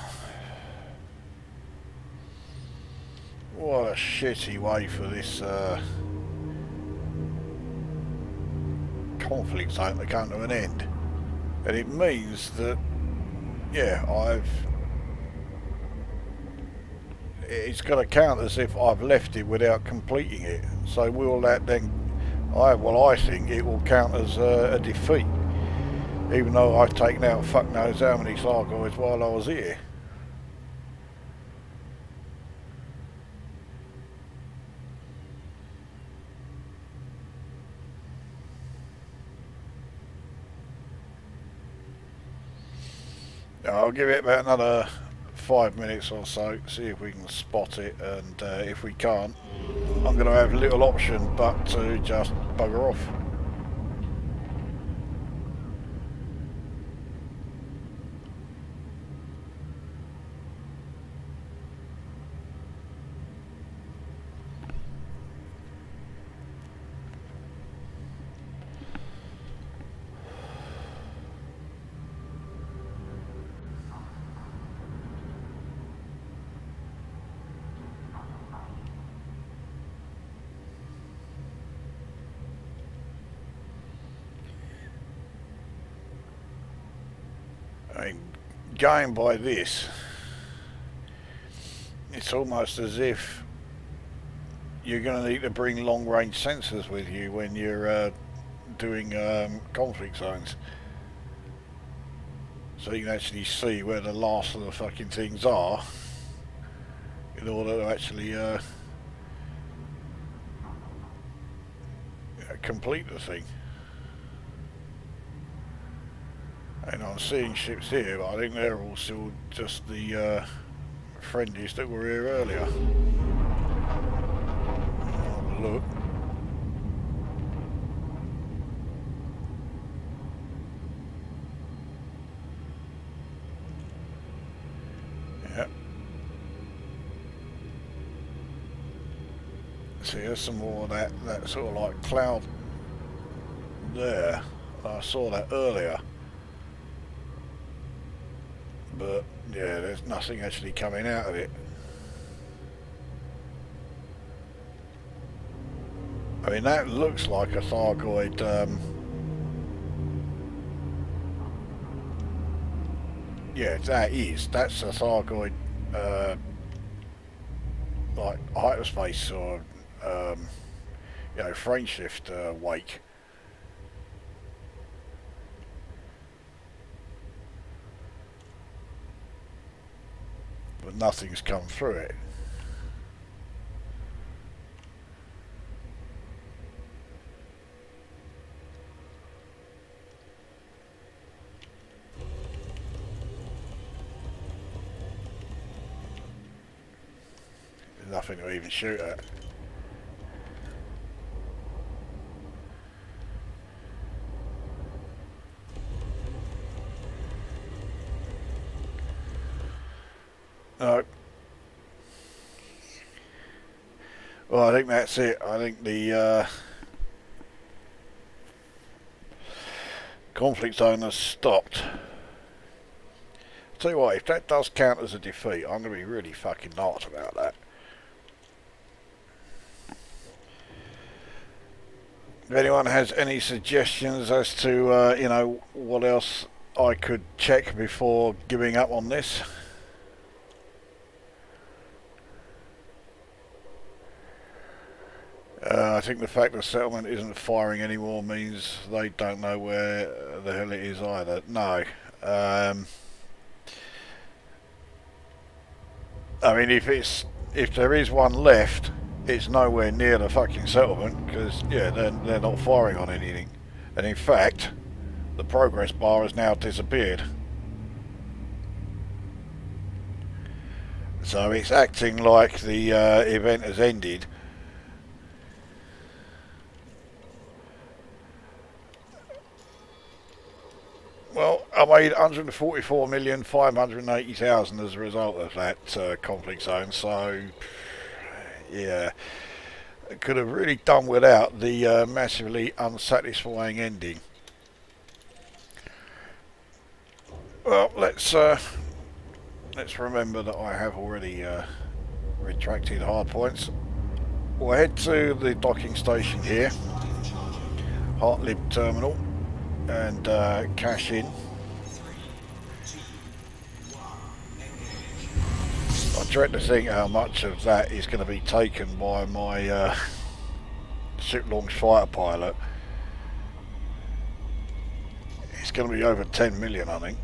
What a shitty way for this conflict zone to come to an end. And it means that, yeah, it's going to count as if I've left it without completing it. So will that then, I think it will count as a defeat. Even though I've taken out fuck knows how many Thargoids while I was here. I'll give it about another 5 minutes or so, see if we can spot it, and if we can't, I'm going to have little option but to just bugger off. I mean, going by this, it's almost as if you're going to need to bring long-range sensors with you when you're doing conflict zones, so you can actually see where the last of the fucking things are in order to actually complete the thing. And I'm seeing ships here, but I think they're all still just the friendlies that were here earlier. Have a look. Yep. See, there's some more of that sort of like cloud there. I saw that earlier. But yeah, there's nothing actually coming out of it. I mean, that looks like a Thargoid yeah, that's a Thargoid like hyperspace or you know, frame shift wake. But nothing's come through it. There's nothing to even shoot at. No. Well, I think that's it. I think the conflict zone has stopped. I'll tell you what, if that does count as a defeat, I'm going to be really fucking knocked about that. If anyone has any suggestions as to, you know, what else I could check before giving up on this. I think the fact the settlement isn't firing anymore means they don't know where the hell it is either. No. I mean, if there is one left, it's nowhere near the fucking settlement, because yeah, they're not firing on anything. And in fact, the progress bar has now disappeared. So it's acting like the event has ended. Well, I made 144,580,000 as a result of that conflict zone, so yeah, I could have really done without the massively unsatisfying ending. Well, let's remember that I have already retracted hard points. We'll head to the docking station here, Heartlib Terminal, and cash in. I dread to think how much of that is going to be taken by my ship launch fighter pilot. It's going to be over 10 million, I think.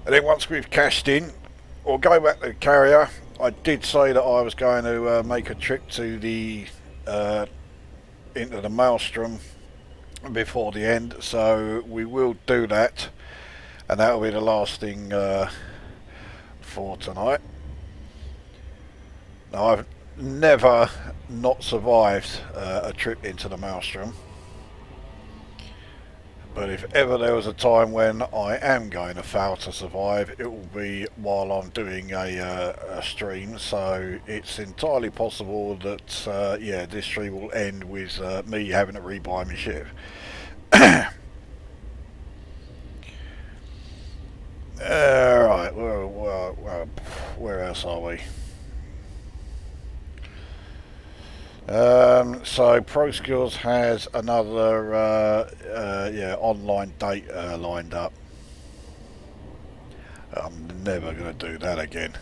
And then once we've cashed in, we'll go back to the carrier. I did say that I was going to make a trip to the into the Maelstrom before the end, so we will do that, and that will be the last thing for tonight. Now, I've never not survived a trip into the Maelstrom. But if ever there was a time when I am going to fail to survive, it will be while I'm doing a stream. So it's entirely possible that, yeah, this stream will end with me having to rebuy my ship. Alright, where else are we? So ProSkills has another yeah, online date lined up. I'm never going to do that again.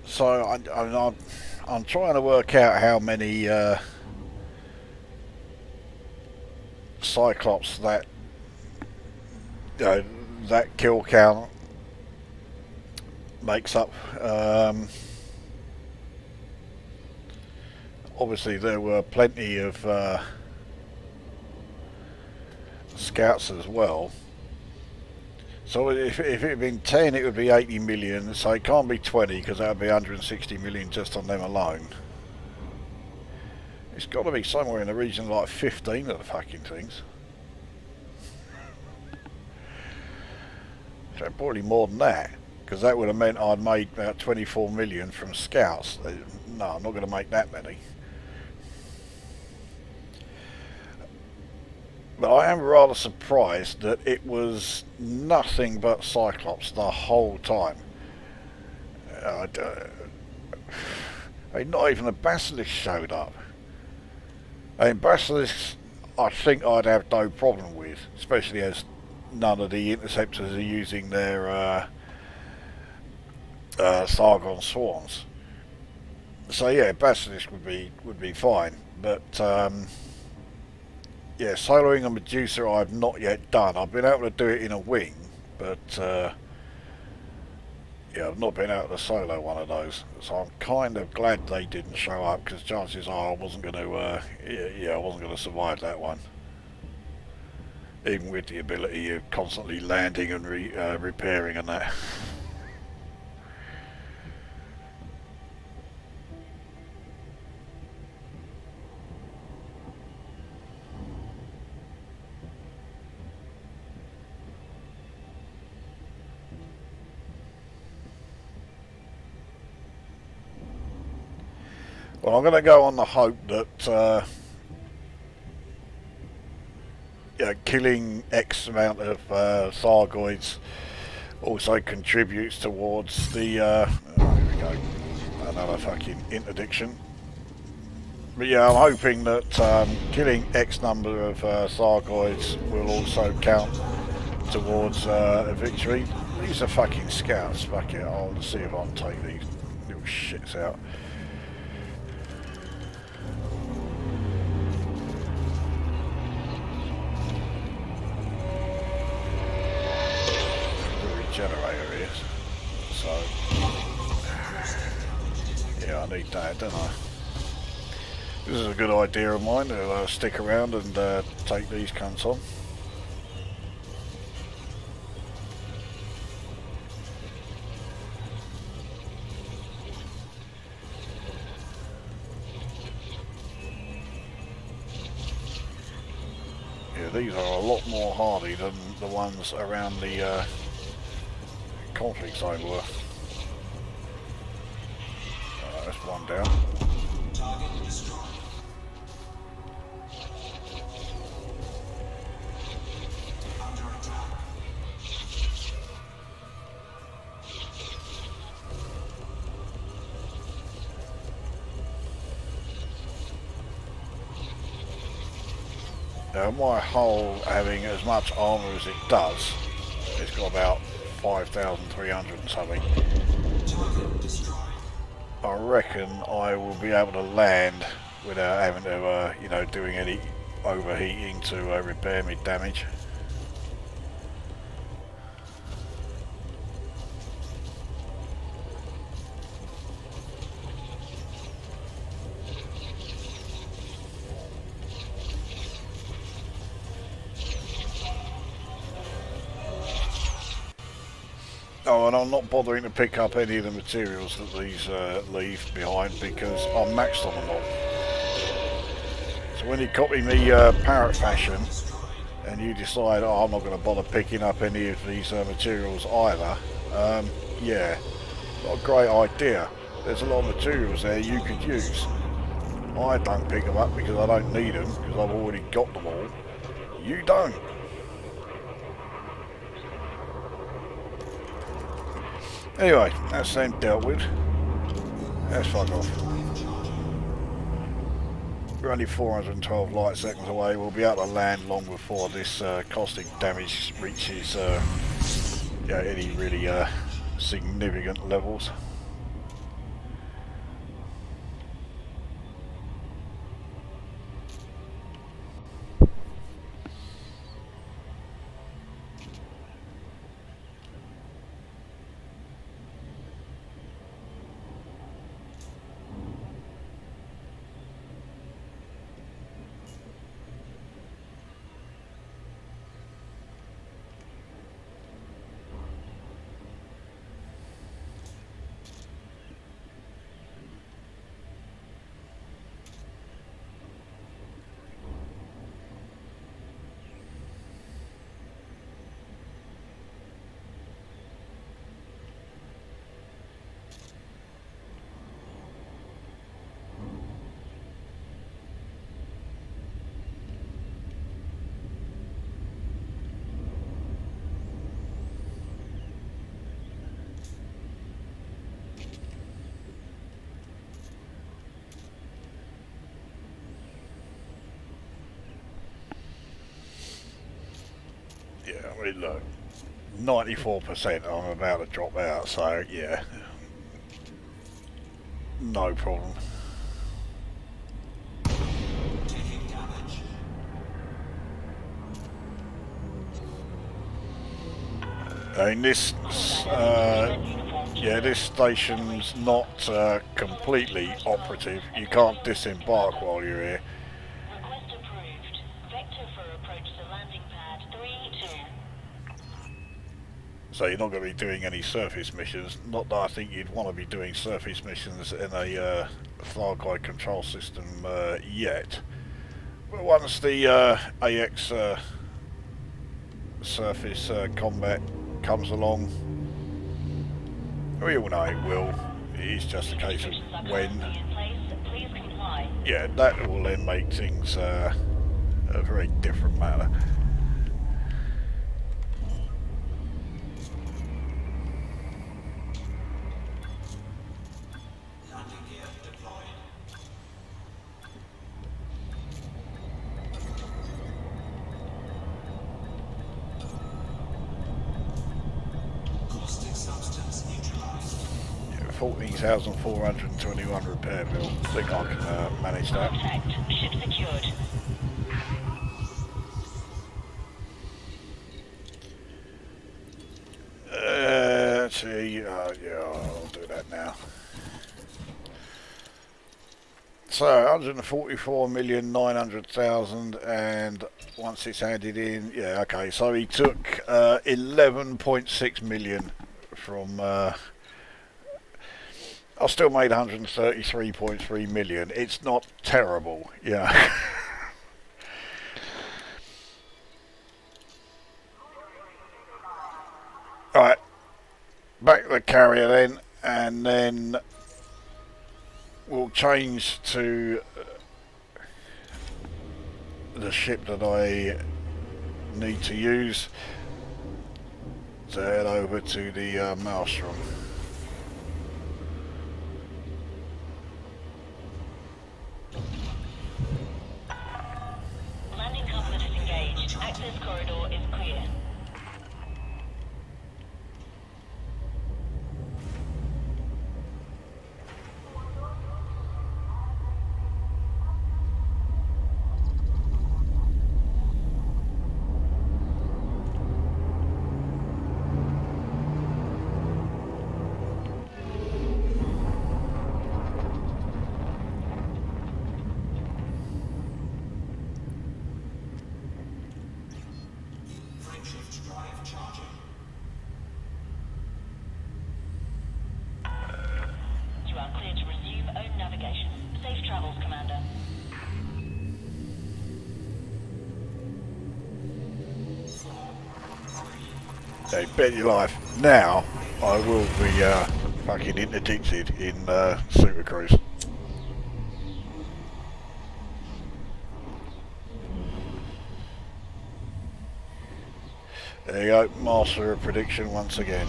So I'm trying to work out how many Cyclops that that kill count makes up. Obviously, there were plenty of scouts as well. So if it had been 10, it would be 80 million, so it can't be 20 because that would be 160 million just on them alone. It's got to be somewhere in the region of like 15 of the fucking things. So probably more than that, because that would have meant I'd made about 24 million from scouts. No, I'm not going to make that many. But I am rather surprised that it was nothing but Cyclops the whole time. I mean, not even a Basilisk showed up. I mean, Basilisks I think I'd have no problem with, especially as none of the Interceptors are using their Thargon Swans. So yeah, Basilisk would be fine, but yeah, soloing a Medusa I've not yet done. I've been able to do it in a wing, but yeah, I've not been able to solo one of those. So I'm kind of glad they didn't show up, because chances are I wasn't going to, yeah, I wasn't going to survive that one. Even with the ability of constantly landing and repairing and that. Well, I'm going to go on the hope that yeah, killing X amount of Thargoids also contributes towards the oh, here we go, another fucking interdiction. But yeah, I'm hoping that killing X number of Thargoids will also count towards a victory. These are fucking scouts. Fuck it, I'll see if I can take these little shits out. Generator is, so yeah, I need that, don't I? This is a good idea of mine to stick around and take these cunts on. Yeah, these are a lot more hardy than the ones around the conflict zone were. That's one down. Target destroyed. Under attack. Now my hull having as much armour as it does, it's got about 5,300 and something. Target destroyed. I reckon I will be able to land without having to, you know, doing any overheating to repair me damage. Oh, and I'm not bothering to pick up any of the materials that these leave behind because I'm maxed on them all. So when you copy me parrot fashion and you decide, oh, I'm not going to bother picking up any of these materials either, yeah, not a great idea. There's a lot of materials there you could use. I don't pick them up because I don't need them because I've already got them all. You don't. Anyway, that's them dealt with. Let's fuck off. We're only 412 light seconds away. We'll be able to land long before this caustic damage reaches yeah, any really significant levels. Yeah, I mean, look, 94% I'm about to drop out, so yeah, no problem. Taking damage. I mean, this, yeah, this station's not completely operative. You can't disembark while you're here. Request approved. Vector for approach to landing pad 3-2. So you're not going to be doing any surface missions. Not that I think you'd want to be doing surface missions in a Thargoid control system yet. But once the AX surface combat comes along, we all know it will. It's just a case of when. In place. Please comply. Yeah, that will then make things a very different matter. Landing gear deployed. Caustic substance neutralized. 14,421 repair bill. I think I can manage that. Contact. Ship secured. See, yeah, I'll do that now. So 144,900,000, and once it's added in, yeah, okay. So he took 11.6 million from. I still made 133.3 million. It's not terrible, yeah. Right, back to the carrier then, and then we'll change to the ship that I need to use to head over to the Maelstrom. Landing coupler disengaged. Access corridor is clear. Frameshift drive charging. You are clear to resume own navigation. Safe travels, Commander. Hey, bet your life. Now I will be fucking interdicted in Super Cruise. There you go, master of prediction once again.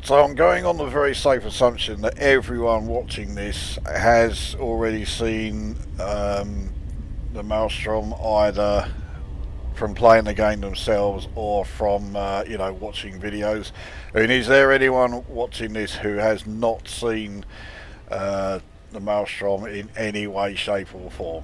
So I'm going on the very safe assumption that everyone watching this has already seen the Maelstrom, either from playing the game themselves or from watching videos. I mean, is there anyone watching this who has not seen the Maelstrom in any way, shape or form?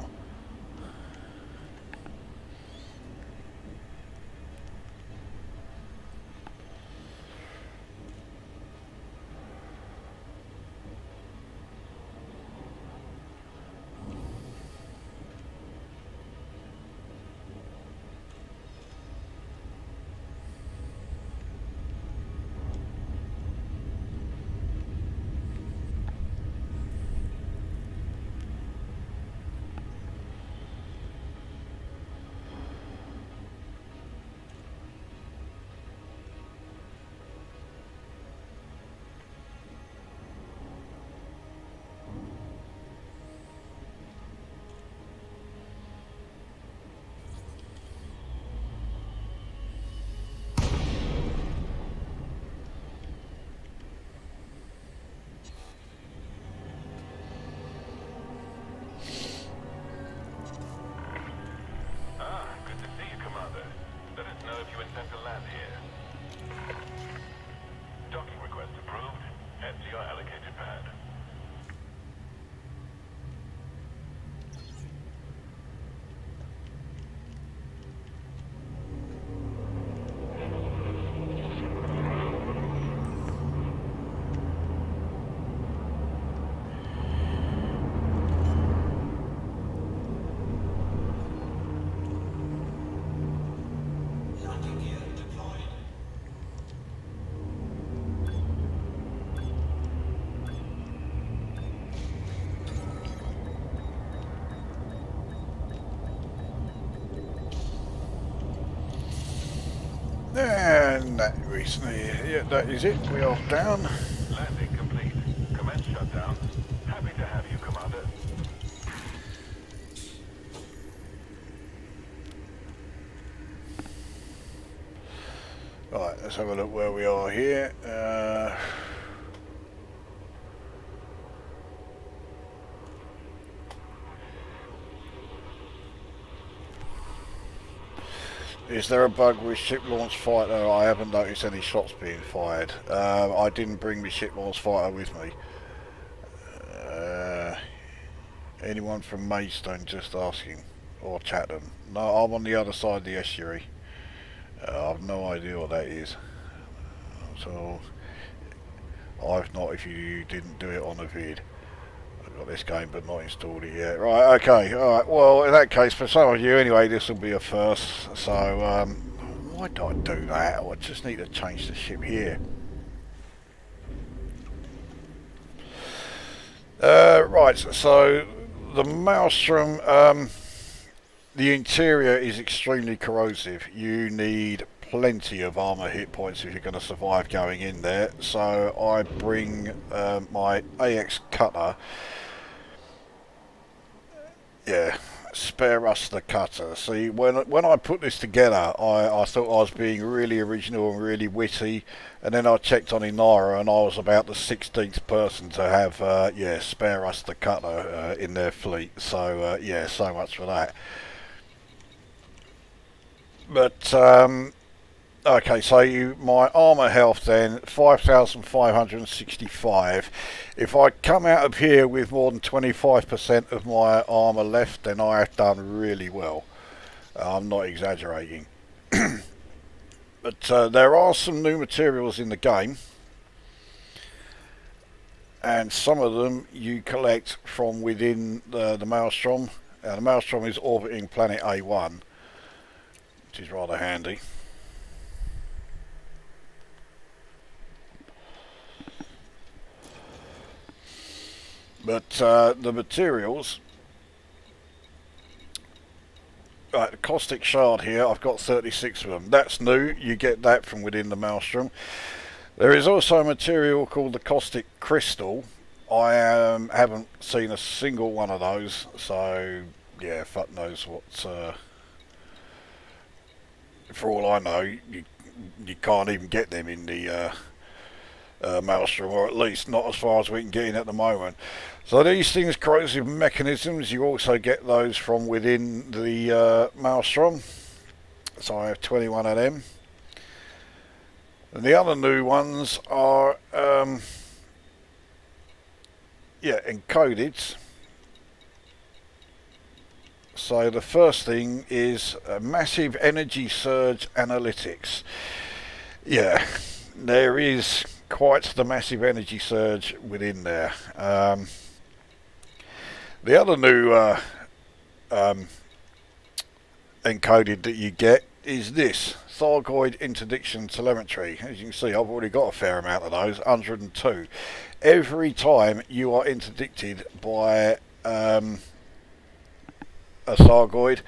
Landing gear deployed. And that recently, yeah, that is it. We are down. Landing complete. Commence shutdown. Happy to have you, Commander. Right, let's have a look where we are here. Is there a bug with ship launch fighter? I haven't noticed any shots being fired. I didn't bring my ship launch fighter with me. Anyone from Maelstrom just asking? Or Chatham? No, I'm on the other side of the estuary. I've no idea what that is. So, I've not, if you didn't do it on a vid. I've got this game but not installed it yet. Right, okay, alright. Well, in that case, for some of you anyway, this will be a first. So, why do I do that? I just need to change the ship here. Right, so the Maelstrom, the interior is extremely corrosive. You need plenty of armour hit points if you're going to survive going in there. So I bring my AX cutter. Yeah, spare us the cutter. See, when I put this together, I thought I was being really original and really witty, and then I checked on Inara and I was about the 16th person to have, yeah, spare us the cutter in their fleet. So, yeah, so much for that. But, okay, so my armour health then, 5,565. If I come out of here with more than 25% of my armour left, then I have done really well. I'm not exaggerating. But there are some new materials in the game. And some of them you collect from within the Maelstrom. The Maelstrom is orbiting planet A1, which is rather handy. But the materials, right, the caustic shard here, I've got 36 of them. That's new, you get that from within the Maelstrom. There is also a material called the caustic crystal. I haven't seen a single one of those, so yeah, fuck knows what. For all I know, you can't even get them in the Maelstrom, or at least not as far as we can get in at the moment. So these things, corrosive mechanisms, you also get those from within the Maelstrom. So I have 21 of them. And the other new ones are, yeah, encoded. So the first thing is massive energy surge analytics. Yeah, there is quite the massive energy surge within there. The other new encoded that you get is this Thargoid interdiction telemetry. As you can see, I've already got a fair amount of those, 102. Every time you are interdicted by a Thargoid,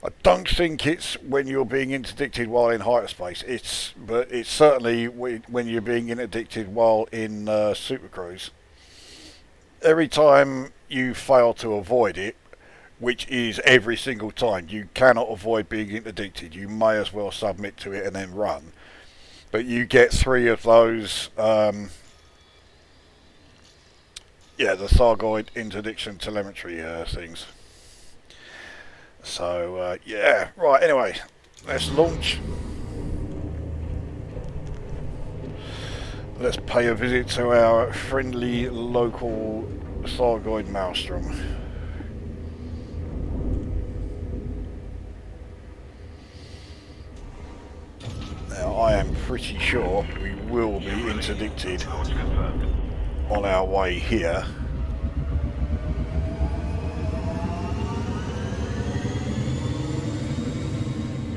I don't think it's when you're being interdicted while in hyperspace. But it's certainly when you're being interdicted while in supercruise. Every time you fail to avoid it, which is every single time, you cannot avoid being interdicted. You may as well submit to it and then run. But you get 3 of those. Yeah, the Thargoid interdiction telemetry things. So, yeah, right, anyway, let's launch. Let's pay a visit to our friendly local Thargoid Maelstrom. Now, I am pretty sure we will be interdicted on our way here.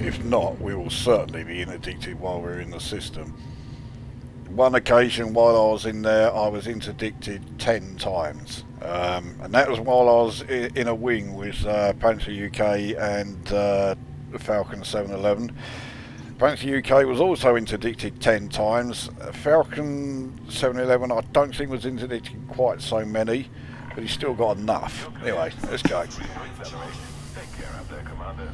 If not, we will certainly be interdicted while we're in the system. One occasion while I was in there, I was interdicted 10 times. And that was while I was in a wing with Panther UK and Falcon 711. Panther UK was also interdicted 10 times. Falcon 711 I don't think was interdicted quite so many, but he's still got enough. Anyway, let's go. Take care out there, Commander.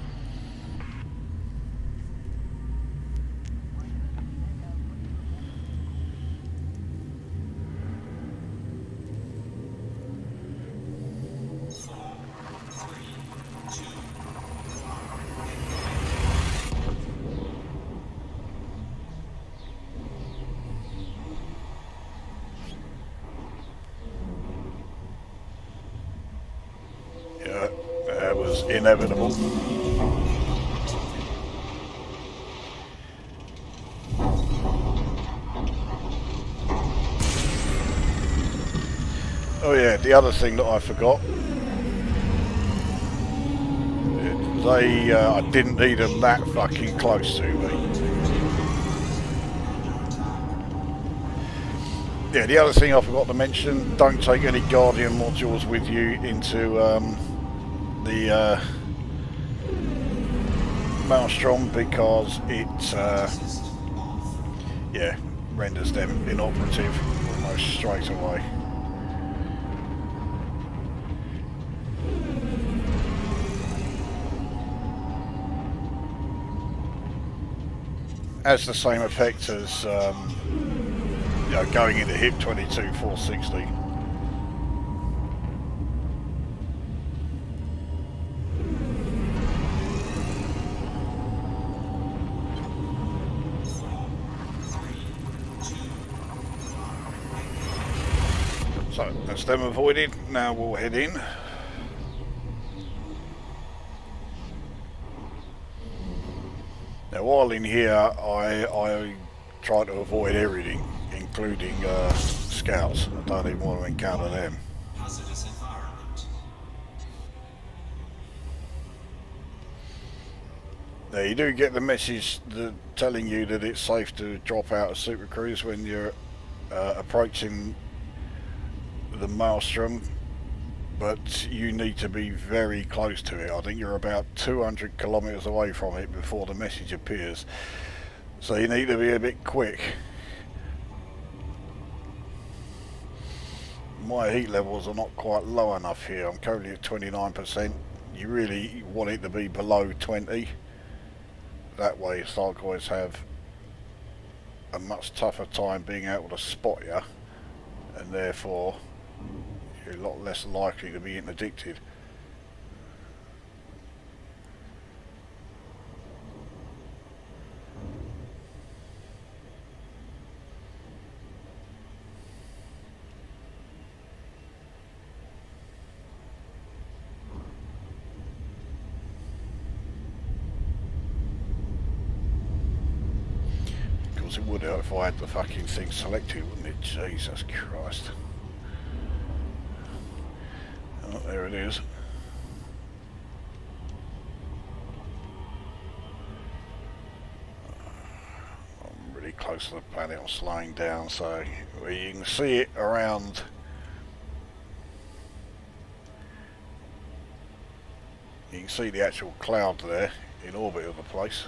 inevitable. Oh yeah, the other thing that I forgot. I didn't need them that fucking close to me. Yeah, the other thing I forgot to mention, don't take any Guardian modules with you into the Maelstrom because it yeah, renders them inoperative almost straight away. Has the same effect as you know, going into HIP 22 460. So that's them avoided. Now we'll head in. Now while in here, I try to avoid everything, including scouts. I don't even want to encounter them. Hazardous environment. Now you do get the message telling you that it's safe to drop out of Super Cruise when you're approaching the Maelstrom, but you need to be very close to it. I think you're about 200 kilometers away from it before the message appears, so you need to be a bit quick. My heat levels are not quite low enough here. I'm currently at 29%. You really want it to be below 20. That way Thargoids have a much tougher time being able to spot you, and therefore you're a lot less likely to be interdicted. Of course it would if I had the fucking thing selected, wouldn't it? Jesus Christ. Oh, there it is. I'm really close to the planet. I'm slowing down, so you can see it around. You can see the actual cloud there in orbit of the place.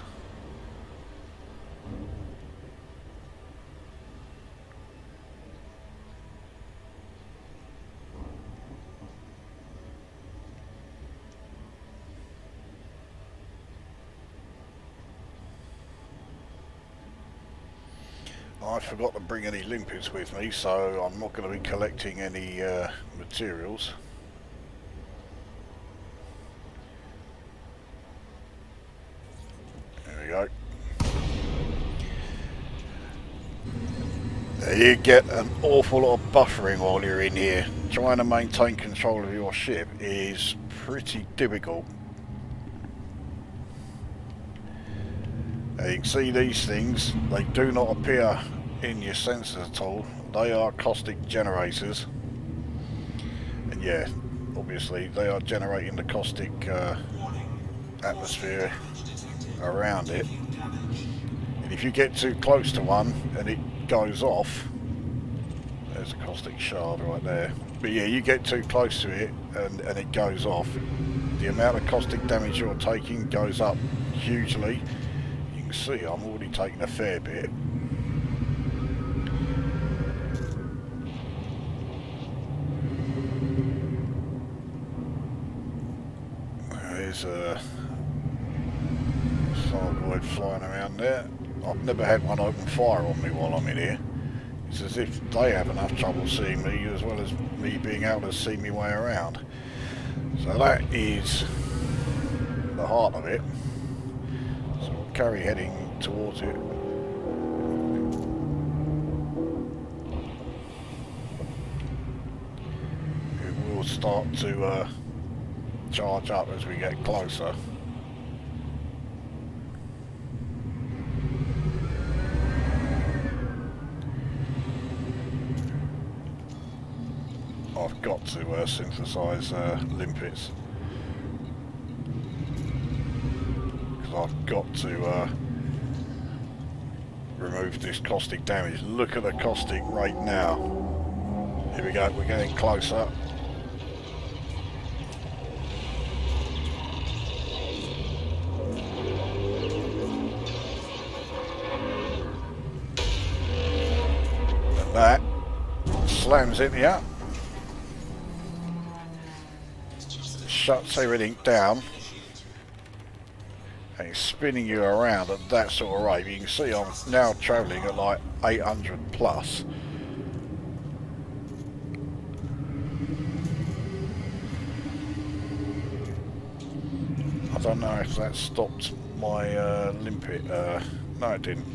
I forgot to bring any limpets with me, so I'm not going to be collecting any materials. There we go. Now you get an awful lot of buffering while you're in here. Trying to maintain control of your ship is pretty difficult. Now you can see these things, they do not appear in your sensors at all. They are caustic generators, and yeah, obviously they are generating the caustic atmosphere around it. And if you get too close to one and it goes off, there's a caustic shard right there. But yeah, you get too close to it and it goes off, the amount of caustic damage you're taking goes up hugely. You can see I'm already taking a fair bit. There's a Thargoid flying around there. I've never had one open fire on me while I'm in here. It's as if they have enough trouble seeing me as well as me being able to see me way around. So that is the heart of it. So we'll carry heading towards it. It will start to charge up as we get closer. I've got to synthesize limpets, because I've got to remove this caustic damage. Look at the caustic right now. Here we go, we're getting closer. And that slams into you. Shuts everything down. And it's spinning you around at that sort of rate. You can see I'm now travelling at like 800 plus. I don't know if that stopped my limpet. No, it didn't.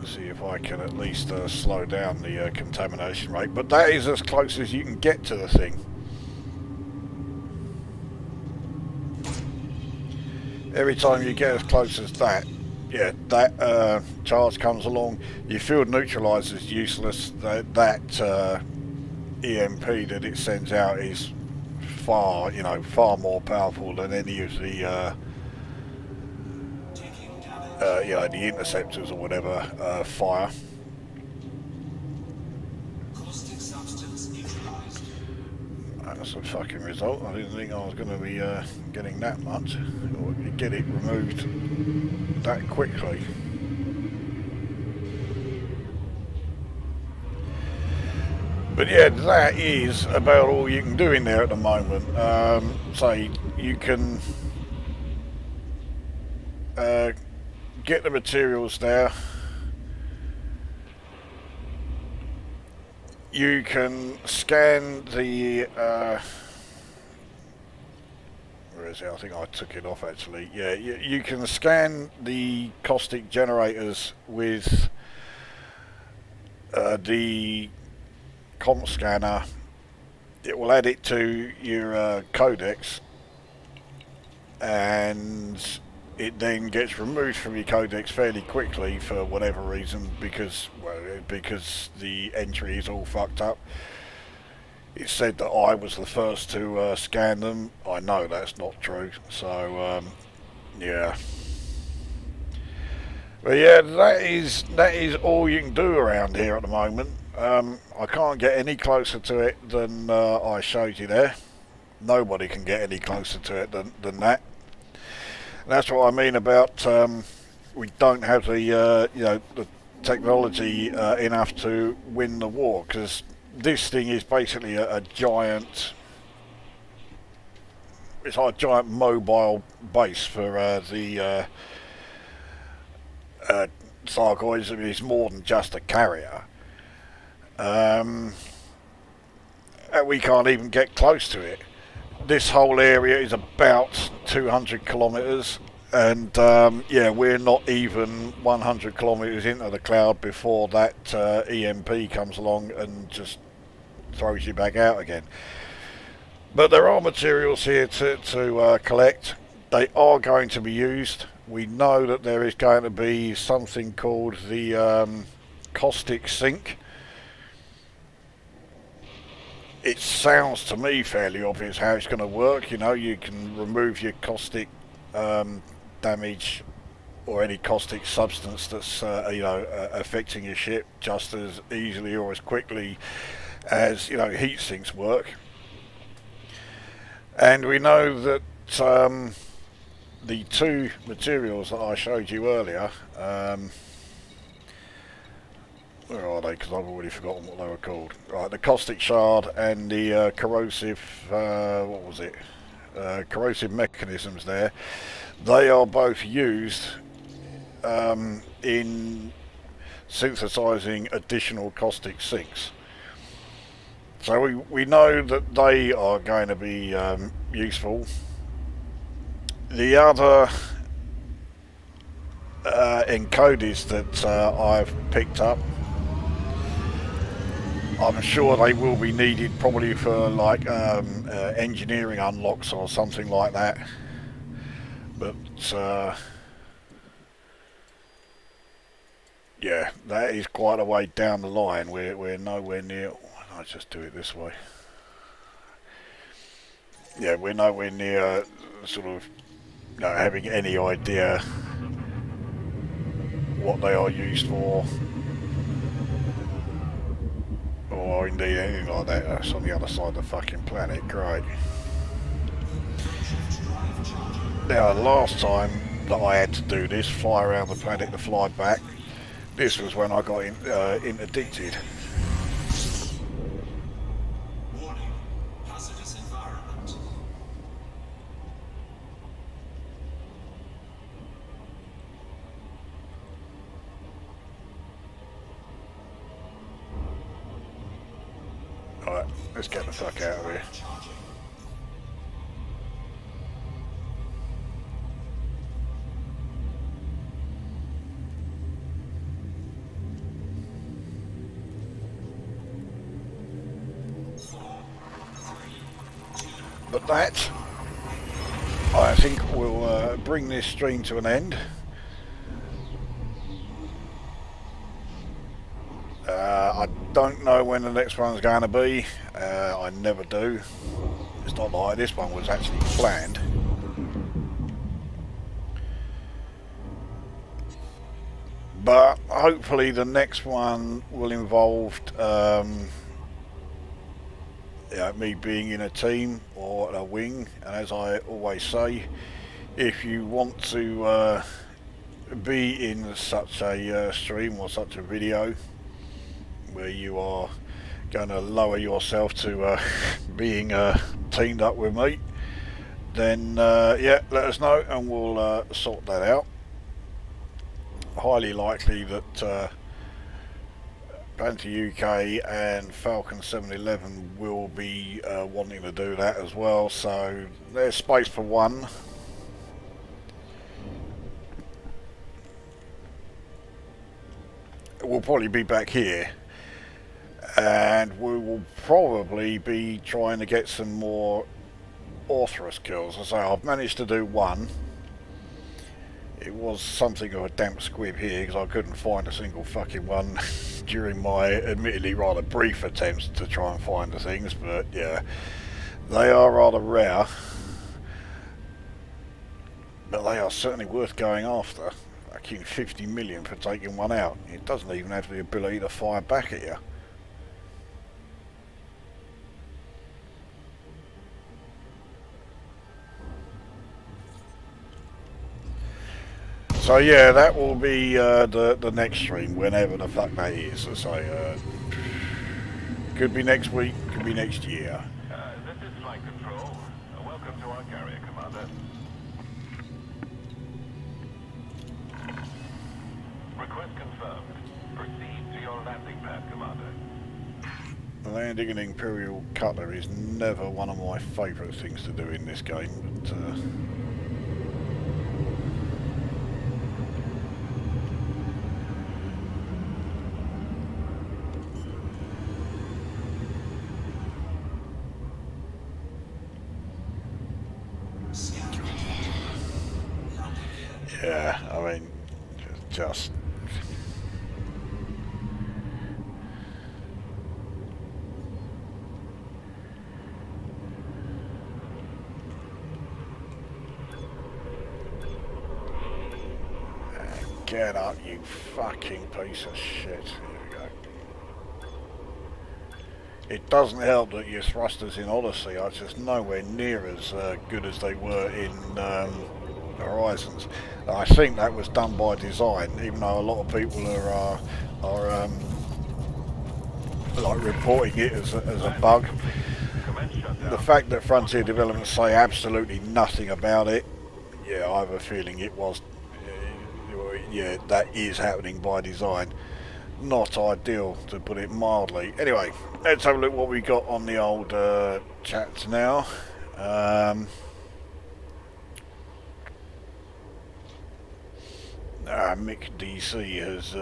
See if I can at least slow down the contamination rate, but that is as close as you can get to the thing. Every time you get as close as that, yeah, that charge comes along, your field neutralizer is useless. That EMP that it sends out is far more powerful than any of the the interceptors or whatever fire. Caustic substance neutralized. That's a fucking result. I didn't think I was going to be getting that much, or get it removed that quickly. But yeah, that is about all you can do in there at the moment. So you can get the materials there. You can scan the where is it? I think I took it off actually. Yeah, you can scan the caustic generators with the comp scanner. It will add it to your codex, and it then gets removed from your codex fairly quickly for whatever reason, because the entry is all fucked up. It said that I was the first to scan them. I know that's not true, so yeah. But yeah, that is all you can do around here at the moment. I can't get any closer to it than I showed you there. Nobody can get any closer to it than that. And that's what I mean about we don't have the the technology enough to win the war, because this thing is basically a giant. It's like a giant mobile base for the Thargoids. I mean, it's more than just a carrier. And we can't even get close to it. This whole area is about 200 kilometres, and yeah, we're not even 100 kilometres into the cloud before that EMP comes along and just throws you back out again. But there are materials here to collect. They are going to be used. We know that there is going to be something called the caustic sink. It sounds to me fairly obvious how it's going to work. You know, you can remove your caustic damage or any caustic substance that's affecting your ship just as easily or as quickly as heat sinks work. And we know that the two materials that I showed you earlier, where are they? Because I've already forgotten what they were called. Right, the caustic shard and the corrosive, what was it? Corrosive mechanisms there. They are both used in synthesizing additional caustic sinks. So we know that they are going to be useful. The other encoders that I've picked up. I'm sure they will be needed probably for like engineering unlocks or something like that. But yeah, that is quite a way down the line. We're nowhere near. Why don't I just do it this way? Yeah, we're nowhere near sort of having any idea what they are used for, or indeed anything like that. That's on the other side of the fucking planet. Great. Now, the last time that I had to do this, fly around the planet to fly back, this was when I got interdicted. Warning. Hazardous environment. Alright, let's get the fuck out of here. Charging. But that, I think, will bring this stream to an end. I don't know when the next one's going to be. I never do. It's not like this one was actually planned. But hopefully the next one will involve me being in a team or a wing. And as I always say, if you want to be in such a stream or such a video where you are going to lower yourself to being teamed up with me, then yeah, let us know and we'll sort that out. Highly likely that Panther UK and Falcon 711 will be wanting to do that as well, so there's space for one. We'll probably be back here, and we will probably be trying to get some more Orthrus kills. As I say, I've managed to do one. It was something of a damp squib here because I couldn't find a single fucking one during my admittedly rather brief attempts to try and find the things, but yeah, they are rather rare, but they are certainly worth going after. Fucking 50 million for taking one out. It doesn't even have the ability to fire back at you. So yeah, that will be the next stream, whenever the fuck that is. So could be next week, could be next year. This is Flight Control. Welcome to our carrier, Commander. Request confirmed. Proceed to your landing pad, Commander. Landing an Imperial Cutler is never one of my favourite things to do in this game, but yeah, I mean, just get up, you fucking piece of shit. Here we go. It doesn't help that your thrusters in Odyssey are just nowhere near as good as they were in Horizons. I think that was done by design, even though a lot of people are like reporting it as a bug. The fact that Frontier Development say absolutely nothing about it, yeah, I have a feeling it was, yeah, that is happening by design. Not ideal, to put it mildly. Anyway, let's have a look what we got on the old chats now. Mick DC has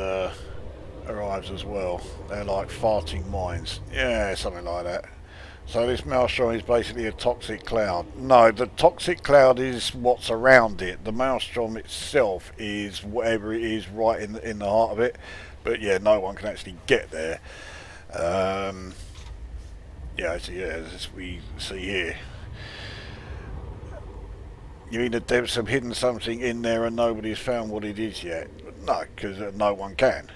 arrived as well. They're like farting mines. Yeah, something like that. So this Maelstrom is basically a toxic cloud. No, the toxic cloud is what's around it. The Maelstrom itself is whatever it is right in the heart of it. But yeah, no one can actually get there. Yeah, so yeah, as we see here. You mean that there's some hidden something in there and nobody's found what it is yet? No, because no one can.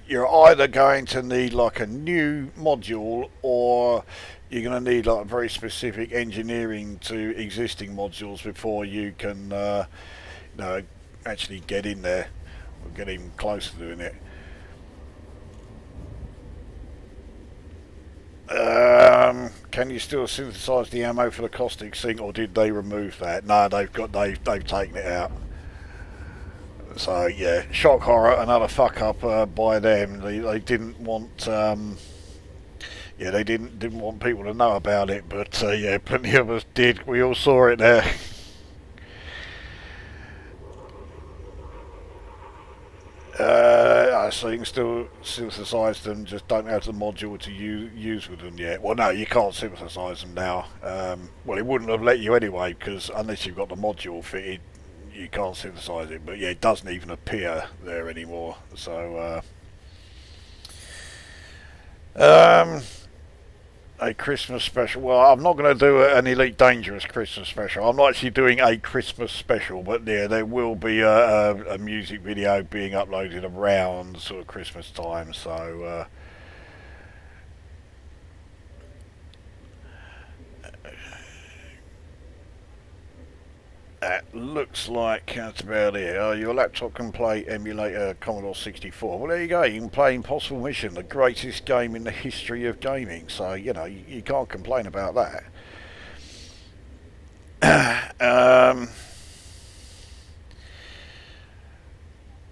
You're either going to need like a new module, or you're going to need like very specific engineering to existing modules before you can, actually get in there or get even close to doing it. Can you still synthesize the ammo for the caustic sink, or did they remove that? No, they've taken it out. So yeah, shock horror, another fuck up by them. They didn't want they didn't want people to know about it, but yeah, plenty of us did. We all saw it there. So you can still synthesize them, just don't have the module to use with them yet. Well, no, you can't synthesize them now. Well, it wouldn't have let you anyway, because unless you've got the module fitted, you can't synthesize it. But yeah, it doesn't even appear there anymore. So a Christmas special. Well, I'm not going to do an Elite Dangerous Christmas special. I'm not actually doing a Christmas special, but yeah, there will be a music video being uploaded around sort of Christmas time. So that looks like that's about it. Your laptop can play emulator Commodore 64. Well, there you go. You can play Impossible Mission, the greatest game in the history of gaming. So, you know, you can't complain about that.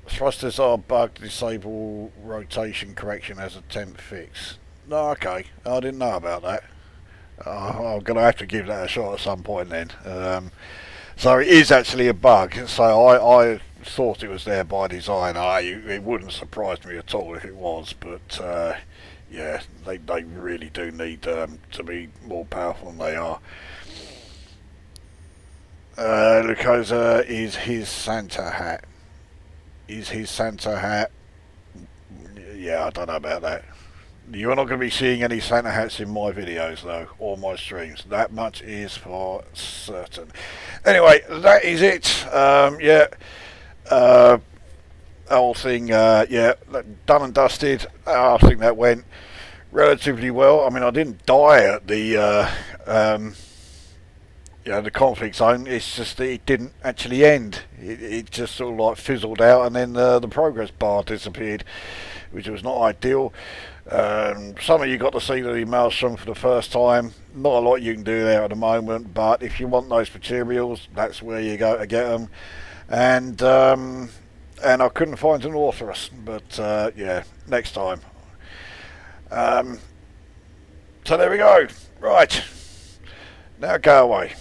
Thrusters are bugged. Disable rotation correction as a temp fix. No, okay. I didn't know about that. I'm going to have to give that a shot at some point then. So it is actually a bug. So I thought it was there by design. It wouldn't surprise me at all if it was. But yeah, they really do need to be more powerful than they are. Lukozer is his Santa hat. Is his Santa hat? Yeah, I don't know about that. You're not going to be seeing any Santa hats in my videos though, or my streams. That much is for certain. Anyway, that is it. Yeah, the whole thing. Yeah, done and dusted. I think that went relatively well. I mean, I didn't die at the the conflict zone. It's just that it didn't actually end. It just sort of like fizzled out, and then the progress bar disappeared, which was not ideal. Some of you got to see the Maelstrom for the first time. Not a lot you can do there at the moment, but if you want those materials, that's where you go to get them. And I couldn't find an Orthrus, but yeah, next time. So there we go. Right, now go away.